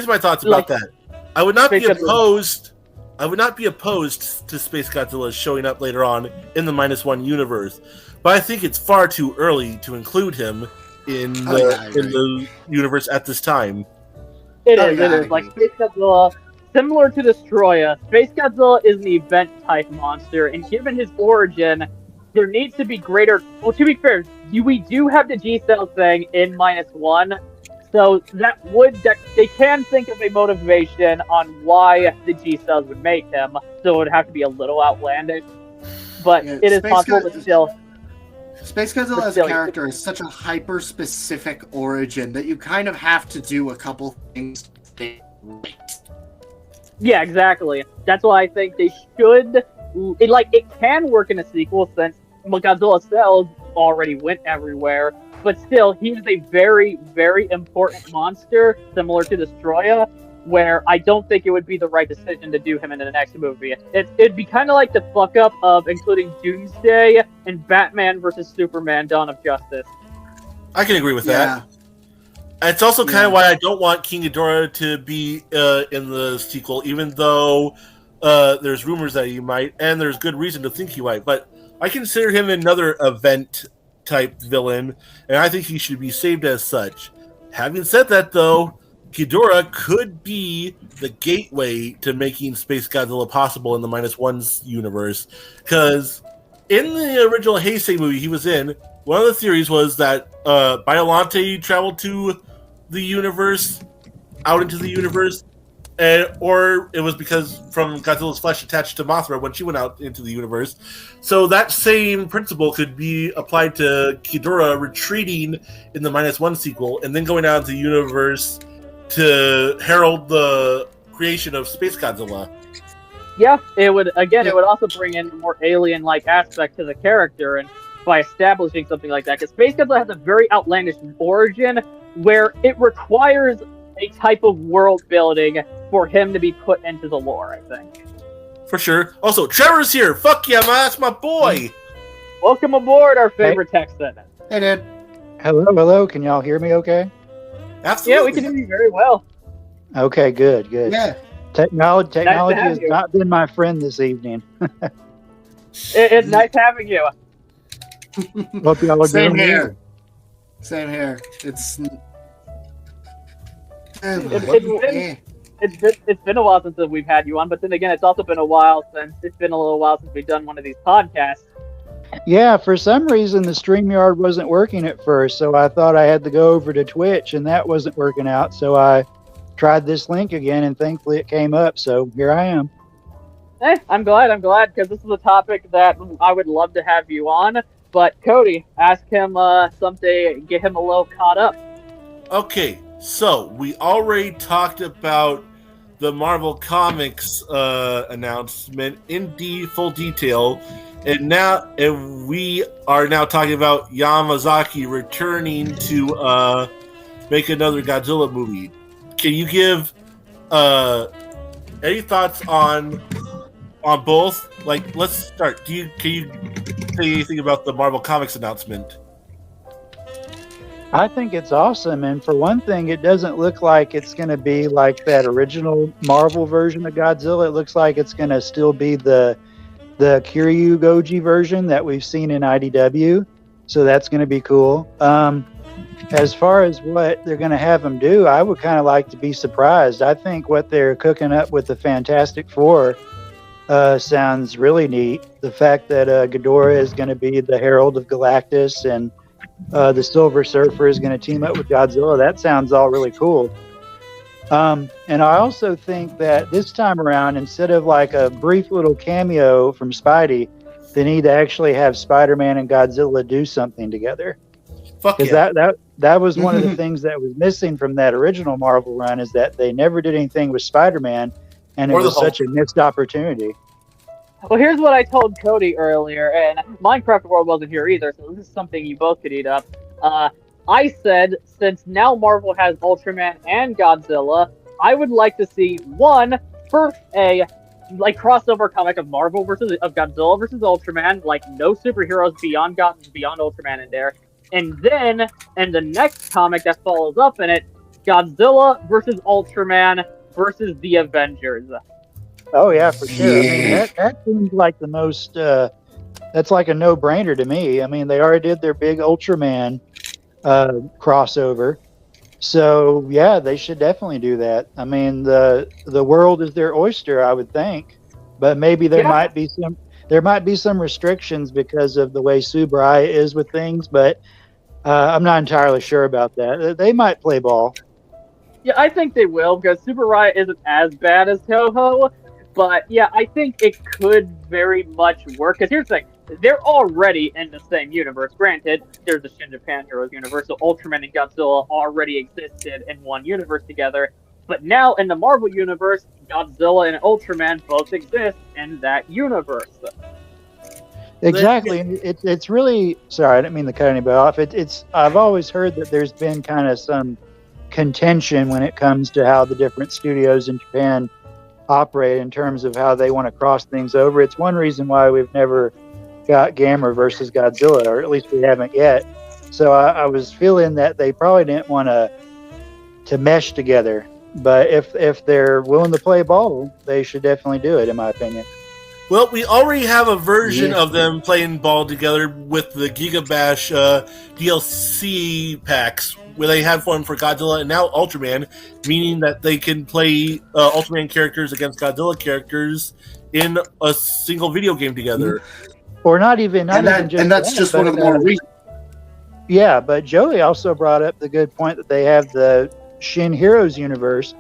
my thoughts about that. I would not be opposed. I would not be opposed to Space Godzilla showing up later on in the -1 universe, but I think it's far too early to include him in the universe at this time. It is. Like Space Godzilla, similar to Destroya, Space Godzilla is an event-type monster, and given his origin, there needs to be greater... Well, to be fair, we do have the G-Cell thing in -1, so they can think of a motivation on why the G-Cells would make him, so it would have to be a little outlandish. But it is possible that still... Space Godzilla as a character is such a hyper-specific origin that you kind of have to do a couple things to stay right. Yeah, exactly. That's why I think they should... It can work in a sequel since Godzilla cells already went everywhere, but still, he's a very, very important monster, similar to Destroya, where I don't think it would be the right decision to do him in the next movie. It'd be kind of like the fuck-up of including Doomsday and Batman vs. Superman Dawn of Justice. I can agree with that. It's also kind of why I don't want King Ghidorah to be in the sequel, even though there's rumors that he might, and there's good reason to think he might, but I consider him another event-type villain, and I think he should be saved as such. Having said that, though, Ghidorah could be the gateway to making Space Godzilla possible in the -1's universe, because in the original Heisei movie he was in, one of the theories was that Biollante traveled to the universe, out into the universe, or it was because from Godzilla's flesh attached to Mothra when she went out into the universe. So that same principle could be applied to Ghidorah retreating in the -1 sequel and then going out into the universe to herald the creation of Space Godzilla. Yeah, it would also bring in a more alien-like aspect to the character, and by establishing something like that, because Space Godzilla has a very outlandish origin where it requires a type of world building for him to be put into the lore, I think. For sure. Also, Trevor's here! Fuck yeah, that's my boy! Welcome aboard, our favorite Texan. Hey, Dad. Hello. Can y'all hear me okay? Absolutely. Yeah, we can hear you very well. Okay, good. Yeah. Technology has not been my friend this evening. It's nice having you. Hope y'all are Same doing here. good. Same here. It's been a while since we've had you on, but then again, it's also been a while since we've done one of these podcasts. Yeah, for some reason the StreamYard wasn't working at first, so I thought I had to go over to Twitch, and that wasn't working out, so I tried this link again, and thankfully it came up, so here I am. Hey, I'm glad, because this is a topic that I would love to have you on, but Cody, ask him someday, get him a little caught up. Okay, so we already talked about the Marvel Comics announcement in full detail, and we are now talking about Yamazaki returning to make another Godzilla movie. Can you give any thoughts on both? Like, let's start. Can you say anything about the Marvel Comics announcement? I think it's awesome, and for one thing, it doesn't look like it's going to be like that original Marvel version of Godzilla. It looks like it's going to still be the Kiryu Goji version that we've seen in IDW, so that's going to be cool. As far as what they're going to have them do, I would kind of like to be surprised. I think what they're cooking up with the Fantastic Four sounds really neat. The fact that Ghidorah is going to be the Herald of Galactus and the Silver Surfer is going to team up with Godzilla, that sounds all really cool. And I also think that this time around, instead of like a brief little cameo from Spidey, they need to actually have Spider-Man and Godzilla do something together. Because that was one of the things that was missing from that original Marvel run, is that they never did anything with Spider-Man, and it was such a missed opportunity. Well, here's what I told Cody earlier, and Minecraft World wasn't here either, so this is something you both could eat up. I said, since now Marvel has Ultraman and Godzilla, I would like to see first a crossover comic of Godzilla versus Ultraman, like no superheroes beyond Ultraman in there. And then, in the next comic that follows up in it, Godzilla versus Ultraman versus the Avengers. Oh yeah, for sure. Yeah. I mean, that seems like the most. That's like a no-brainer to me. I mean, they already did their big Ultraman crossover, so yeah, they should definitely do that. I mean, the world is their oyster, I would think, but maybe there might be some restrictions because of the way Tsuburaya is with things, but. I'm not entirely sure about that. They might play ball. Yeah, I think they will, because Tsuburaya isn't as bad as Toho. But yeah, I think it could very much work. Because here's the thing, they're already in the same universe. Granted, there's the Shin Japan Heroes universe, so Ultraman and Godzilla already existed in one universe together. But now in the Marvel universe, Godzilla and Ultraman both exist in that universe. Exactly. It's really, sorry, I didn't mean to cut anybody off. I've always heard that there's been kind of some contention when it comes to how the different studios in Japan operate in terms of how they want to cross things over. It's one reason why we've never got Gamera versus Godzilla, or at least we haven't yet. So I was feeling that they probably didn't want to mesh together. But if they're willing to play ball, they should definitely do it, in my opinion. Well, we already have a version of them playing ball together with the Giga Bash DLC packs, where they have one for Godzilla and now Ultraman, meaning that they can play Ultraman characters against Godzilla characters in a single video game together. Or not even that's just one of the more recent. Yeah, but Joey also brought up the good point that they have the Shin Heroes universe,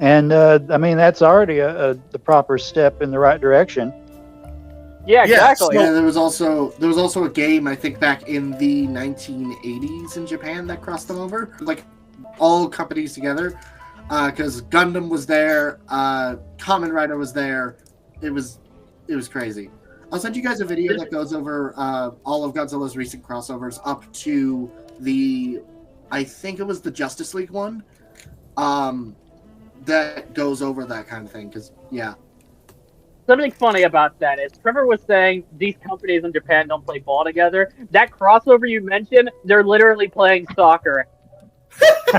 and I mean that's already the proper step in the right direction. Yeah, exactly. Yeah, there was also a game, I think, back in the 1980s in Japan that crossed them over, like all companies together, because Gundam was there, Kamen Rider was there. It was crazy. I'll send you guys a video that goes over all of Godzilla's recent crossovers up to I think it was the Justice League one, that goes over that kind of thing. Because something funny about that is Trevor was saying these companies in Japan don't play ball together. That crossover you mentioned, they're literally playing soccer.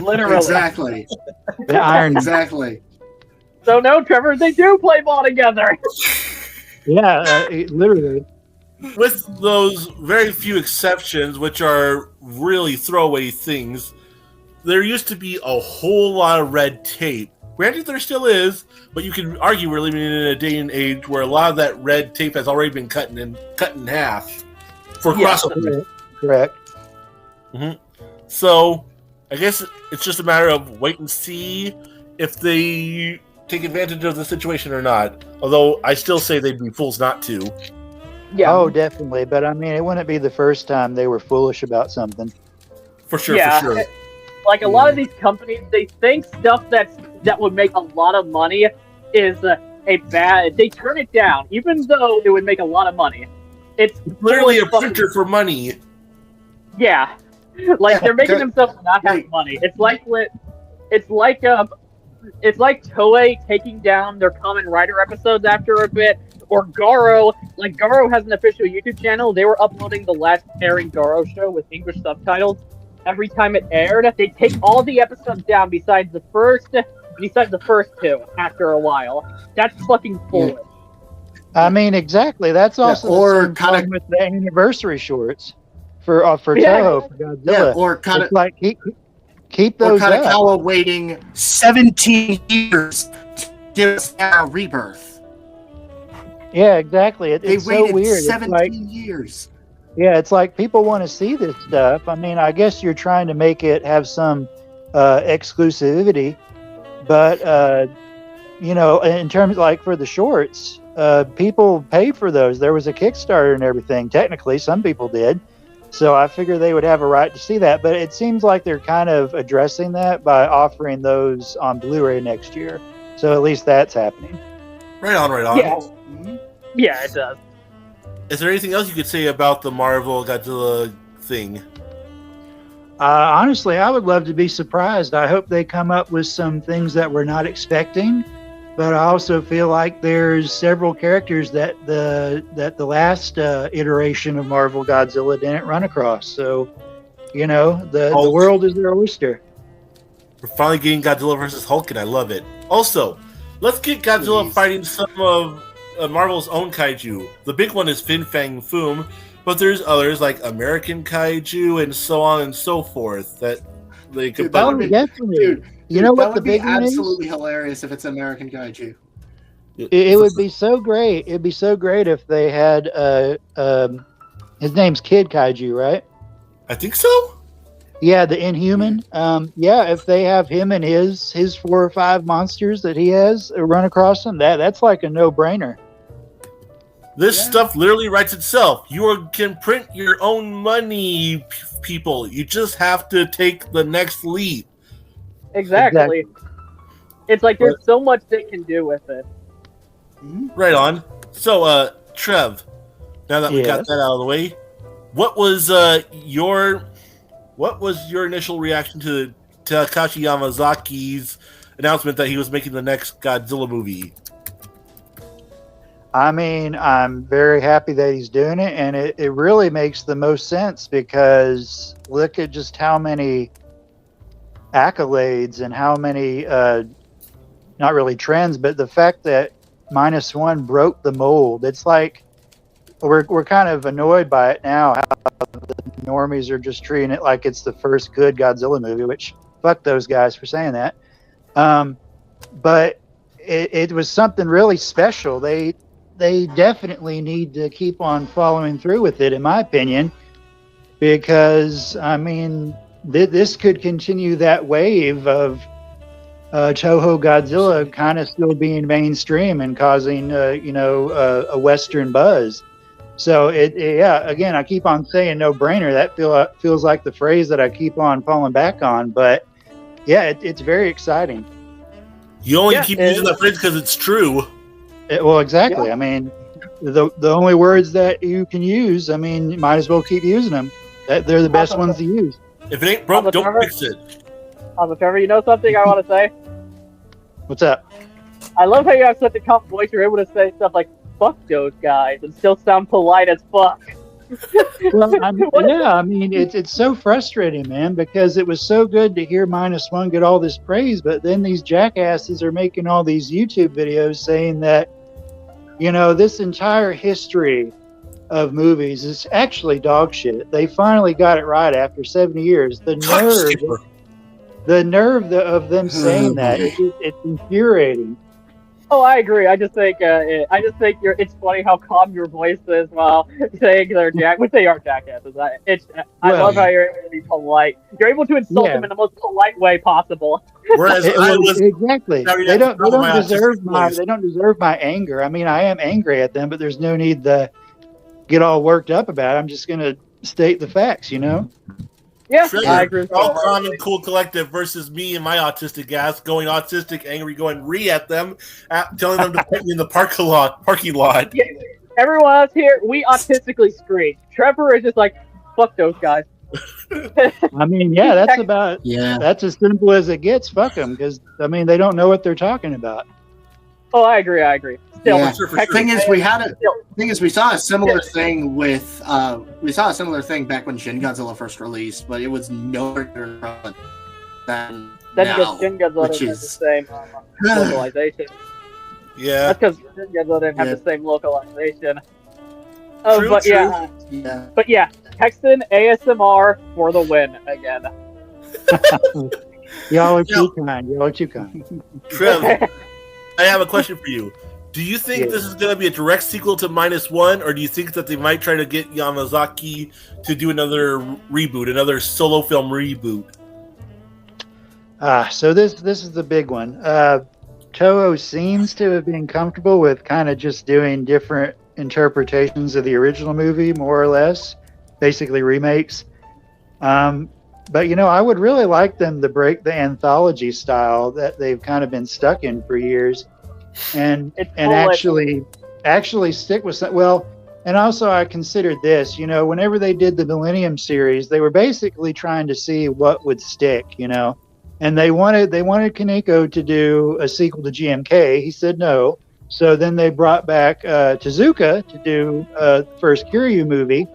Literally. Exactly. The iron. Exactly. So no, Trevor, they do play ball together. Yeah, literally. With those very few exceptions, which are really throwaway things, there used to be a whole lot of red tape. Granted, there still is, but you can argue we're living in a day and age where a lot of that red tape has already been cut in half for crossover. Correct. Mm-hmm. So, I guess it's just a matter of wait and see if they take advantage of the situation or not. Although, I still say they'd be fools not to. Yeah. Oh, definitely. But I mean, it wouldn't be the first time they were foolish about something. For sure, for sure. Like a lot of these companies, they think stuff that would make a lot of money is they turn it down, even though it would make a lot of money. It's literally a printer for money. Yeah, like they're making themselves not have money. It's like Toei taking down their Kamen Rider episodes after a bit, or Garo. Like Garo has an official YouTube channel. They were uploading the last airing Garo show with English subtitles. every time it aired, they take all the episodes down besides the first two after a while. That's fucking foolish. I mean, exactly. That's also or the same kinda- thing with the anniversary shorts for Yeah. Toho, for Godzilla. Yeah, or It's like keep those up. Kanekawa waiting 17 years to give us a rebirth. Yeah, exactly. They It's so waited weird. 17 years. Yeah, it's like people want to see this stuff. I mean, I guess you're trying to make it have some exclusivity, but you know, in terms like for the shorts, people pay for those. There was a Kickstarter and everything. Technically, some people did. So I figure they would have a right to see that. But it seems like they're kind of addressing that by offering those on Blu-ray next year. So at least that's happening. Right on, right on. Yeah. Mhm. Yeah, it does. Is there anything else you could say about the Marvel Godzilla thing? Honestly, I would love to be surprised. I hope they come up with some things that we're not expecting. But I also feel like there's several characters that the last iteration of Marvel Godzilla didn't run across. So, you know, the world is their oyster. We're finally getting Godzilla versus Hulk, and I love it. Also, let's get Godzilla Please. fighting some of Marvel's own kaiju. The big one is Fin Fang Foom, but there's others like American kaiju and so on and so forth that they could. Dude, that would be- Definitely. Dude, You know that what the would be big one is? absolutely hilarious if it's American Kaiju. It would be so great. It'd be so great if they had his name's Kid Kaiju, right? I think so. Yeah, the Inhuman. Yeah, if they have him and his 4 or 5 monsters that he has run across him, that's like a no-brainer. This Yeah. stuff literally writes itself. Can print your own money, people. You just have to take the next leap. Exactly. It's like there's so much they can do with it. Right on. So, Trev, now that we got Yes. that out of the way, what was your initial reaction to Takashi Yamazaki's announcement that he was making the next Godzilla movie? I mean, I'm very happy that he's doing it, and it really makes the most sense because look at just how many accolades and how many, not really trends, but the fact that -1 broke the mold. It's like we're kind of annoyed by it now, how the normies are just treating it like it's the first good Godzilla movie, which fuck those guys for saying that. But it was something really special. They definitely need to keep on following through with it, in my opinion, because I mean, this could continue that wave of Toho Godzilla kind of still being mainstream and causing a Western buzz. So again, I keep on saying no brainer. That feels like the phrase that I keep on falling back on, but yeah, it's very exciting. You only keep using that phrase because it's true. Well, exactly. Yeah. I mean, the only words that you can use, I mean, you might as well keep using them. They're the best ones to use. If it ain't broke, don't fix it. Trevor, you know something I want to say? What's up? I love how you have such a calm voice. You're able to say stuff like "fuck those guys" and still sound polite as fuck. Well, I mean, it's so frustrating, man, because it was so good to hear -1 get all this praise, but then these jackasses are making all these YouTube videos saying that, this entire history of movies is actually dog shit. They finally got it right after 70 years. The nerve of them saying that, it's infuriating. Oh, I agree. I just think it's funny how calm your voice is while saying which they are jackasses. I love how you're able to be polite. You're able to insult them in the most polite way possible. Whereas exactly, they don't deserve my anger. I mean, I am angry at them, but there's no need to get all worked up about it. I'm just going to state the facts, Yeah, Trevor, I agree. All calm and cool collective versus me and my autistic ass going autistic, angry, going at them, telling them to put me in the parking lot. Yeah, everyone else here, we autistically scream. Trevor is just like, fuck those guys. I mean, yeah, that's as simple as it gets. Fuck them, because I mean, they don't know what they're talking about. Oh, I agree. Still, Yeah. For sure. Thing is, we saw a similar thing with back when Shin Godzilla first released, but it was nowhere than now, Shin Godzilla which didn't have the same localization. Yeah. That's because Shin Godzilla didn't have the same localization. True, But true. yeah. But yeah, Texan ASMR for the win again. Y'all are too kind. Y'all are too kind. Trev, I have a question for you. Do you think this is going to be a direct sequel to -1, or do you think that they might try to get Yamazaki to do another reboot, another solo film reboot? So this is the big one. Toho seems to have been comfortable with kind of just doing different interpretations of the original movie, more or less, basically remakes. But I would really like them to break the anthology style that they've kind of been stuck in for years, and actually stick with some. Well, and also I considered this. Whenever they did the Millennium series, they were basically trying to see what would stick. And they wanted Kaneko to do a sequel to GMK. He said no. So then they brought back Tezuka to do the first Kiryu movie,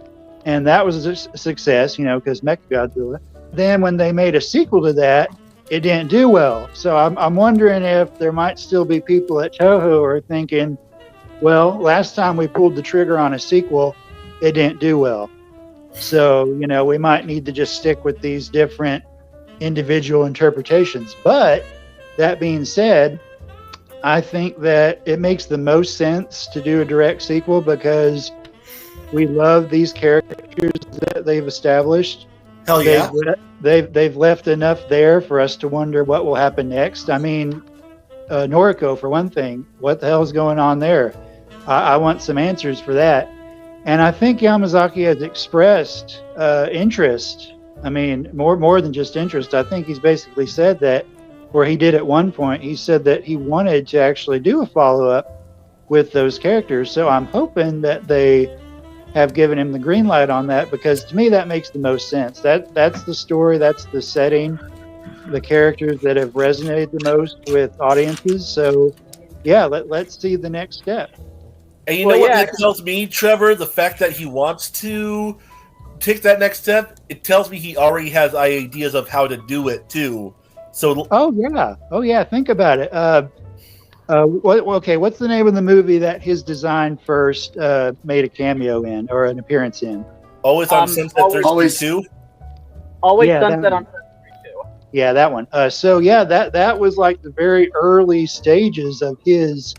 and that was a success, because Mechagodzilla. Then when they made a sequel to that, it didn't do well. So I'm wondering if there might still be people at Toho who are thinking, well, last time we pulled the trigger on a sequel, it didn't do well. So, we might need to just stick with these different individual interpretations. But that being said, I think that it makes the most sense to do a direct sequel because we love these characters that they've established. Hell yeah. They've left enough there for us to wonder what will happen next. I mean, Noriko, for one thing, what the hell is going on there? I want some answers for that. And I think Yamazaki has expressed interest. I mean, more than just interest. I think he's basically said that, or he did at one point, he said that he wanted to actually do a follow-up with those characters. So I'm hoping that they have given him the green light on that, because to me that makes the most sense. That's the story, that's the setting, the characters that have resonated the most with audiences. So yeah, let's see the next step. And you know what that tells me, Trevor? The fact that he wants to take that next step, it tells me he already has ideas of how to do it too. So oh yeah, think about it. What's the name of the movie that his design first made a cameo in, or an appearance in? Always on Sunset 32? Always Sunset on 32. Yeah, that one. So yeah, that was like the very early stages of his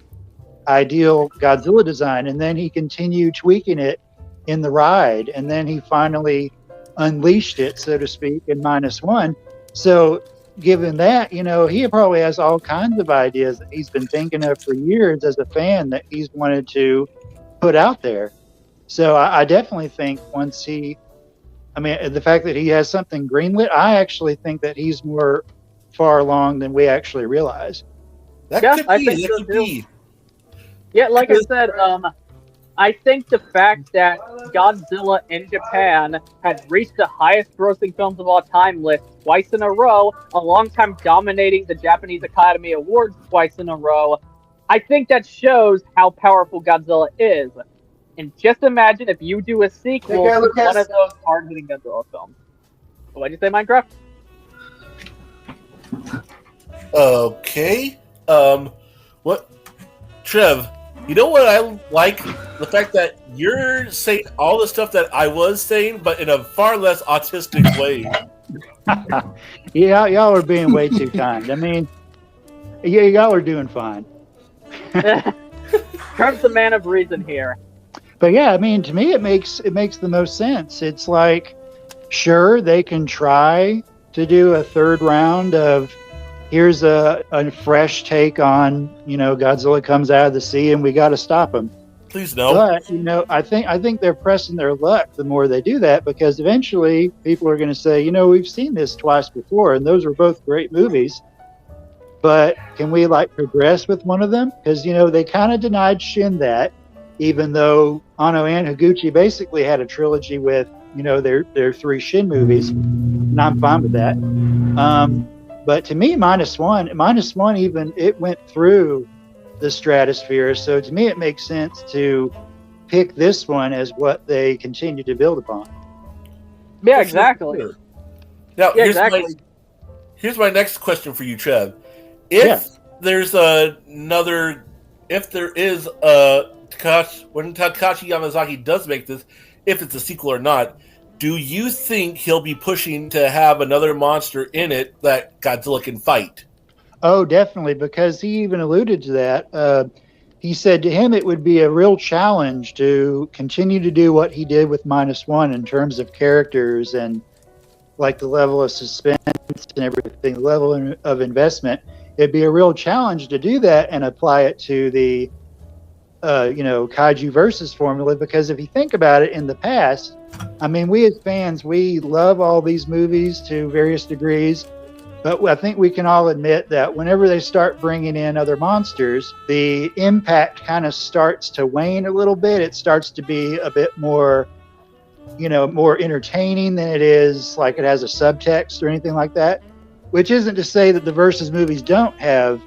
ideal Godzilla design, and then he continued tweaking it in the ride, and then he finally unleashed it, so to speak, in -1. So given that, he probably has all kinds of ideas that he's been thinking of for years as a fan that he's wanted to put out there. So I definitely think the fact that he has something greenlit, I actually think that he's more far along than we actually realize. That could be. Yeah, like I said, I think the fact that Godzilla in Japan had reached the highest grossing films of all time list twice in a row, a long time dominating the Japanese Academy Awards twice in a row, I think that shows how powerful Godzilla is. And just imagine if you do a sequel to one of those hard-hitting Godzilla films. What'd you say, Minecraft? Okay. What? Trev, you know what I like? The fact that you're saying all the stuff that I was saying, but in a far less autistic way. Yeah, y'all are being way too kind. I mean, y'all are doing fine. Trump's the man of reason here. But yeah, I mean, to me, it makes the most sense. It's like, sure, they can try to do a third round of, here's a fresh take on, Godzilla comes out of the sea and we got to stop him. Please no. But I think they're pressing their luck the more they do that, because eventually people are going to say, we've seen this twice before, and those were both great movies. But can we progress with one of them? Because they kind of denied Shin that, even though Anno and Higuchi basically had a trilogy with their 3 Shin movies, and I'm fine with that. But to me, -1 even, it went through the stratosphere. So to me, it makes sense to pick this one as what they continue to build upon. Yeah, exactly. Now, Yeah, exactly. Here's my next question for you, Trev. If there's another, if there is a when Takashi Yamazaki does make this, if it's a sequel or not, do you think he'll be pushing to have another monster in it that Godzilla can fight? Oh, definitely, because he even alluded to that. He said to him it would be a real challenge to continue to do what he did with -1 in terms of characters and like the level of suspense and everything, the level of investment. It'd be a real challenge to do that and apply it to the kaiju versus formula, because if you think about it, in the past, I mean, we as fans, we love all these movies to various degrees, but I think we can all admit that whenever they start bringing in other monsters, the impact kind of starts to wane a little bit. It starts to be a bit more, more entertaining than it is like it has a subtext or anything like that, which isn't to say that the versus movies don't have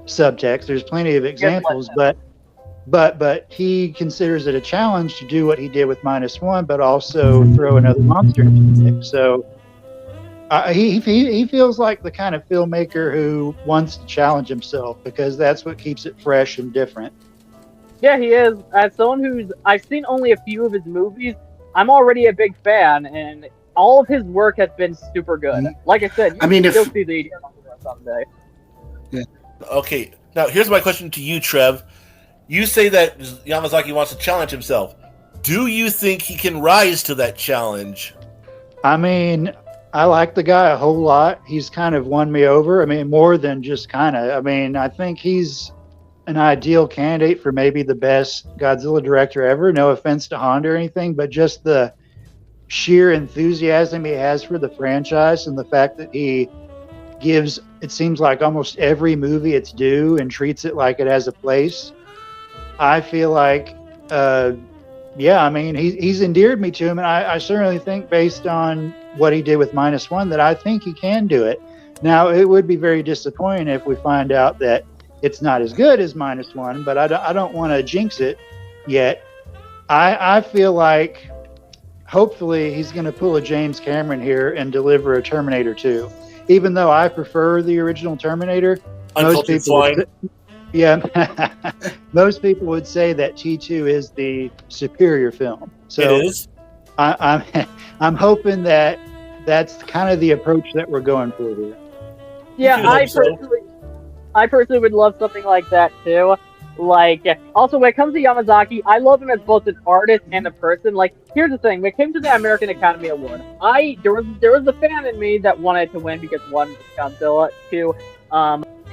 subtext. There's plenty of examples, but he considers it a challenge to do what he did with -1, but also throw another monster into the mix. So he feels like the kind of filmmaker who wants to challenge himself, because that's what keeps it fresh and different. Yeah, he is. As someone I've seen only a few of his movies, I'm already a big fan, and all of his work has been super good. Like I said, you can still see the idea someday. Yeah. Okay, now here's my question to you, Trev. You say that Yamazaki wants to challenge himself. Do you think he can rise to that challenge? I mean, I like the guy a whole lot. He's kind of won me over. I mean, more than just kind of. I mean, I think he's an ideal candidate for maybe the best Godzilla director ever. No offense to Honda or anything, but just the sheer enthusiasm he has for the franchise and the fact that he gives, it seems like, almost every movie its due and treats it like it has a place. I feel like, I mean, he's endeared me to him, and I certainly think, based on what he did with -1, that I think he can do it. Now, it would be very disappointing if we find out that it's not as good as -1, but I don't want to jinx it yet. I feel like, hopefully, he's going to pull a James Cameron here and deliver a Terminator 2. Even though I prefer the original Terminator, most people would say that T2 is the superior film. So it is. I'm hoping that that's kind of the approach that we're going for here. Yeah, I personally would love something like that too. Like, also when it comes to Yamazaki, I love him as both an artist and a person. Like, here's the thing: when it came to the American Academy Award, there was a fan in me that wanted to win because one, Godzilla, two,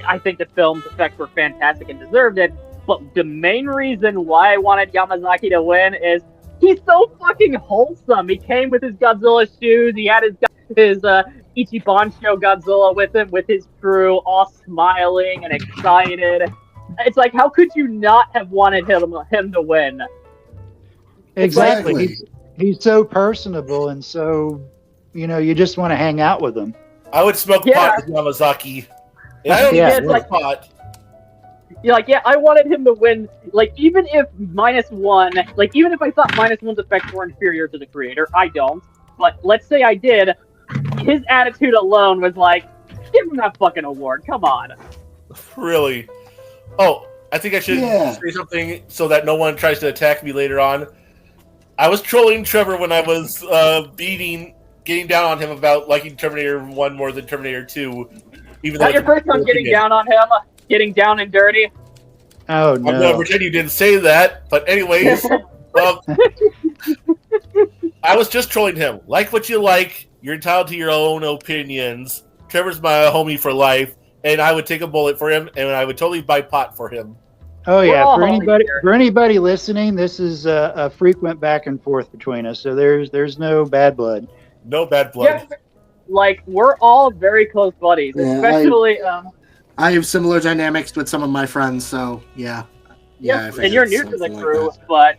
I think the film's effects were fantastic and deserved it. But the main reason why I wanted Yamazaki to win is he's so fucking wholesome. He came with his Godzilla shoes. He had his Ichibansho Godzilla with him, with his crew, all smiling and excited. It's like, how could you not have wanted him to win? Exactly. He's so personable, and so, you just want to hang out with him. I would smoke pot with Yamazaki. And I don't even smoke pot. You're like, I wanted him to win. Like, even if -1, like, even if I thought -1's effects were inferior to the creator, I don't. But let's say I did, his attitude alone was like, give him that fucking award. Come on. Really? Oh, I think I should say something so that no one tries to attack me later on. I was trolling Trevor when I was getting down on him about liking Terminator 1 more than Terminator 2. Even though your first time getting down on him, getting down and dirty. Oh, no. I'm going to pretend you didn't say that, but anyways, I was just trolling him. Like what you like, you're entitled to your own opinions. Trevor's my homie for life, and I would take a bullet for him, and I would totally buy pot for him. Oh yeah, for anybody listening, this is a frequent back and forth between us, so there's no bad blood. No bad blood. Yeah, like, we're all very close buddies, especially. I have similar dynamics with some of my friends, so yeah. And you're new to the crew, but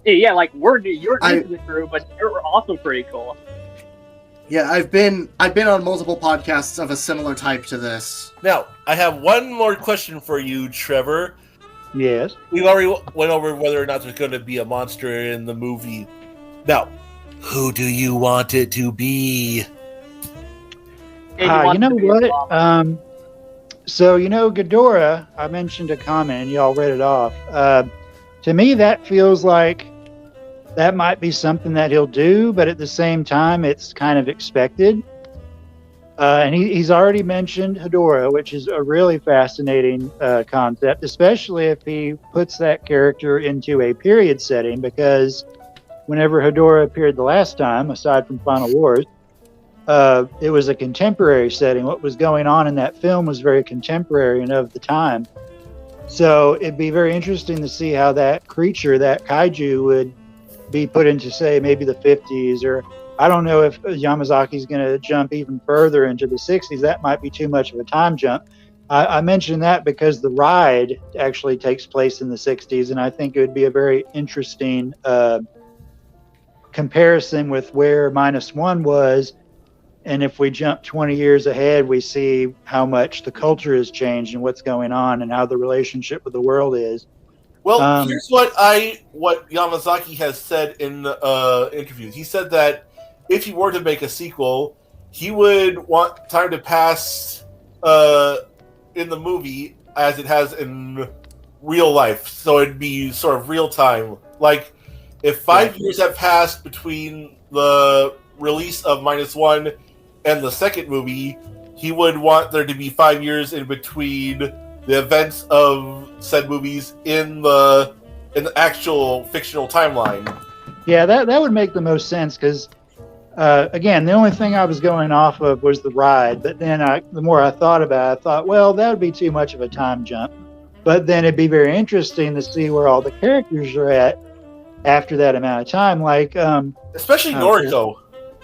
like you're new to the crew, but you're also pretty cool. Yeah, I've been on multiple podcasts of a similar type to this. Now, I have one more question for you, Trevor. Yes. We've already went over whether or not there's going to be a monster in the movie. Now, who do you want it to be? You know what? So, Ghidorah, I mentioned a comment and y'all read it off. To me, that feels like that might be something that he'll do, but at the same time, it's kind of expected. And he's already mentioned Hedorah, which is a really fascinating concept, especially if he puts that character into a period setting, because whenever Hedorah appeared the last time, aside from Final Wars, it was a contemporary setting. What was going on in that film was very contemporary and of the time. So it'd be very interesting to see how that creature, that kaiju, would be put into, say, maybe the 50s, or I don't know if Yamazaki's going to jump even further into the 60s. That might be too much of a time jump. I mentioned that because the ride actually takes place in the 60s, and I think it would be a very interesting comparison with where -1 was. And if we jump 20 years ahead, we see how much the culture has changed and what's going on and how the relationship with the world is. Well, here's what Yamazaki has said in interviews. He said that if he were to make a sequel, he would want time to pass in the movie as it has in real life. So it'd be sort of real time. Like, if 5 years have passed between the release of -1 and the second movie, he would want there to be 5 years in between the events of said movies in the actual fictional timeline. Yeah, that would make the most sense because, again, the only thing I was going off of was the ride. But then the more I thought about it, I thought, well, that would be too much of a time jump. But then it'd be very interesting to see where all the characters are at after that amount of time. Like, especially Noriko.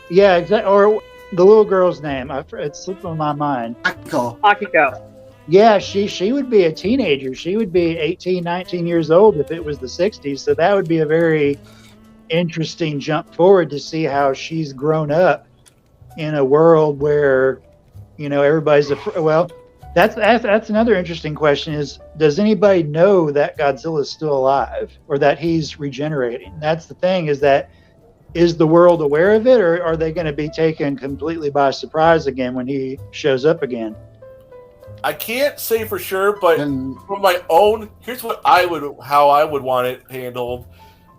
Yeah, exactly. Or the little girl's name. It's slipped on my mind. Akiko. Yeah, she would be a teenager. She would be 18, 19 years old if it was the 60s. So that would be a very interesting jump forward to see how she's grown up in a world where, everybody's well, that's another interesting question is, does anybody know that Godzilla's still alive or that he's regenerating? That's the thing, is the world aware of it, or are they going to be taken completely by surprise again when he shows up again? I can't say for sure, but from my own, here's how I would want it handled,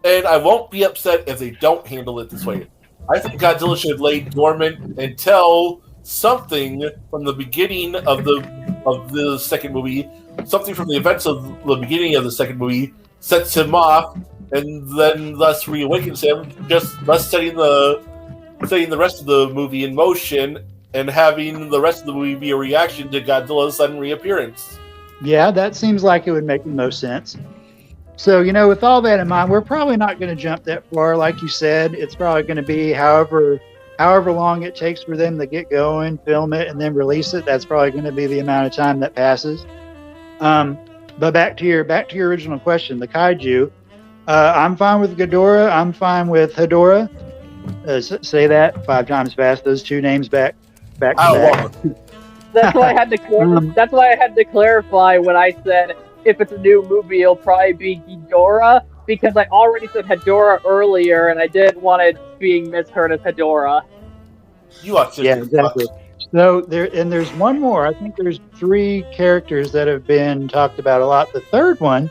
and I won't be upset if they don't handle it this way. I think Godzilla should lay dormant until something from the beginning of the second movie, something from the events of the beginning of the second movie, sets him off, and then thus reawakens him, just thus setting the rest of the movie in motion, and having the rest of the movie be a reaction to Godzilla's sudden reappearance. Yeah, that seems like it would make the most sense. So, with all that in mind, we're probably not going to jump that far. Like you said, it's probably going to be however long it takes for them to get going, film it, and then release it. That's probably going to be the amount of time that passes. But back to your original question, the kaiju. I'm fine with Ghidorah. I'm fine with Hedorah. Say that 5 times fast. Those two names back to back. That's why I had to. That's why I had to clarify when I said if it's a new movie, it'll probably be Ghidorah, because I already said Hedorah earlier, and I didn't want it being misheard as Hedorah. You are yeah, exactly. So there's one more. I think there's 3 characters that have been talked about a lot. The third one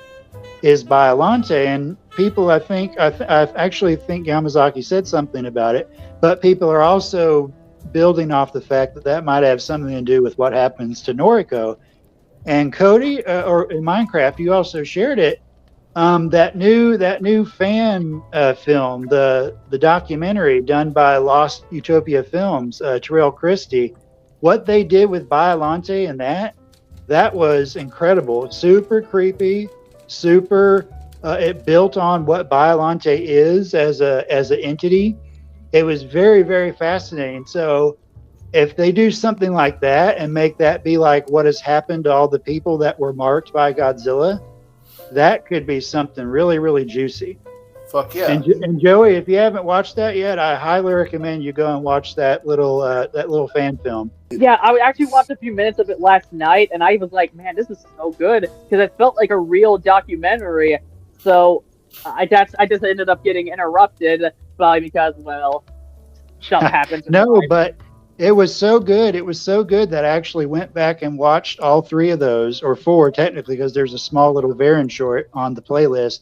is Biollante, and people, I actually think Yamazaki said something about it, but people are also building off the fact that might have something to do with what happens to Noriko. And Cody, or in Minecraft, you also shared it. That new fan film, the documentary done by Lost Utopia Films, Terrell Christie. What they did with Biollante and that was incredible. Super creepy, super. It built on what Biollante is as an entity. It was very, very fascinating. So if they do something like that and make that be like what has happened to all the people that were marked by Godzilla, that could be something really, really juicy. Fuck yeah. And Joey, if you haven't watched that yet, I highly recommend you go and watch that little fan film. Yeah, I actually watched a few minutes of it last night, and I was like, man, this is so good, because it felt like a real documentary. So I just ended up getting interrupted, probably because, well, stuff happens. No, but it was so good. It was so good that I actually went back and watched all 3 of those, or 4 technically, because there's a small little Varan short on the playlist.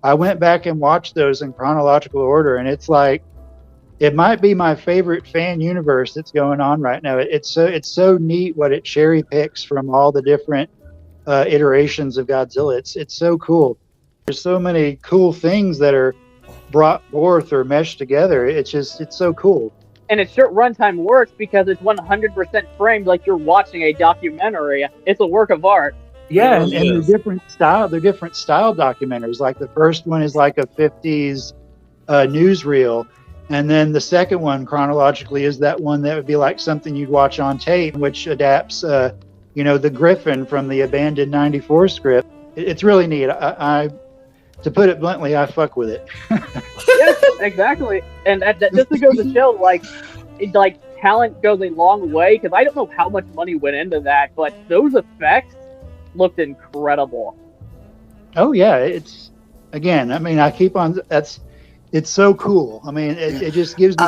I went back and watched those in chronological order, and it's like, it might be my favorite fan universe that's going on right now. It's so neat what it cherry picks from all the different iterations of Godzilla. It's so cool. There's so many cool things that are brought forth or meshed together. It's so cool. And its short runtime works because it's 100% framed like you're watching a documentary. It's a work of art. Yeah, and they're different style. They're different style documentaries. Like the first one is like a 50s newsreel, and then the second one chronologically is that one that would be like something you'd watch on tape, which adapts, the Griffin from the abandoned '94 script. It's really neat. I to put it bluntly, I fuck with it. Yes, exactly. And that just to go to show, like talent goes a long way, because I don't know how much money went into that, but those effects looked incredible. Oh yeah, it's again. I mean, I keep on. It's so cool. I mean, it just gives me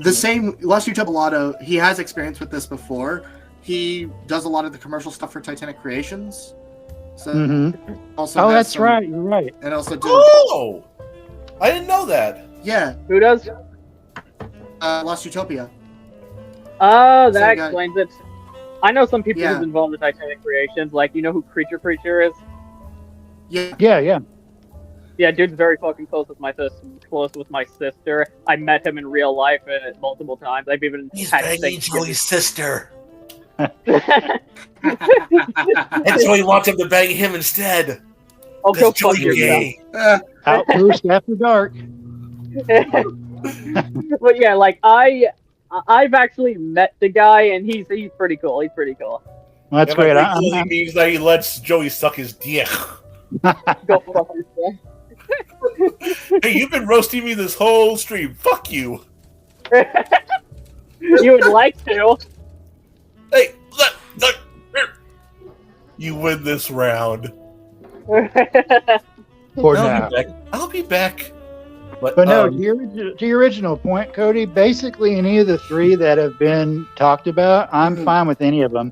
the same. Lost YouTube Bellato, he has experience with this before. He does a lot of the commercial stuff for Titanic Creations. So also that's right. You're right. And also Oh, I didn't know that. Yeah. Who does? Lost Utopia. Oh, that explains it. I know some people Yeah. who's involved in Titanic Creations. Like, you know who Creature is? Yeah. Yeah, dude's very fucking close with my sister. I met him in real life multiple times. I've even had Joey's sister. Oh, And Joey wants him to bang him instead. go fuck Joey yourself. Outpost after dark. But yeah, like I've actually met the guy, and he's pretty cool. He's pretty cool. Well, that's great. It means that he lets Joey suck his dick. Go fuck yourself. Hey, you've been roasting me this whole stream. Fuck you. You would like to. Hey, look. You win this round. For now. I'll be back. But no, to your original point, Cody, basically any of the 3 that have been talked about, I'm fine with any of them.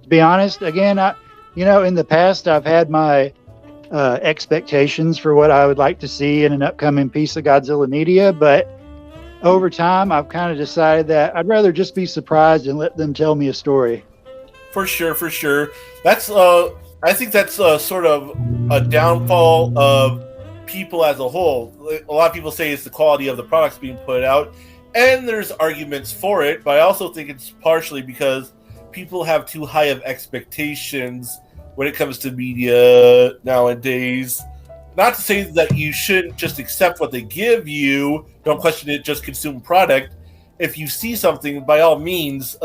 To be honest, again, in the past, I've had my expectations for what I would like to see in an upcoming piece of Godzilla media, but over time, I've kind of decided that I'd rather just be surprised and let them tell me a story. For sure. That's I think that's sort of a downfall of people as a whole. A lot of people say it's the quality of the products being put out, and there's arguments for it, but I also think it's partially because people have too high of expectations when it comes to media nowadays. Not to say that you shouldn't just accept what they give you, don't question it, just consume product. If you see something, by all means,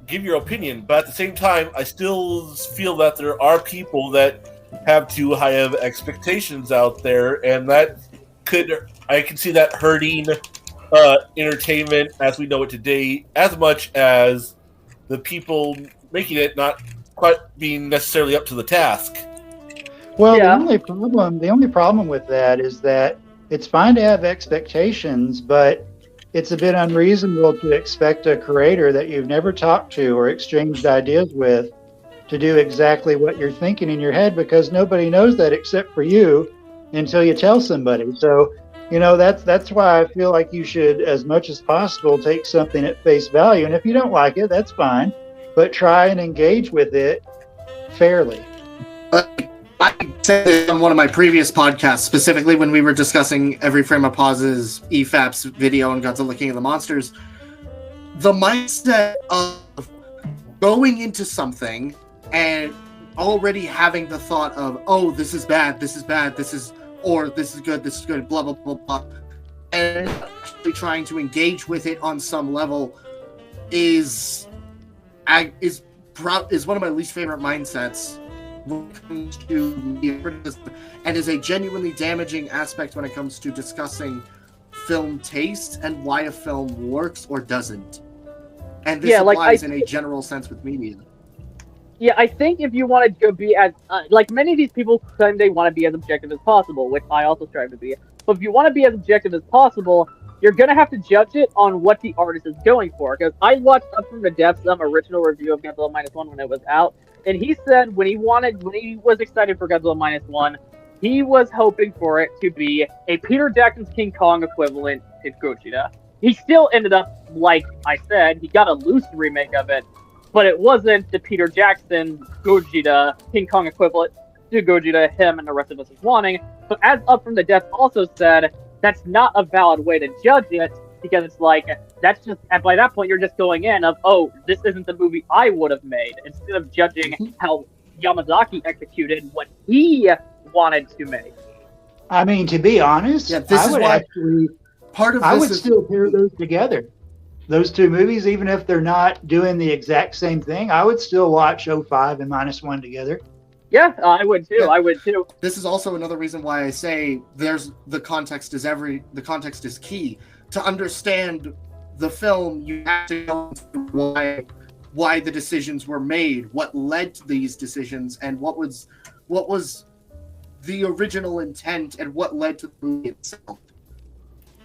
give your opinion. But at the same time, I still feel that there are people that have too high of expectations out there, and I can see that hurting entertainment as we know it today, as much as the people making it not quite being necessarily up to the task. Well, the only problem with that is that it's fine to have expectations, but it's a bit unreasonable to expect a creator that you've never talked to or exchanged ideas with to do exactly what you're thinking in your head, because nobody knows that except for you until you tell somebody. So, that's why I feel like you should, as much as possible, take something at face value. And if you don't like it, that's fine, but try and engage with it fairly. I said this on one of my previous podcasts, specifically when we were discussing Every Frame of Pause's EFAP's video on Godzilla King of the Monsters. The mindset of going into something and already having the thought of, oh, this is bad, or this is good, blah, blah, blah, blah, and actually trying to engage with it on some level is one of my least favorite mindsets when it comes to media criticism, and is a genuinely damaging aspect when it comes to discussing film taste and why a film works or doesn't. And this applies in a general sense with media. Yeah, I think if you want to be as, like many of these people claim they want to be as objective as possible, which I also strive to be. But if you want to be as objective as possible, you're going to have to judge it on what the artist is going for. Because I watched Up From the Depths, some original review of Godzilla Minus One when it was out, and he said when he was excited for Godzilla Minus One, he was hoping for it to be a Peter Jackson's King Kong equivalent to Gojira. He still ended up, like I said, he got a loose remake of it, but it wasn't the Peter Jackson Gojira King Kong equivalent to Gojira him and the rest of us is wanting. But as Up From the Depths also said, that's not a valid way to judge it, because it's like, that's just, and by that point you're just going in of, oh, this isn't the movie I would have made, instead of judging how Yamazaki executed what he wanted to make. I mean, to be honest, yeah, this I is would why actually, part of I this would is still pair those together. Those two movies, even if they're not doing the exact same thing, I would still watch 05 and Minus One together. Yeah, I would too. Yeah. I would too. This is also another reason why I say the context is key. To understand the film, you have to know why the decisions were made, what led to these decisions, and what was the original intent and what led to the movie itself.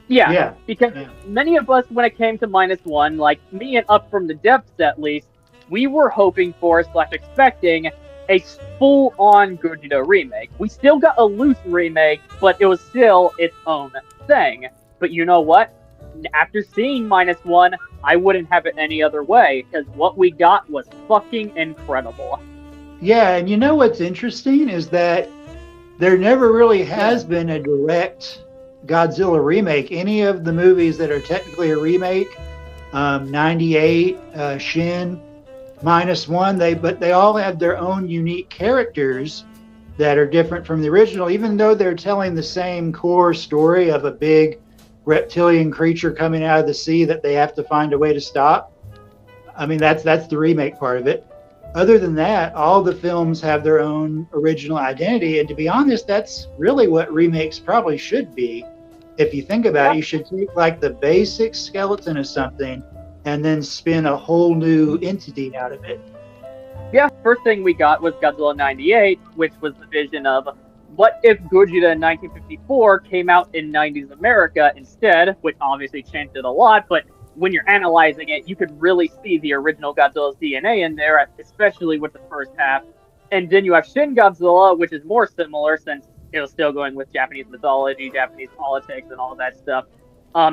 Yeah, because many of us, when it came to Minus One, like me and Up From the Depths at least, we were hoping for / expecting a full-on Gojira remake. We still got a loose remake, but it was still its own thing. But you know what? After seeing Minus One, I wouldn't have it any other way, because what we got was fucking incredible. Yeah, and you know what's interesting is that there never really has been a direct Godzilla remake. Any of the movies that are technically a remake, 98, Shin, Minus One, they all have their own unique characters that are different from the original, even though they're telling the same core story of a big reptilian creature coming out of the sea that they have to find a way to stop. I mean, that's the remake part of it. Other than that, all the films have their own original identity, and to be honest, that's really what remakes probably should be. If you think about it, you should take like the basic skeleton of something and then spin a whole new entity out of it. Yeah, first thing we got was Godzilla 98, which was the vision of what if Gojira in 1954 came out in 90s America instead, which obviously changed it a lot, but when you're analyzing it, you could really see the original Godzilla's DNA in there, especially with the first half. And then you have Shin Godzilla, which is more similar since it was still going with Japanese mythology, Japanese politics, and all that stuff.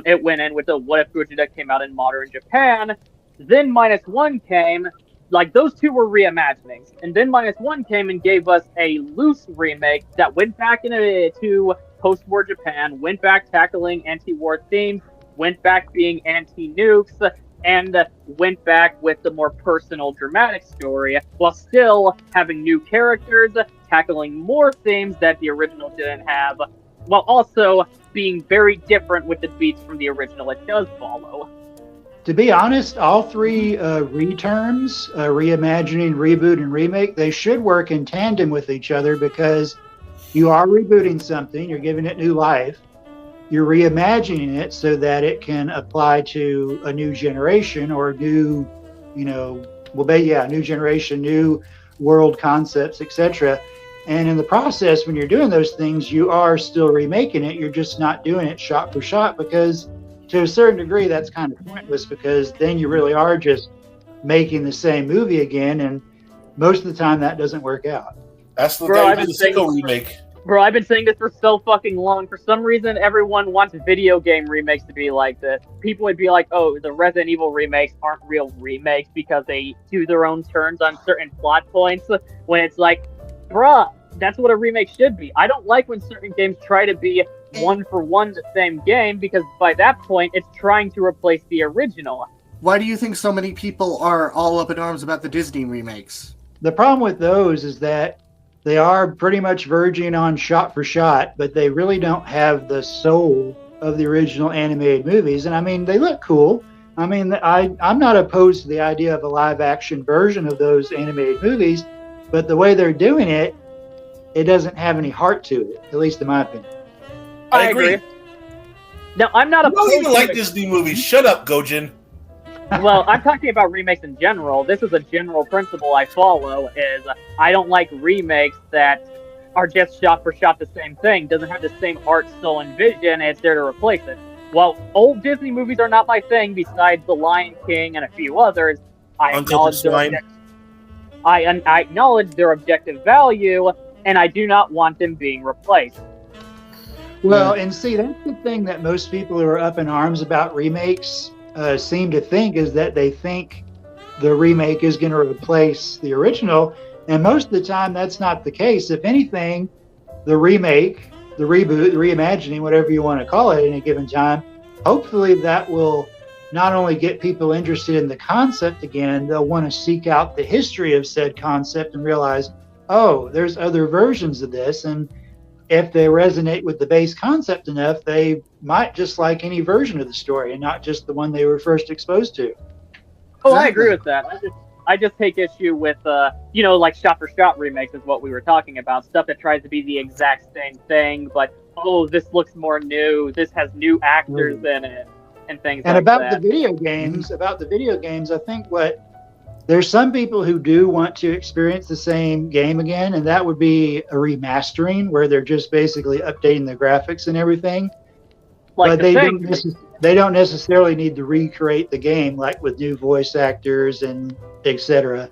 It went in with the what if Gojira came out in modern Japan. Then Minus One came, like those two were reimaginings. And then Minus One came and gave us a loose remake that went back into post-war Japan, went back tackling anti-war themes, went back being anti-nukes, and went back with the more personal, dramatic story, while still having new characters, tackling more themes that the original didn't have, while also being very different with the beats from the original it does follow. To be honest, all three reterms, reimagining, reboot, and remake, they should work in tandem with each other, because you are rebooting something, you're giving it new life, you're reimagining it so that it can apply to a new generation or new, new generation, new world concepts, etc. And in the process, when you're doing those things, you are still remaking it. You're just not doing it shot for shot, because to a certain degree, that's kind of pointless, because then you really are just making the same movie again. And most of the time that doesn't work out. That's the thing with the Sicko remake. Bro, I've been saying this for so fucking long. For some reason, everyone wants video game remakes to be like this. People would be like, oh, the Resident Evil remakes aren't real remakes because they do their own turns on certain plot points. When it's like, bruh, that's what a remake should be. I don't like when certain games try to be one for one the same game, because by that point, it's trying to replace the original. Why do you think so many people are all up in arms about the Disney remakes? The problem with those is that they are pretty much verging on shot for shot, but they really don't have the soul of the original animated movies. And I mean, they look cool. I mean, I'm not opposed to the idea of a live action version of those animated movies, but the way they're doing it, it doesn't have any heart to it, at least in my opinion. I agree. Now, I'm not I don't even like to Disney movies. Shut up, Gojin. Well, I'm talking about remakes in general. This is a general principle I follow, is I don't like remakes that are just shot for shot the same thing, doesn't have the same art, soul, and vision, and it's there to replace it. While old Disney movies are not my thing, besides The Lion King and a few others, I acknowledge their objective value, and I do not want them being replaced. Well, and see, that's the thing that most people who are up in arms about remakes seem to think, is that they think the remake is going to replace the original. And most of the time, that's not the case. If anything, the remake, the reboot, the reimagining, whatever you want to call it at any given time, hopefully that will not only get people interested in the concept again, they'll want to seek out the history of said concept and realize, oh, there's other versions of this. And if they resonate with the base concept enough, they might just like any version of the story and not just the one they were first exposed to. Oh, I agree with that. I just take issue with, like shot-for-shot remakes is what we were talking about. Stuff that tries to be the exact same thing, but, oh, this looks more new, this has new actors in it, and things like that. And about the video games, I think there's some people who do want to experience the same game again, and that would be a remastering where they're just basically updating the graphics and everything. But they don't necessarily need to recreate the game, like with new voice actors and etc.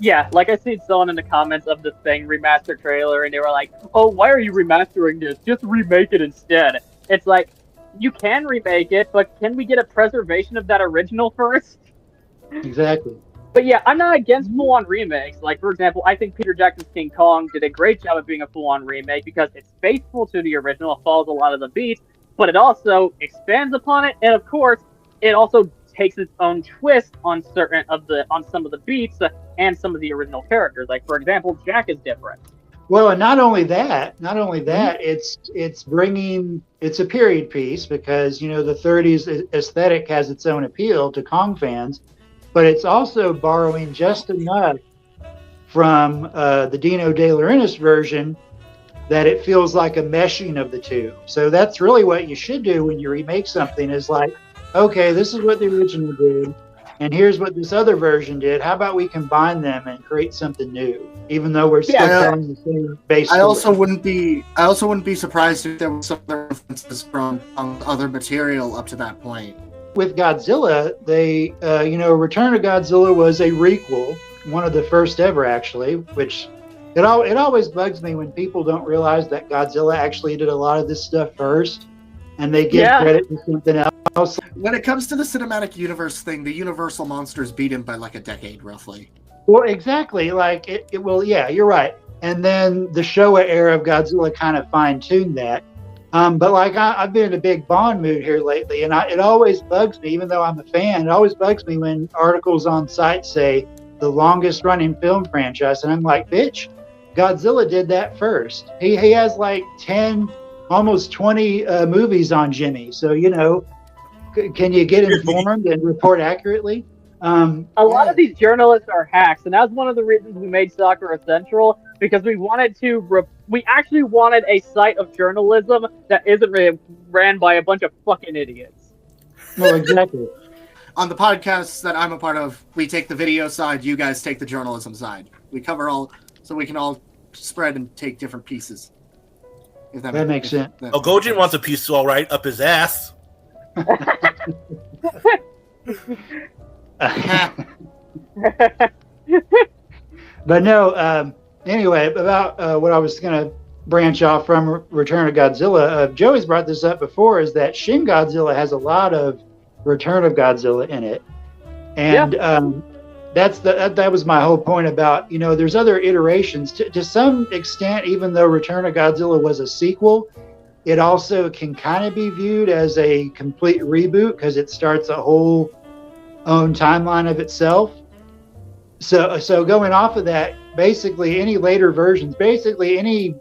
Yeah, like I seen someone in the comments of the Thing remaster trailer, and they were like, "Oh, why are you remastering this? Just remake it instead." It's like, you can remake it, but can we get a preservation of that original first? Exactly. But yeah, I'm not against full-on remakes. Like, for example, I think Peter Jackson's King Kong did a great job of being a full-on remake because it's faithful to the original, it follows a lot of the beats, but it also expands upon it, and of course, it also takes its own twist on some of the beats and some of the original characters. Like, for example, Jack is different. Well, and not only that, it's a period piece because, the 30s aesthetic has its own appeal to Kong fans, but it's also borrowing just enough from the Dino De Laurentiis version that it feels like a meshing of the two. So that's really what you should do when you remake something, is like, okay, this is what the original did, and here's what this other version did. How about we combine them and create something new, even though we're still telling the same base story. I also wouldn't be surprised if there were some other references from other material up to that point. With Godzilla, they, Return of Godzilla was a requel, one of the first ever, actually, which it always bugs me when people don't realize that Godzilla actually did a lot of this stuff first, and they give credit to something else. When it comes to the cinematic universe thing, the Universal monsters beat him by like a decade, roughly. Well, exactly. Like, you're right. And then the Showa era of Godzilla kind of fine-tuned that. But like I've been in a big Bond mood here lately, and it always bugs me, even though I'm a fan, it always bugs me when articles on sites say the longest running film franchise, and I'm like, bitch, Godzilla did that first. He has like 10, almost 20 movies on Jimmy, so can you get informed and report accurately? A lot of these journalists are hacks, and that was one of the reasons we made Sakura Central, because we actually wanted a site of journalism that isn't ran by a bunch of fucking idiots. No, exactly. On the podcasts that I'm a part of, we take the video side, you guys take the journalism side. We cover all, so we can all spread and take different pieces. If that makes sense. Gojin wants a piece all right up his ass. But no, anyway, about what I was going to branch off from Return of Godzilla, Joey's brought this up before, is that Shin Godzilla has a lot of Return of Godzilla in it. And that was my whole point about, there's other iterations. To some extent, even though Return of Godzilla was a sequel, it also can kind of be viewed as a complete reboot because it starts a whole own timeline of itself. So going off of that, basically any later versions, basically any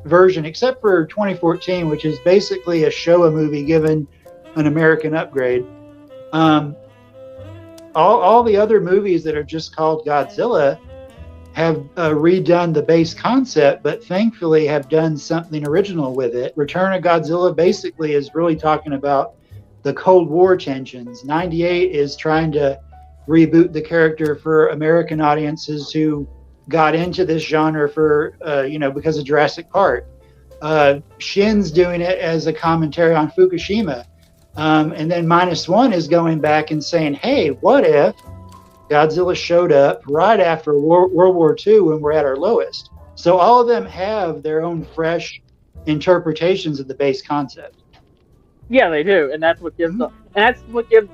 version except for 2014, which is basically a Showa movie given an American upgrade. All the other movies that are just called Godzilla have redone the base concept, but thankfully have done something original with it. Return of Godzilla basically is really talking about the Cold War tensions. 98 is trying to reboot the character for American audiences who got into this genre for, because of Jurassic Park. Shin's doing it as a commentary on Fukushima. And then -1 is going back and saying, hey, what if Godzilla showed up right after World War II when we're at our lowest? So all of them have their own fresh interpretations of the base concept. Yeah, they do, and that's what gives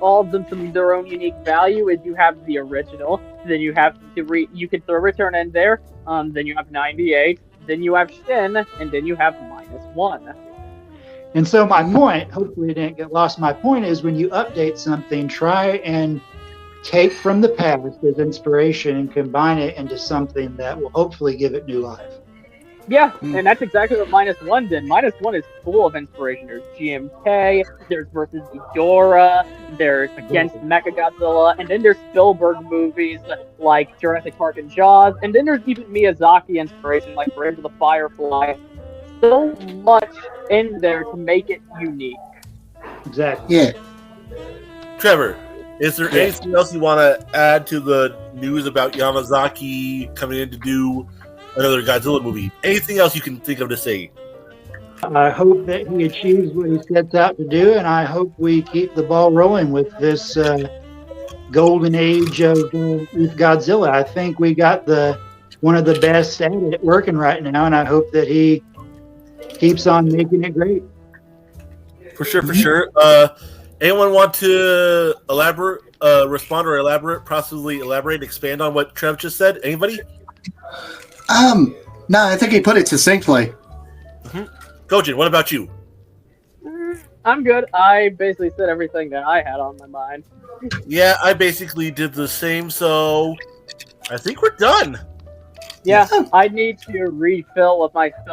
all of them their own unique value. Is you have the original, then you have you can throw Return in there, then you have 98, then you have Shin, and then you have -1. And so my point, hopefully it didn't get lost. My point is when you update something, try and take from the past as inspiration and combine it into something that will hopefully give it new life. Yeah, and that's exactly what -1 did. -1 is full of inspiration. There's GMK, there's versus Ghidorah, there's Against Mechagodzilla, and then there's Spielberg movies like Jurassic Park and Jaws, and then there's even Miyazaki inspiration like Bridge of the Firefly. So much in there to make it unique. Exactly. Yeah. Trevor, is there anything else you want to add to the news about Yamazaki coming in to do another Godzilla movie? Anything else you can think of to say? I hope that he achieves what he sets out to do, and I hope we keep the ball rolling with this golden age of with Godzilla. I think we got one of the best at it working right now, and I hope that he keeps on making it great. For sure. Anyone want to respond or possibly elaborate, expand on what Trev just said? Anybody? No, I think he put it succinctly. Gojin, what about you? I'm good. I basically said everything that I had on my mind. Yeah, I basically did the same, so I think we're done. Yeah, I need to fill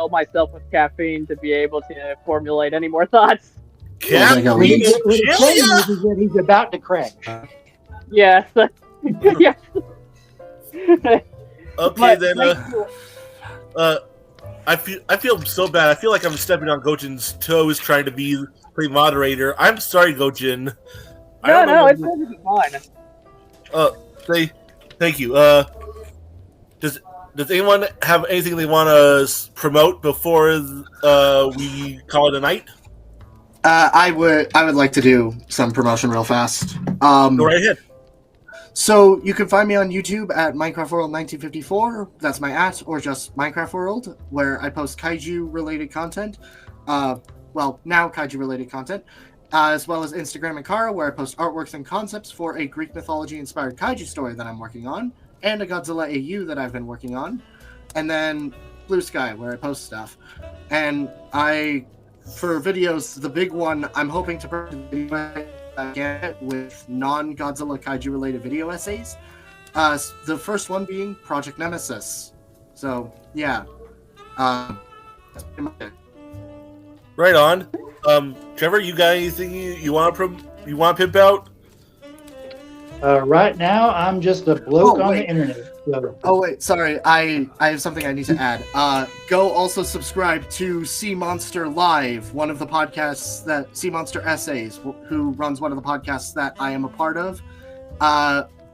myself with caffeine to be able to formulate any more thoughts. Caffeine is What it's saying is that he's about to crash. Yes. Yes. Okay, then. I feel so bad. I feel like I'm stepping on Gojin's toes trying to play moderator. I'm sorry, Gojin. No, it's perfectly fine. Thank you. Does anyone have anything they want to promote before we call it a night? I would like to do some promotion real fast. Go right ahead. So you can find me on YouTube at Minecraft World 1954. That's my @ or just Minecraft World, where I post kaiju related content. Now kaiju related content, as well as Instagram and Kara, where I post artworks and concepts for a Greek mythology inspired kaiju story that I'm working on, and a Godzilla AU that I've been working on, and then Blue Sky, where I post stuff. And for videos, the big one, I'm hoping to get with non-Godzilla kaiju related video essays. The first one being Project Nemesis. So yeah, that's pretty much it. Right on. Trevor, you got anything you want to pimp out? Right now, I'm just a bloke on the internet. So. Oh wait, sorry. I have something I need to add. Go also subscribe to Sea Monster Live, one of the podcasts that Sea Monster Essays, who runs one of the podcasts that I am a part of.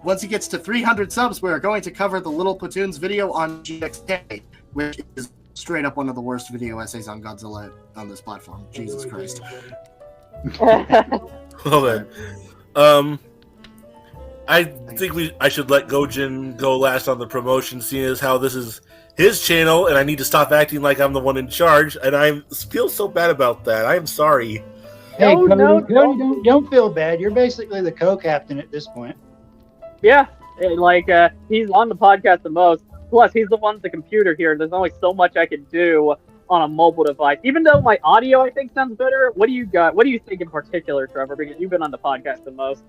Once he gets to 300 subs, we're going to cover the Little Platoons video on GXK, which is straight up one of the worst video essays on Godzilla on this platform. Jesus Christ. Well then, I think I should let Gojin go last on the promotion, seeing as how this is his channel, and I need to stop acting like I'm the one in charge, and I feel so bad about that. I am sorry. Hey, No, Cody, no. don't feel bad. You're basically the co-captain at this point. Yeah, he's on the podcast the most. Plus, he's the one with the computer here. There's only so much I can do on a mobile device. Even though my audio, I think, sounds better. What do you got? What do you think in particular, Trevor? Because you've been on the podcast the most.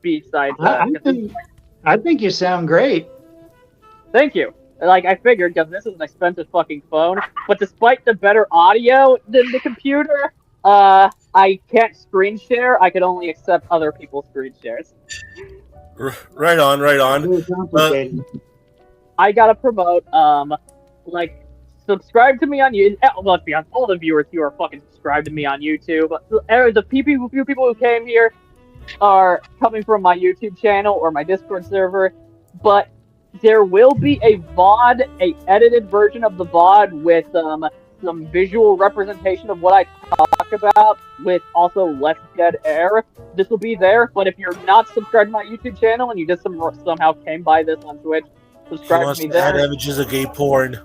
Besides, I think you sound great. Thank you. I figured, because this is an expensive fucking phone. But despite the better audio than the computer, I can't screen share. I can only accept other people's screen shares. Right on. Really complicated. I gotta promote, like, subscribe to me on YouTube. Well, let's be honest, all the viewers here are fucking subscribed to me on YouTube. The few people who came here are coming from my YouTube channel or my Discord server, but there will be a VOD, a edited version of the VOD with some visual representation of what I talk about, with also less dead air. This will be there, but if you're not subscribed to my YouTube channel and you just somehow came by this on Twitch, subscribe to me there. Add images of gay porn.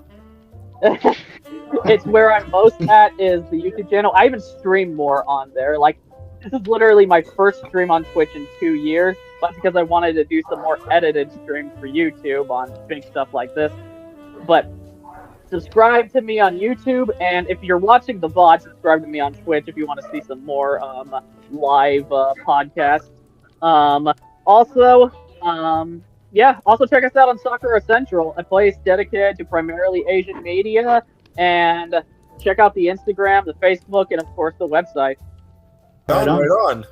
It's where I'm most at is the YouTube channel. I even stream more on there. Like, this is literally my first stream on Twitch in 2 years, but because I wanted to do some more edited streams for YouTube on big stuff like this. But subscribe to me on YouTube, and if you're watching the VOD, subscribe to me on Twitch if you want to see some more live podcasts. Also check us out on SAKURA Central, a place dedicated to primarily Asian media, and check out the Instagram, the Facebook, and of course the website. Right on.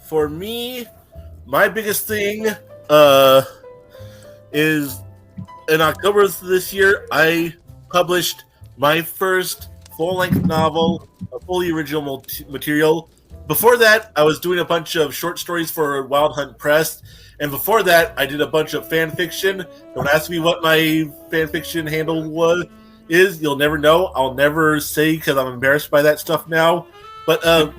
For me, my biggest thing is in October of this year, I published my first full-length novel, a fully original material. Before that, I was doing a bunch of short stories for Wild Hunt Press, and before that, I did a bunch of fan fiction. Don't ask me what my fan fiction handle is. You'll never know. I'll never say because I'm embarrassed by that stuff now. But the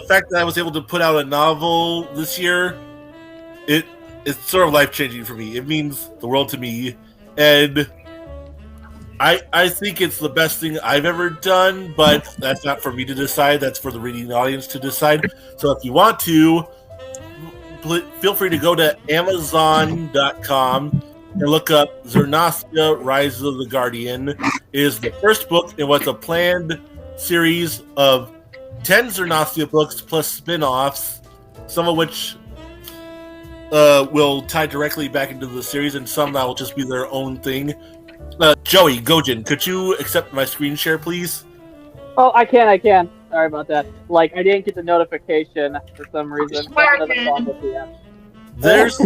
fact that I was able to put out a novel this year, it's sort of life-changing for me. It means the world to me, and I think it's the best thing I've ever done, but that's not for me to decide. That's for the reading audience to decide. So if you want to, feel free to go to Amazon.com and look up Zernasia, Rise of the Guardian. It is the first book in what's a planned series of 10 Zernasia books plus spin-offs, some of which will tie directly back into the series, and some that will just be their own thing. Joey, Gojin, could you accept my screen share, please? Oh, I can. Sorry about that. Like, I didn't get the notification for some reason. There's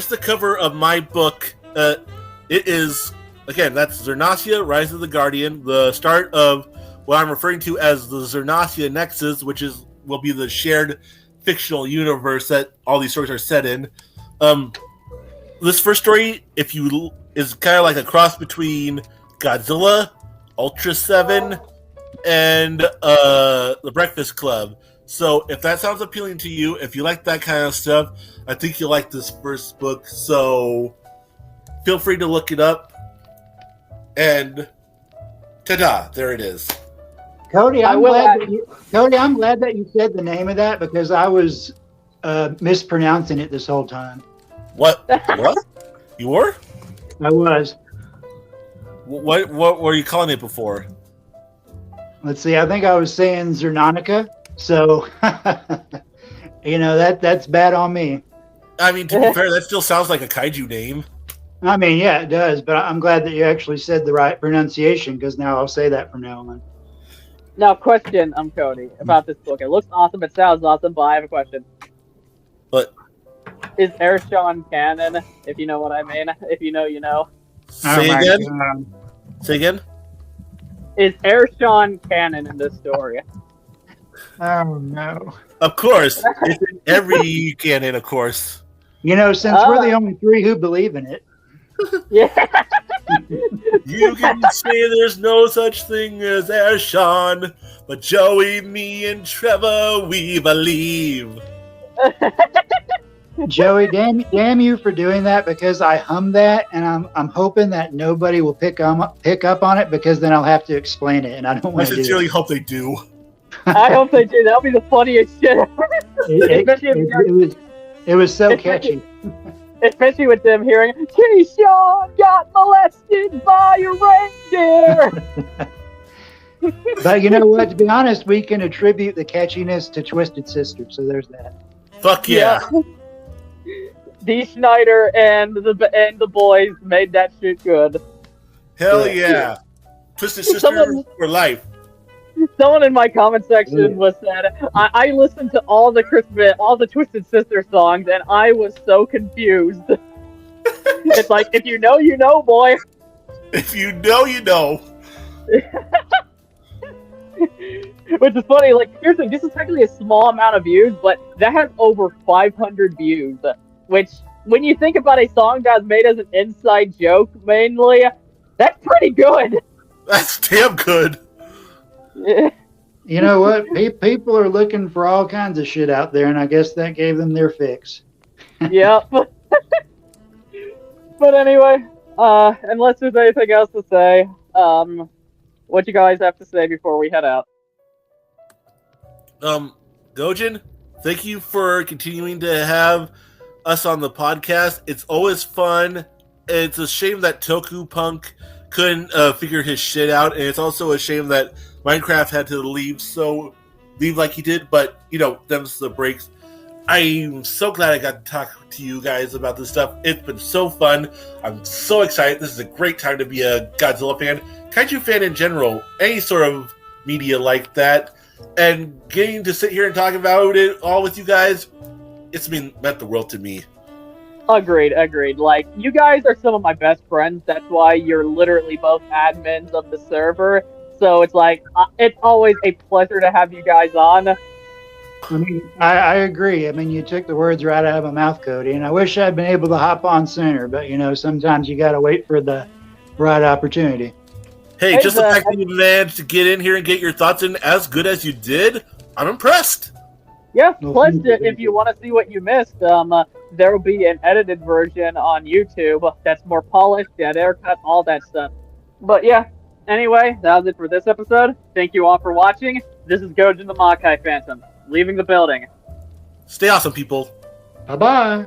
the cover of my book. It is, again, that's Zernasia, Rise of the Guardian, the start of what I'm referring to as the Zernasia Nexus, which will be the shared fictional universe that all these stories are set in. This first story, is kind of like a cross between Godzilla, Ultra 7, and The Breakfast Club. So if that sounds appealing to you, if you like that kind of stuff, I think you'll like this first book. So feel free to look it up. And ta-da, there it is. Cody, I'm glad that you said the name of that because I was mispronouncing it this whole time. What? What? You were? I was. What were you calling it before? Let's see. I think I was saying Zernanica. So, that's bad on me. I mean, to be fair, that still sounds like a kaiju name. I mean, yeah, it does. But I'm glad that you actually said the right pronunciation because now I'll say that from now on. Now, question, Cody, about this book. It looks awesome. It sounds awesome, but I have a question. What? Is Ershon canon, if you know what I mean? If you know, you know. Say again? Say again? Is Ershon canon in this story? Oh, no. Of course. It's in every canon, of course. Since we're the only three who believe in it. Yeah. You can say there's no such thing as Ershon, but Joey, me, and Trevor, we believe. Joey, damn you for doing that because I hummed that, and I'm hoping that nobody will pick up on it because then I'll have to explain it, and I don't want to do it. I sincerely hope they do. I hope they do. That'll be the funniest shit ever. It was so catchy. Especially with them hearing, Keyshawn got molested by a reindeer. But you know what? To be honest, we can attribute the catchiness to Twisted Sister, so there's that. Fuck yeah. Dee Snider and the boys made that shit good. Hell yeah. Twisted Sister for life. Someone in my comment section was said, I listened to all the Twisted Sister songs, and I was so confused. It's like, if you know, you know, boy. If you know, you know. Which is funny, like, here's the thing, this is technically a small amount of views, but that has over 500 views, which, when you think about a song that's made as an inside joke, mainly, that's pretty good. That's damn good. You know what? People are looking for all kinds of shit out there, and I guess that gave them their fix. Yep. But anyway, unless there's anything else to say, what you guys have to say before we head out? Gojin, thank you for continuing to have us on the podcast. It's always fun. It's a shame that Toku Punk couldn't figure his shit out, and it's also a shame that Minecraft had to leave like he did, but, you know, them's the breaks. I'm so glad I got to talk to you guys about this stuff. It's been so fun. I'm so excited. This is a great time to be a Godzilla fan, kaiju fan in general, any sort of media like that. And getting to sit here and talk about it all with you guys, it's meant the world to me. Agreed. Like, you guys are some of my best friends. That's why you're literally both admins of the server. So it's like, it's always a pleasure to have you guys on. I mean, I agree. I mean, you took the words right out of my mouth, Cody, and I wish I'd been able to hop on sooner, but, you know, sometimes you got to wait for the right opportunity. Hey, just the fact that you managed to get in here and get your thoughts in as good as you did, I'm impressed. Yeah, plus, if you want to see what you missed, there will be an edited version on YouTube that's more polished, that haircut, all that stuff. But yeah, anyway, that was it for this episode. Thank you all for watching. This is Gojin the Makai Phantom, leaving the building. Stay awesome, people. Bye-bye.